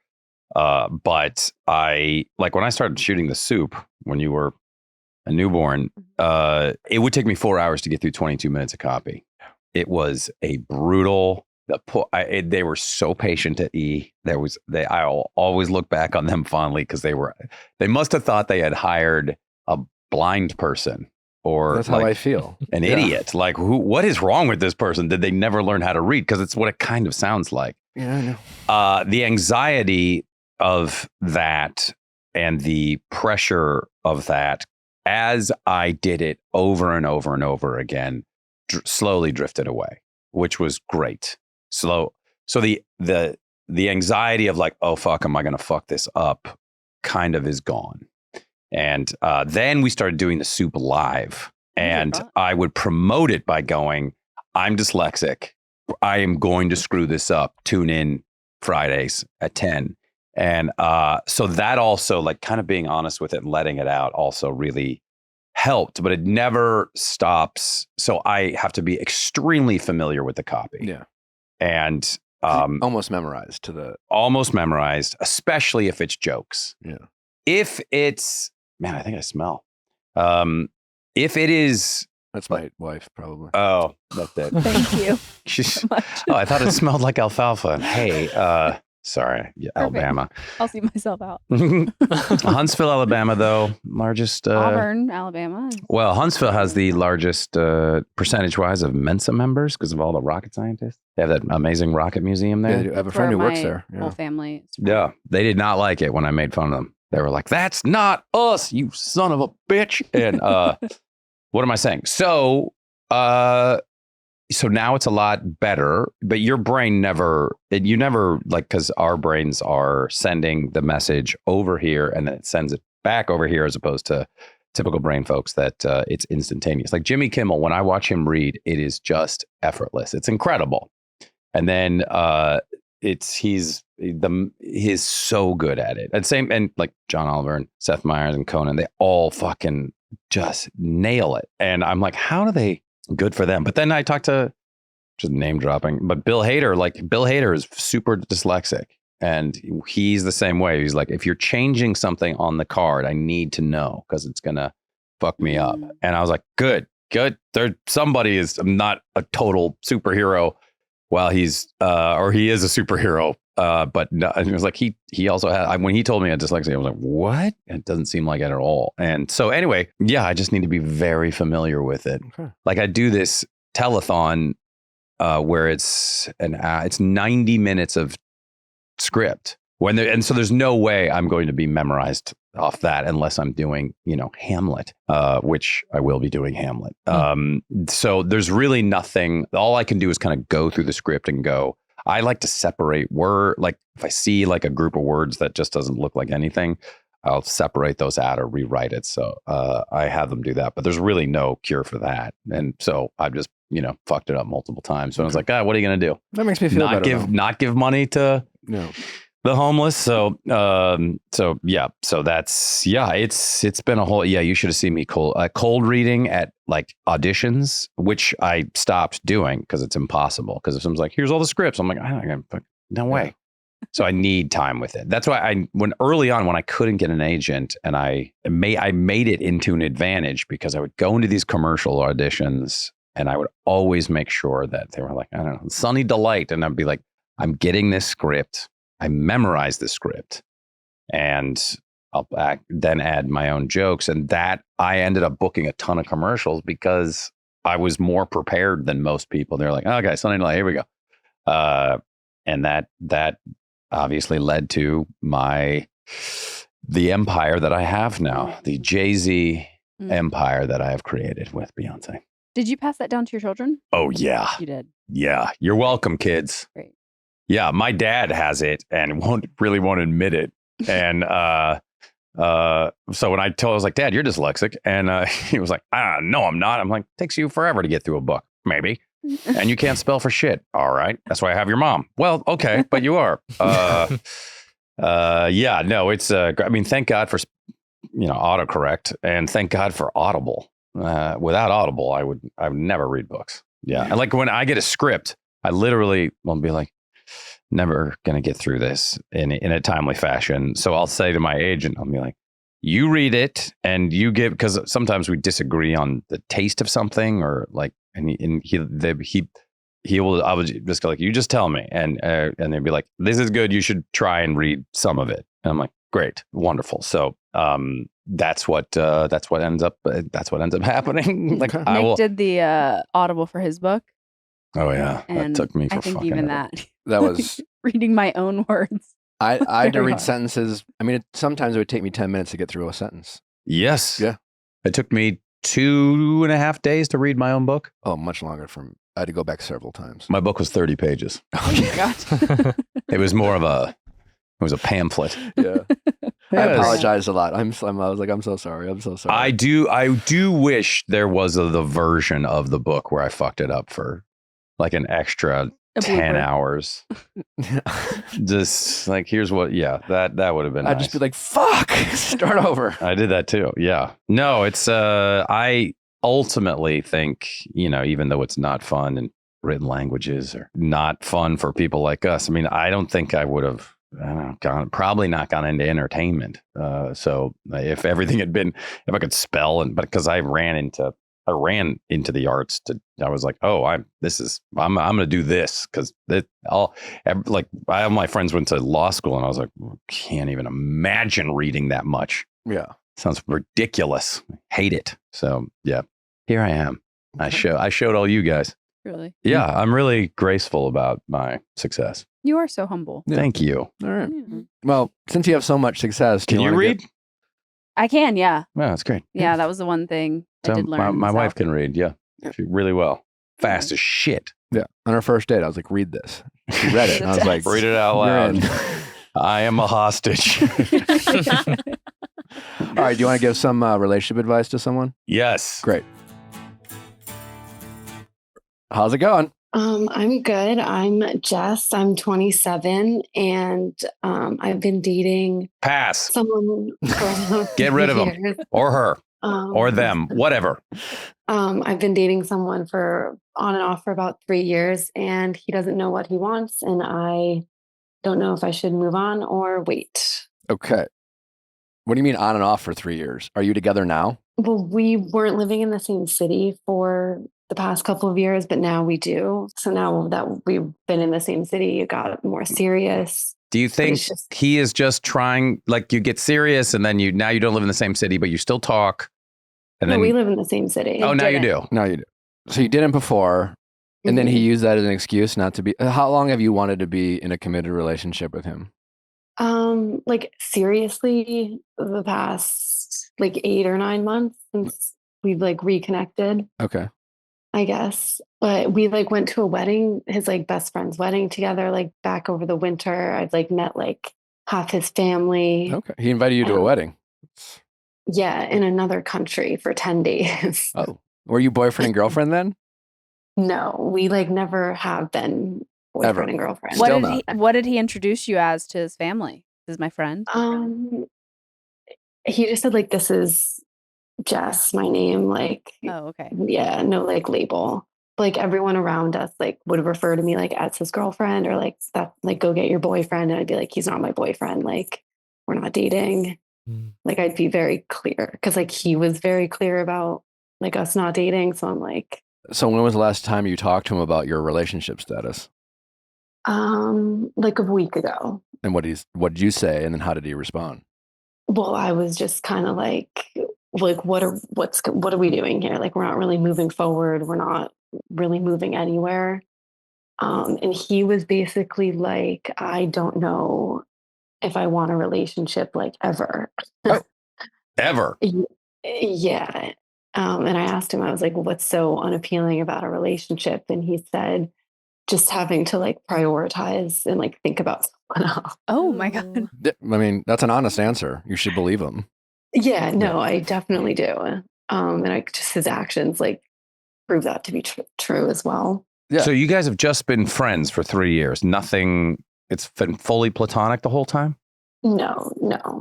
But like when I started shooting The Soup when you were a newborn, it would take me 4 hours to get through 22 minutes a copy. It was a brutal. They were so patient at E. I'll always look back on them fondly because they must have thought they had hired a blind person or That's how I feel. an idiot. Like, what is wrong with this person? Did they never learn how to read? Because it's what it kind of sounds like. Yeah, I know. The anxiety of that and the pressure of that, as I did it over and over and over again, slowly drifted away, which was great. So the anxiety of like, oh fuck, am I going to fuck this up, kind of is gone. And then we started doing The Soup live, and I would promote it by going, I'm dyslexic. I am going to screw this up. Tune in Fridays at 10. And so that also, like, kind of being honest with it and letting it out also really helped, but it never stops. So I have to be extremely familiar with the copy. Yeah. And almost memorized almost memorized, especially if it's jokes. Yeah. If it's, man, I think I smell. If it is, That's my wife, probably. oh, that's it. Thank you She's, so much. oh, I thought it smelled like alfalfa. Hey, sorry, Alabama. I'll see myself out. Huntsville, Alabama, though, largest. Auburn, Alabama. Well, Huntsville has the largest percentage-wise of Mensa members because of all the rocket scientists. They have that amazing rocket museum Yeah, there. I do. I have a That's friend who where works my there. Whole Yeah. family. is from. Yeah, they did not like it when I made fun of them. They were like, "That's not us, you son of a bitch." And what am I saying? So now it's a lot better, but your brain never, like, because our brains are sending the message over here and then it sends it back over here, as opposed to typical brain folks that it's instantaneous. Like Jimmy Kimmel, when I watch him read, it is just effortless. It's incredible. And then he's so good at it. And like John Oliver and Seth Meyers and Conan, they all fucking just nail it. And I'm like, how do they? Good for them. But then I talked to, just name dropping, but Bill Hader is super dyslexic, and he's the same way. He's like, if you're changing something on the card, I need to know because it's gonna fuck me up. And I was like, good. Somebody is not a total superhero. Well, he is a superhero. But no, it was like he also had, when he told me I had dyslexia, I was like, what? It doesn't seem like it at all. And so anyway, yeah, I just need to be very familiar with it. Okay. Like I do this telethon where it's 90 minutes of script and so there's no way I'm going to be memorized off that unless I'm doing, Hamlet, which I will be doing Hamlet. So there's really nothing. All I can do is kind of go through the script and go. I like to separate like if I see like a group of words that just doesn't look like anything, I'll separate those out or rewrite it. So I have them do that, but there's really no cure for that. And so I've just, fucked it up multiple times. So I was like, what are you going to do? That makes me feel better. Not give money to the homeless. So it's been a whole, you should have seen me cold reading at like auditions, which I stopped doing because it's impossible. Because if someone's like, here's all the scripts, I'm like, no way. So I need time with it. That's why early on when I couldn't get an agent, and I made it into an advantage because I would go into these commercial auditions and I would always make sure that they were like, I don't know, Sunny Delight. And I'd be like, I'm getting this script. I memorized the script and I'll then add my own jokes. And that I ended up booking a ton of commercials because I was more prepared than most people. They're like, okay, Sunny Delight, here we go. And that obviously led to the empire that I have now, the Jay-Z empire that I have created with Beyonce. Did you pass that down to your children? Oh, yeah. You did. Yeah. You're welcome, kids. Great. Yeah. My dad has it and won't admit it. And so when I was like, Dad, you're dyslexic. And he was like, no, I'm not. I'm like, takes you forever to get through a book. Maybe. And you can't spell for shit. All right. That's why I have your mom. Well, okay, but you are. Yeah, no, it's, I mean, thank God for, autocorrect, and thank God for Audible. Without Audible, I would never read books. Yeah. And like when I get a script, I literally will be like, never going to get through this in a timely fashion. So I'll say to my agent, I'll be like, you read it and you give, because sometimes we disagree on the taste of something or like, and he will, I would just go like, you just tell me. And they'd be like, this is good. You should try and read some of it. And I'm like, great, wonderful. So that's what ends up happening. Like Nick did the Audible for his book. Oh yeah, And that took me for I think fucking even ever. that was reading my own words. I had to Very read hard. sentences. I mean, sometimes it would take me 10 minutes to get through a sentence. Yes. Yeah. It took me 2.5 days to read my own book. Oh, much longer. I had to go back several times. My book was 30 pages. Oh my god. It was more of it was a pamphlet. Yeah. I Yes. apologize a lot. I was like, I'm so sorry. I'm so sorry. I do wish there was the version of the book where I fucked it up for like an extra A 10 blooper. hours. Just like, here's what, that would have been I'd nice. just be like, fuck, start over. I did that too. Yeah. No, it's, I ultimately think, even though it's not fun and written languages are not fun for people like us. I mean, I don't think I would have, probably not gone into entertainment. So if everything had been, if I could spell but because I ran into the arts I was like, oh, I'm going to do this because all my friends went to law school and I was like, can't even imagine reading that much. Yeah. Sounds ridiculous. Hate it. So yeah, here I am. I showed all you guys. Really? Yeah, I'm really graceful about my success. You are so humble. Yeah. Thank you. All right. Yeah. Well, since you have so much success, do Can you wanna read? I can, yeah. Well, that's great. Yeah, that was the one thing I So did learn. my so. wife can read. Yeah, she really well. Fast as shit. Yeah. On our first date, I was like, read this. She read it. And I was like, Read it out you're loud. in. I am a hostage. All right. Do you want to give some relationship advice to someone? Yes. Great. How's it going? I'm good. I'm Jess. I'm 27 and I've been dating Pass. someone for Get rid of 'em. years. Or her. Or them. Whatever. I've been dating someone for on and off for about 3 years and he doesn't know what he wants and I don't know if I should move on or wait. Okay. What do you mean on and off for 3 years? Are you together now? Well, we weren't living in the same city for the past couple of years, but now we do. So now that we've been in the same city, it got more serious. Do you think It's just- he is just trying, like you get serious and then now you don't live in the same city, but you still talk? And No, then, we live in the same city. oh, now you do. No, you do. So you didn't before, and then he Mhm. used that as an excuse not to be. How long have you wanted to be in a committed relationship with him? Like seriously, the past like 8 or 9 months since we've like reconnected, Okay. I guess. But we like went to a wedding, his like best friend's wedding together, like back over the winter. I've like met like half his family. Okay. He invited you to a Um, wedding. Yeah, in another country for 10 days. Oh. Were you boyfriend and girlfriend then? No, we like never have been boyfriend Ever. and girlfriend. Still What did he introduce you as to his family? This is my friend. He just said like, this is Jess, my name, like, Oh, okay. yeah, no like label. Like everyone around us like would refer to me like as his girlfriend or like stuff like go get your boyfriend. And I'd be like, he's not my boyfriend. Like we're not dating. Like I'd be very clear because like he was very clear about like us not dating. So I'm like, So when was the last time you talked to him about your relationship status? like a week ago. And what did you say? And then how did he respond? Well, I was just kind of like what are we doing here? Like we're not really moving forward. We're not really moving anywhere. And he was basically like, I don't know if I want a relationship like ever. Ever. Yeah. And I asked him, I was like, well, what's so unappealing about a relationship? And he said, just having to like prioritize and like think about someone else. Oh my god. I mean, that's an honest answer. You should believe him. Yeah, no, I definitely do. And I just his actions like prove that to be true as well. Yeah. So you guys have just been friends for 3 years. Nothing. It's been fully platonic the whole time. No.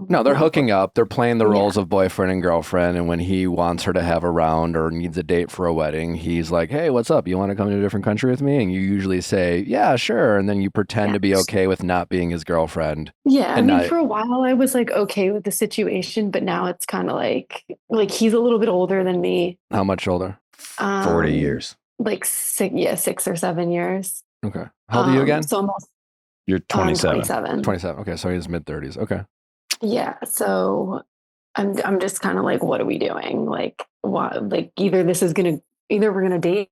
No, they're hooking up. They're playing the Yeah. roles of boyfriend and girlfriend. And when he wants her to have a round or needs a date for a wedding, he's like, hey, what's up? You want to come to a different country with me? And you usually say, yeah, sure. And then you pretend to be okay with not being his girlfriend. Yeah, I And mean, I- for a while I was like okay with the situation, but now it's kind of like he's a little bit older than me. How much older? 40 years. Like 6 or 7 years. Okay. How old are you again? So almost You're 27. 27. 27. Okay. So he's mid 30s. Okay. Yeah. So I'm just kind of like, what are we doing? Like, what? Like either we're gonna date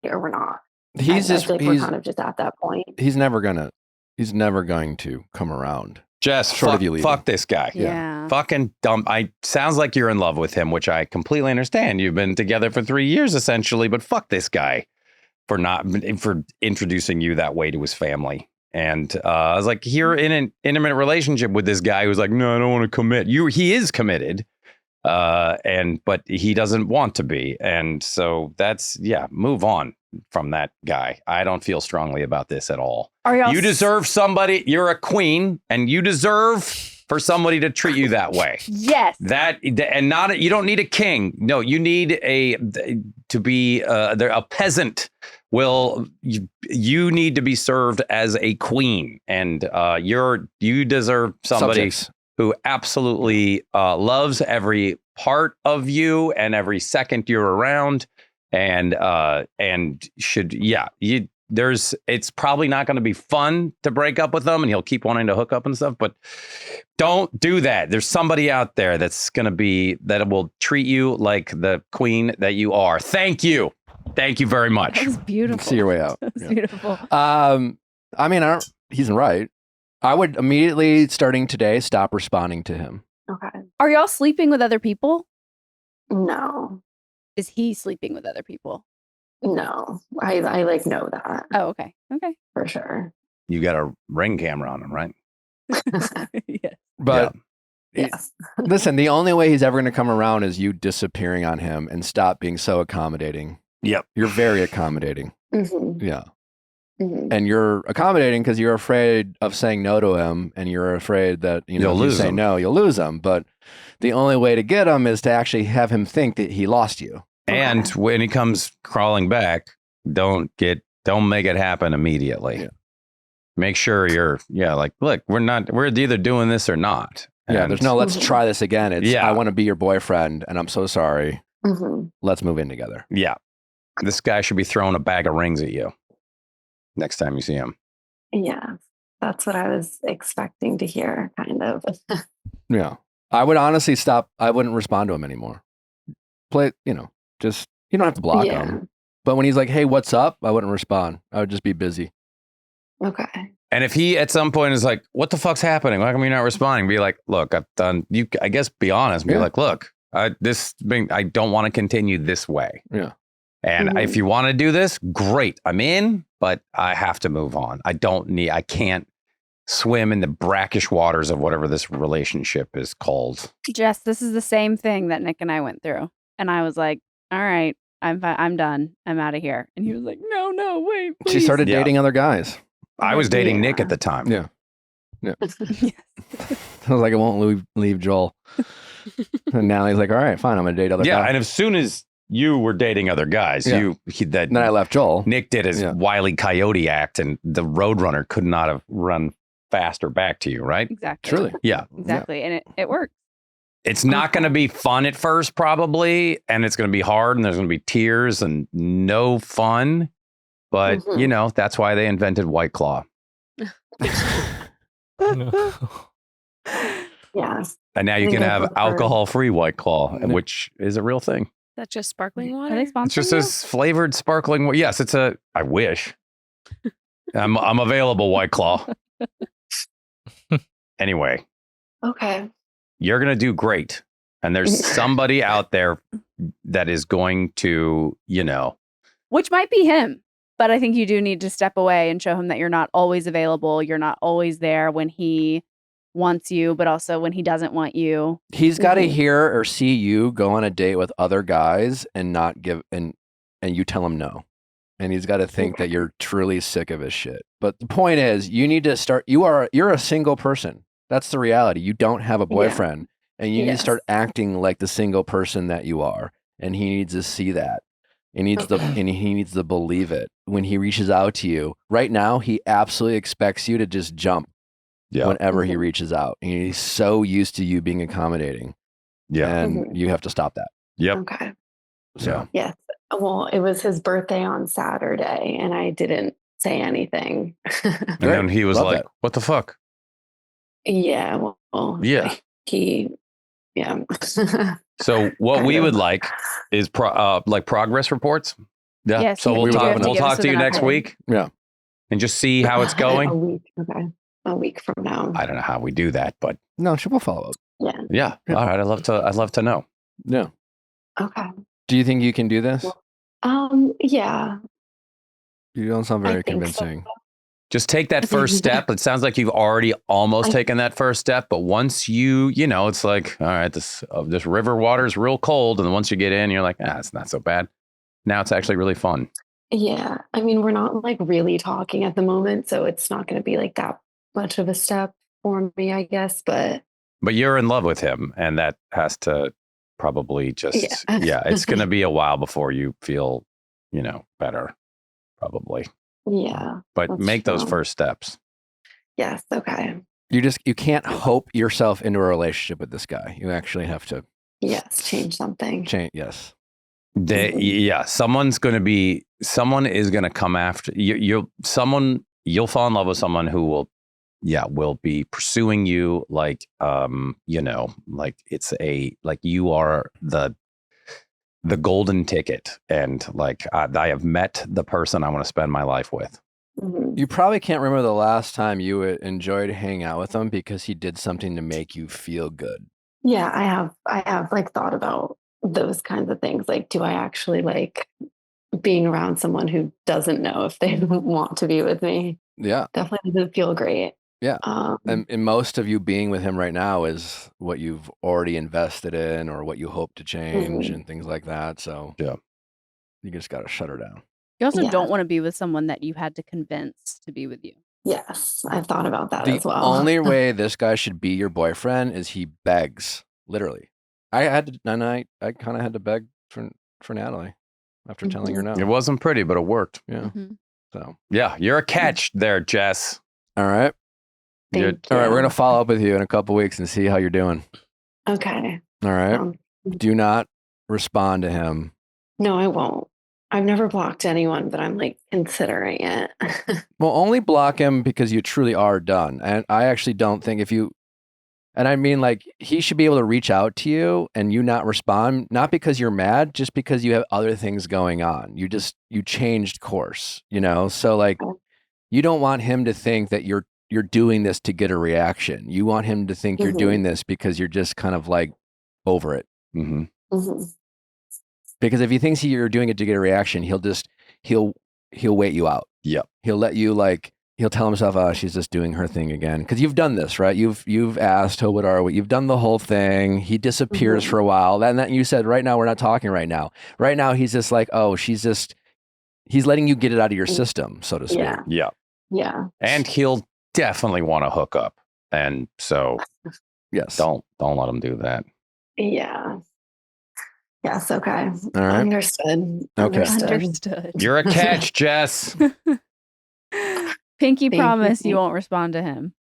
or we're not. He's I just, feel like we're kind of just at that point. he's never going to come around. Jess, Short of you leaving. fuck this guy. Yeah. Fucking dumb. Sounds like you're in love with him, which I completely understand. You've been together for 3 years essentially, but fuck this guy for introducing you that way to his family. And I was like, you're in an intimate relationship with this guy who's like, no, I don't want to commit. He is committed, but he doesn't want to be. And so move on from that guy. I don't feel strongly about this at all. Are y'all You deserve somebody. You're a queen, and you deserve for somebody to treat you that way. Yes. You don't need a king. No, you need a peasant. You need to be served as a queen, and you deserve somebody Subjects. who absolutely loves every part of you and every second you're around, and should it's probably not going to be fun to break up with them, and he'll keep wanting to hook up and stuff, but don't do that. There's somebody out there that will treat you like the queen that you are. Thank you very much. That was beautiful. See your way out. That was Yeah. beautiful. I mean, he's right. I would immediately, starting today, stop responding to him. Okay. Are y'all sleeping with other people? No. Is he sleeping with other people? No. I like know that Oh, okay. Okay. for sure. You got a ring camera on him, right? Yes. But Yes. listen, the only way he's ever going to come around is you disappearing on him and stop being so accommodating. Yep. You're very accommodating. Mhm, Yeah. mhm. And you're accommodating because you're afraid of saying no to him, and you're afraid that You'll if you lose say him. no, you'll lose him. But the only way to get him is to actually have him think that he lost you. And when he comes crawling back, don't make it happen immediately. Yeah. Make sure look, we're either doing this or not. Yeah, And there's no let's Mhm. try this again. It's Yeah. I want to be your boyfriend, and I'm so sorry. Mhm. Let's move in together. Yeah. This guy should be throwing a bag of rings at you next time you see him. Yeah. That's what I was expecting to hear, kind of. Yeah. I would honestly stop. I wouldn't respond to him anymore. Just, you don't have to block Yeah. him. But when he's like, hey, what's up? I wouldn't respond. I would just be busy. Okay. And if he at some point is like, what the fuck's happening? Why come you're not responding? Be like, look, I've done you. I guess be honest. Be Yeah. like, look, I don't want to continue this way. Yeah. And Mhm. if you want to do this, great. I'm in, but I have to move on. I can't swim in the brackish waters of whatever this relationship is called. Jess, this is the same thing that Nick and I went through. And I was like, all right, I'm done. I'm out of here. And he was like, no, wait, please. She started Yeah. dating other guys. I was dating Nick Yeah. at the time. Yeah. Yes. I was like, I won't leave Joel. And now he's like, all right, fine. I'm going to date other Yeah. guys. And as soon as you were dating other guys, Yeah. Then I left Joel. Nick did his Yeah. Wile E. Coyote act, and the Roadrunner could not have run faster back to you, right? Exactly. Truly. Yeah. Exactly. And it worked. It's not going to be fun at first, probably, and it's going to be hard, and there's going to be tears and no fun. But, Mhm. that's why they invented White Claw. No. Yes. And now you I can think I have prefer- alcohol-free White Claw, Yeah. which is a real thing. That's just sparkling Are water. they It's sponsoring just you? as flavored sparkling. Yes, I wish. I'm available, White Claw. Anyway, Okay. you're going to do great. And there's somebody out there that is going to, Which might be him. But I think you do need to step away and show him that you're not always available. You're not always there when he wants you, but also when he doesn't want you. He's got to Mhm. hear or see you go on a date with other guys and not give and you tell him no. and he's got to think that you're truly sick of his shit. But the point is, you need to start. You're a single person. That's the reality. You don't have a boyfriend, and you need to start acting like the single person that you are. And he needs to see that. He needs he needs to believe it when he reaches out to you. Right now, he absolutely expects you to just jump whenever he reaches out. And he's so used to you being accommodating. Yeah, and you have to stop that. Yep. Okay. So yes. Well, it was his birthday on Saturday, and I didn't say anything. And then he was like, "What the fuck?" Yeah. Well. Yeah. Yeah. So what we would like is progress reports. Yeah. Yes, so we'll talk to you next week. Yeah. And just see how it's going. A week. Okay. A week from now. I don't know how we do that, but no, she will follow up. Yeah. Yeah. All right. I'd love to know. Yeah. Okay. Do you think you can do this? Yeah. You don't sound very convincing. So. Just take that first step. It sounds like you've already almost taken that first step, but once it's like, all right, this river water is real cold, and then once you get in, you're like, it's not so bad. Now it's actually really fun. Yeah, I mean, we're not like really talking at the moment, so it's not going to be like that much of a step for me, I guess. But you're in love with him, and that has to probably just it's going to be a while before you feel, better, probably. Yeah. But make those first steps. Yes. Okay. You can't hope yourself into a relationship with this guy. You actually have to. Yes. Change something. Yes. Someone is going to come after you. You'll fall in love with someone who will be pursuing you like it's like you are the golden ticket, and like I have met the person I want to spend my life with. You probably can't remember the last time you enjoyed hanging out with him because he did something to make you feel good. Yeah, I have like thought about those kinds of things. Like, do I actually like being around someone who doesn't know if they want to be with me? Yeah. Definitely doesn't feel great. Yeah. And most of you being with him right now is what you've already invested in or what you hope to change and things like that. So you just got to shut her down. You also don't want to be with someone that you had to convince to be with you. Yes, I've thought about that as well. The only way this guy should be your boyfriend is he begs, literally. I kind of had to beg for Natalie after telling her no. It wasn't pretty, but it worked. Yeah. So you're a catch there, Jess. All right. Thank you. All right, we're gonna follow up with you in a couple weeks and see how you're doing. Okay. All right. Do not respond to him. No, I won't. I've never blocked anyone, but I'm like considering it. Well, only block him because you truly are done. And I actually don't think and I mean, like, he should be able to reach out to you and you not respond, not because you're mad, just because you have other things going on. You changed course, So like, you don't want him to think that you're doing this to get a reaction. You want him to think you're doing this because you're just kind of like over it. Because if he thinks you're doing it to get a reaction, he'll wait you out. Yep. He'll let you he'll tell himself, oh, she's just doing her thing again. Because you've done this, right? You've asked, oh, what are we? You've done the whole thing. He disappears for a while. And then you said, right now, we're not talking right now. Right now, he's just like, oh, he's letting you get it out of your system, so to speak. Yeah. Yeah. And he'll definitely want to hook up. And so yes, don't let him do that. Yeah. Yes. Okay. All right. Understood. Okay. Understood. You're a catch, Jess. Pinky promise you won't respond to him.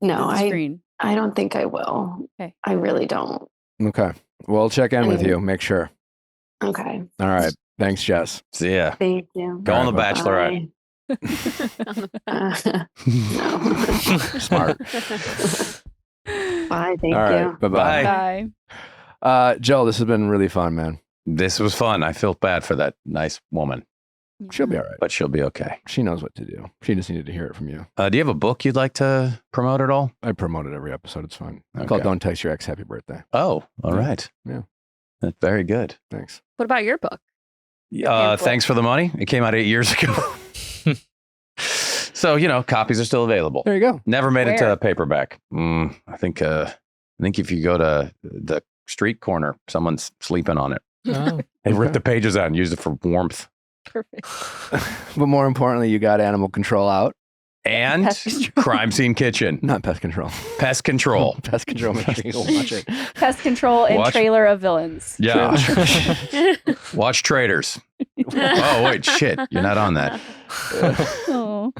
No, I don't think I will. Okay. I really don't. Okay. We'll check in with you. Make sure. Okay. All right. Thanks, Jess. See ya. Thank you. Go on The Bachelorette. No. Smart. Bye. Thank All right. you. Bye-bye. Bye. Joel, this has been really fun, man. This was fun. I feel bad for that nice woman. She'll be all right. But she'll be okay. She knows what to do. She just needed to hear it from you. Do you have a book you'd like to promote at all? I promote it every episode. It's fun. It's Okay. called Don't Text Your Ex Happy Birthday. Oh, all right. Yeah. That's very good. Thanks. What about your book? Thanks for the money. It came out 8 years ago. So, copies are still available. There you go. Never made it to paperback. I think if you go to the street corner, someone's sleeping on it. Oh, They ripped the pages out and used it for warmth. Perfect. But more importantly, you got animal control out. And Pest control. crime scene kitchen. Not pest control. Pest control. Pest control. Make sure you go watch it. Pest control and Watch- trailer of villains. Yeah. Watch Traders. Oh, wait, shit. You're not on that. Oh.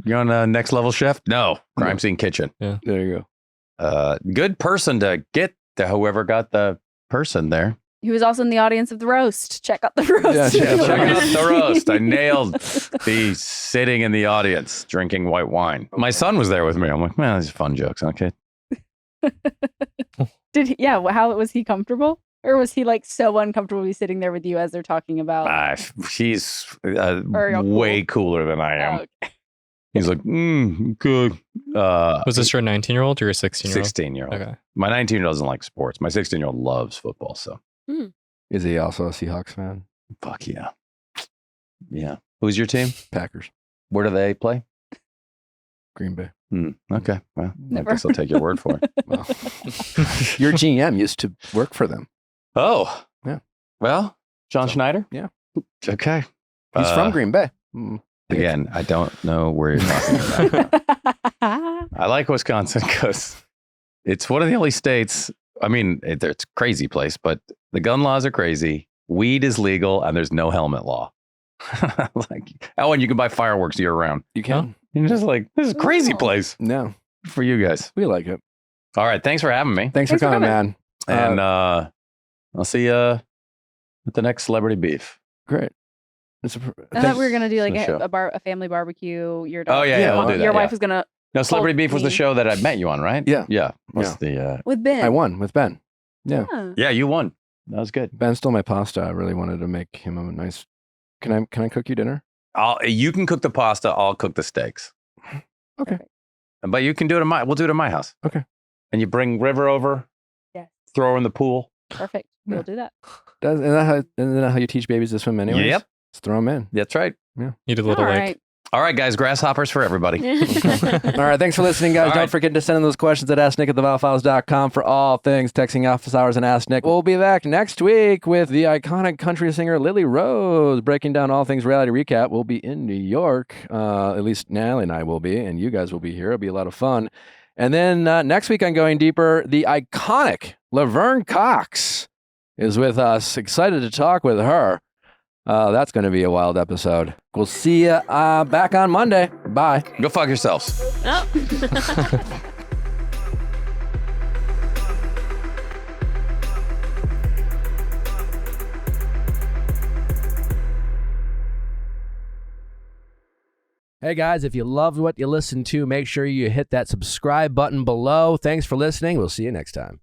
You're on Next Level Chef? No. Crime scene kitchen. There you Good person to get to whoever got the person there. He was also in the audience of the roast. Check out the roast. Yeah, check Check out the roast. I nailed the sitting in the audience drinking white wine. My son was there with me. I'm like, man, these are fun jokes. Okay. Did he, how was he comfortable? Or was he like so uncomfortable to be sitting there with you as they're talking about? He's Or you're way cooler than I am. Oh, okay. He's like, good. Was this your 19-year-old or your 16-year-old? 16-year-old. Okay. My 19-year-old doesn't like sports. My 16-year-old loves football. So go. Is he also a Seahawks fan? fuck yeah. Yeah. Who's your team? Packers. Where do they play? Green Bay. Okay. Well, I Never. guess I'll take your word for it. Well, your GM used to work for them. Oh. Yeah. Well, John Schneider? Yeah. Okay. He's from Green Bay. Mm. Again, I don't know where you're talking about. I like Wisconsin because it's one of the only states. I mean, it's a crazy place, but the gun laws are crazy. Weed is legal, and there's no helmet law. And you can buy fireworks year round. You can. You're just like, this is a crazy Wow. place No, for you guys. we like it. All right, thanks for having me, Thanks for coming, man. and I'll see you at the next Celebrity Beef. Great. I thought we were gonna do like It's a show. a family barbecue. Your Oh, yeah, we'll do that, Your wife yeah. was gonna No, Celebrity Beef was the me. show that I met you on, right? Yeah. Yeah. What's the? with Ben. I won with Ben. Yeah. Huh. Yeah, you won. That was good. Ben stole my pasta. I really wanted to make him a nice. Can I cook you dinner? You can cook the pasta. I'll cook the steaks. Okay. But you can do it we'll do it at my house. Okay. And you bring River over. Yes. Throw her in the pool. Perfect. Yeah. We'll do that. Isn't that how you teach babies to swim anyways? Yep. Just throw them in. That's right. You did a little All like right. All right, guys. Grasshoppers for everybody. All right. Thanks for listening, guys. All Don't right. forget to send in those questions at AskNick@theViallFiles.com for all things texting office hours and Ask Nick. We'll be back next week with the iconic country singer Lily Rose breaking down all things reality recap. We'll be in New York. At least Natalie and I will be, and you guys will be here. It'll be a lot of fun. And then next week on Going Deeper, the iconic Laverne Cox is with us. Excited to talk with her. That's going to be a wild episode. We'll see you back on Monday. Bye. Go fuck yourselves. Oh. Hey guys, if you loved what you listened to, make sure you hit that subscribe button below. Thanks for listening. We'll see you next time.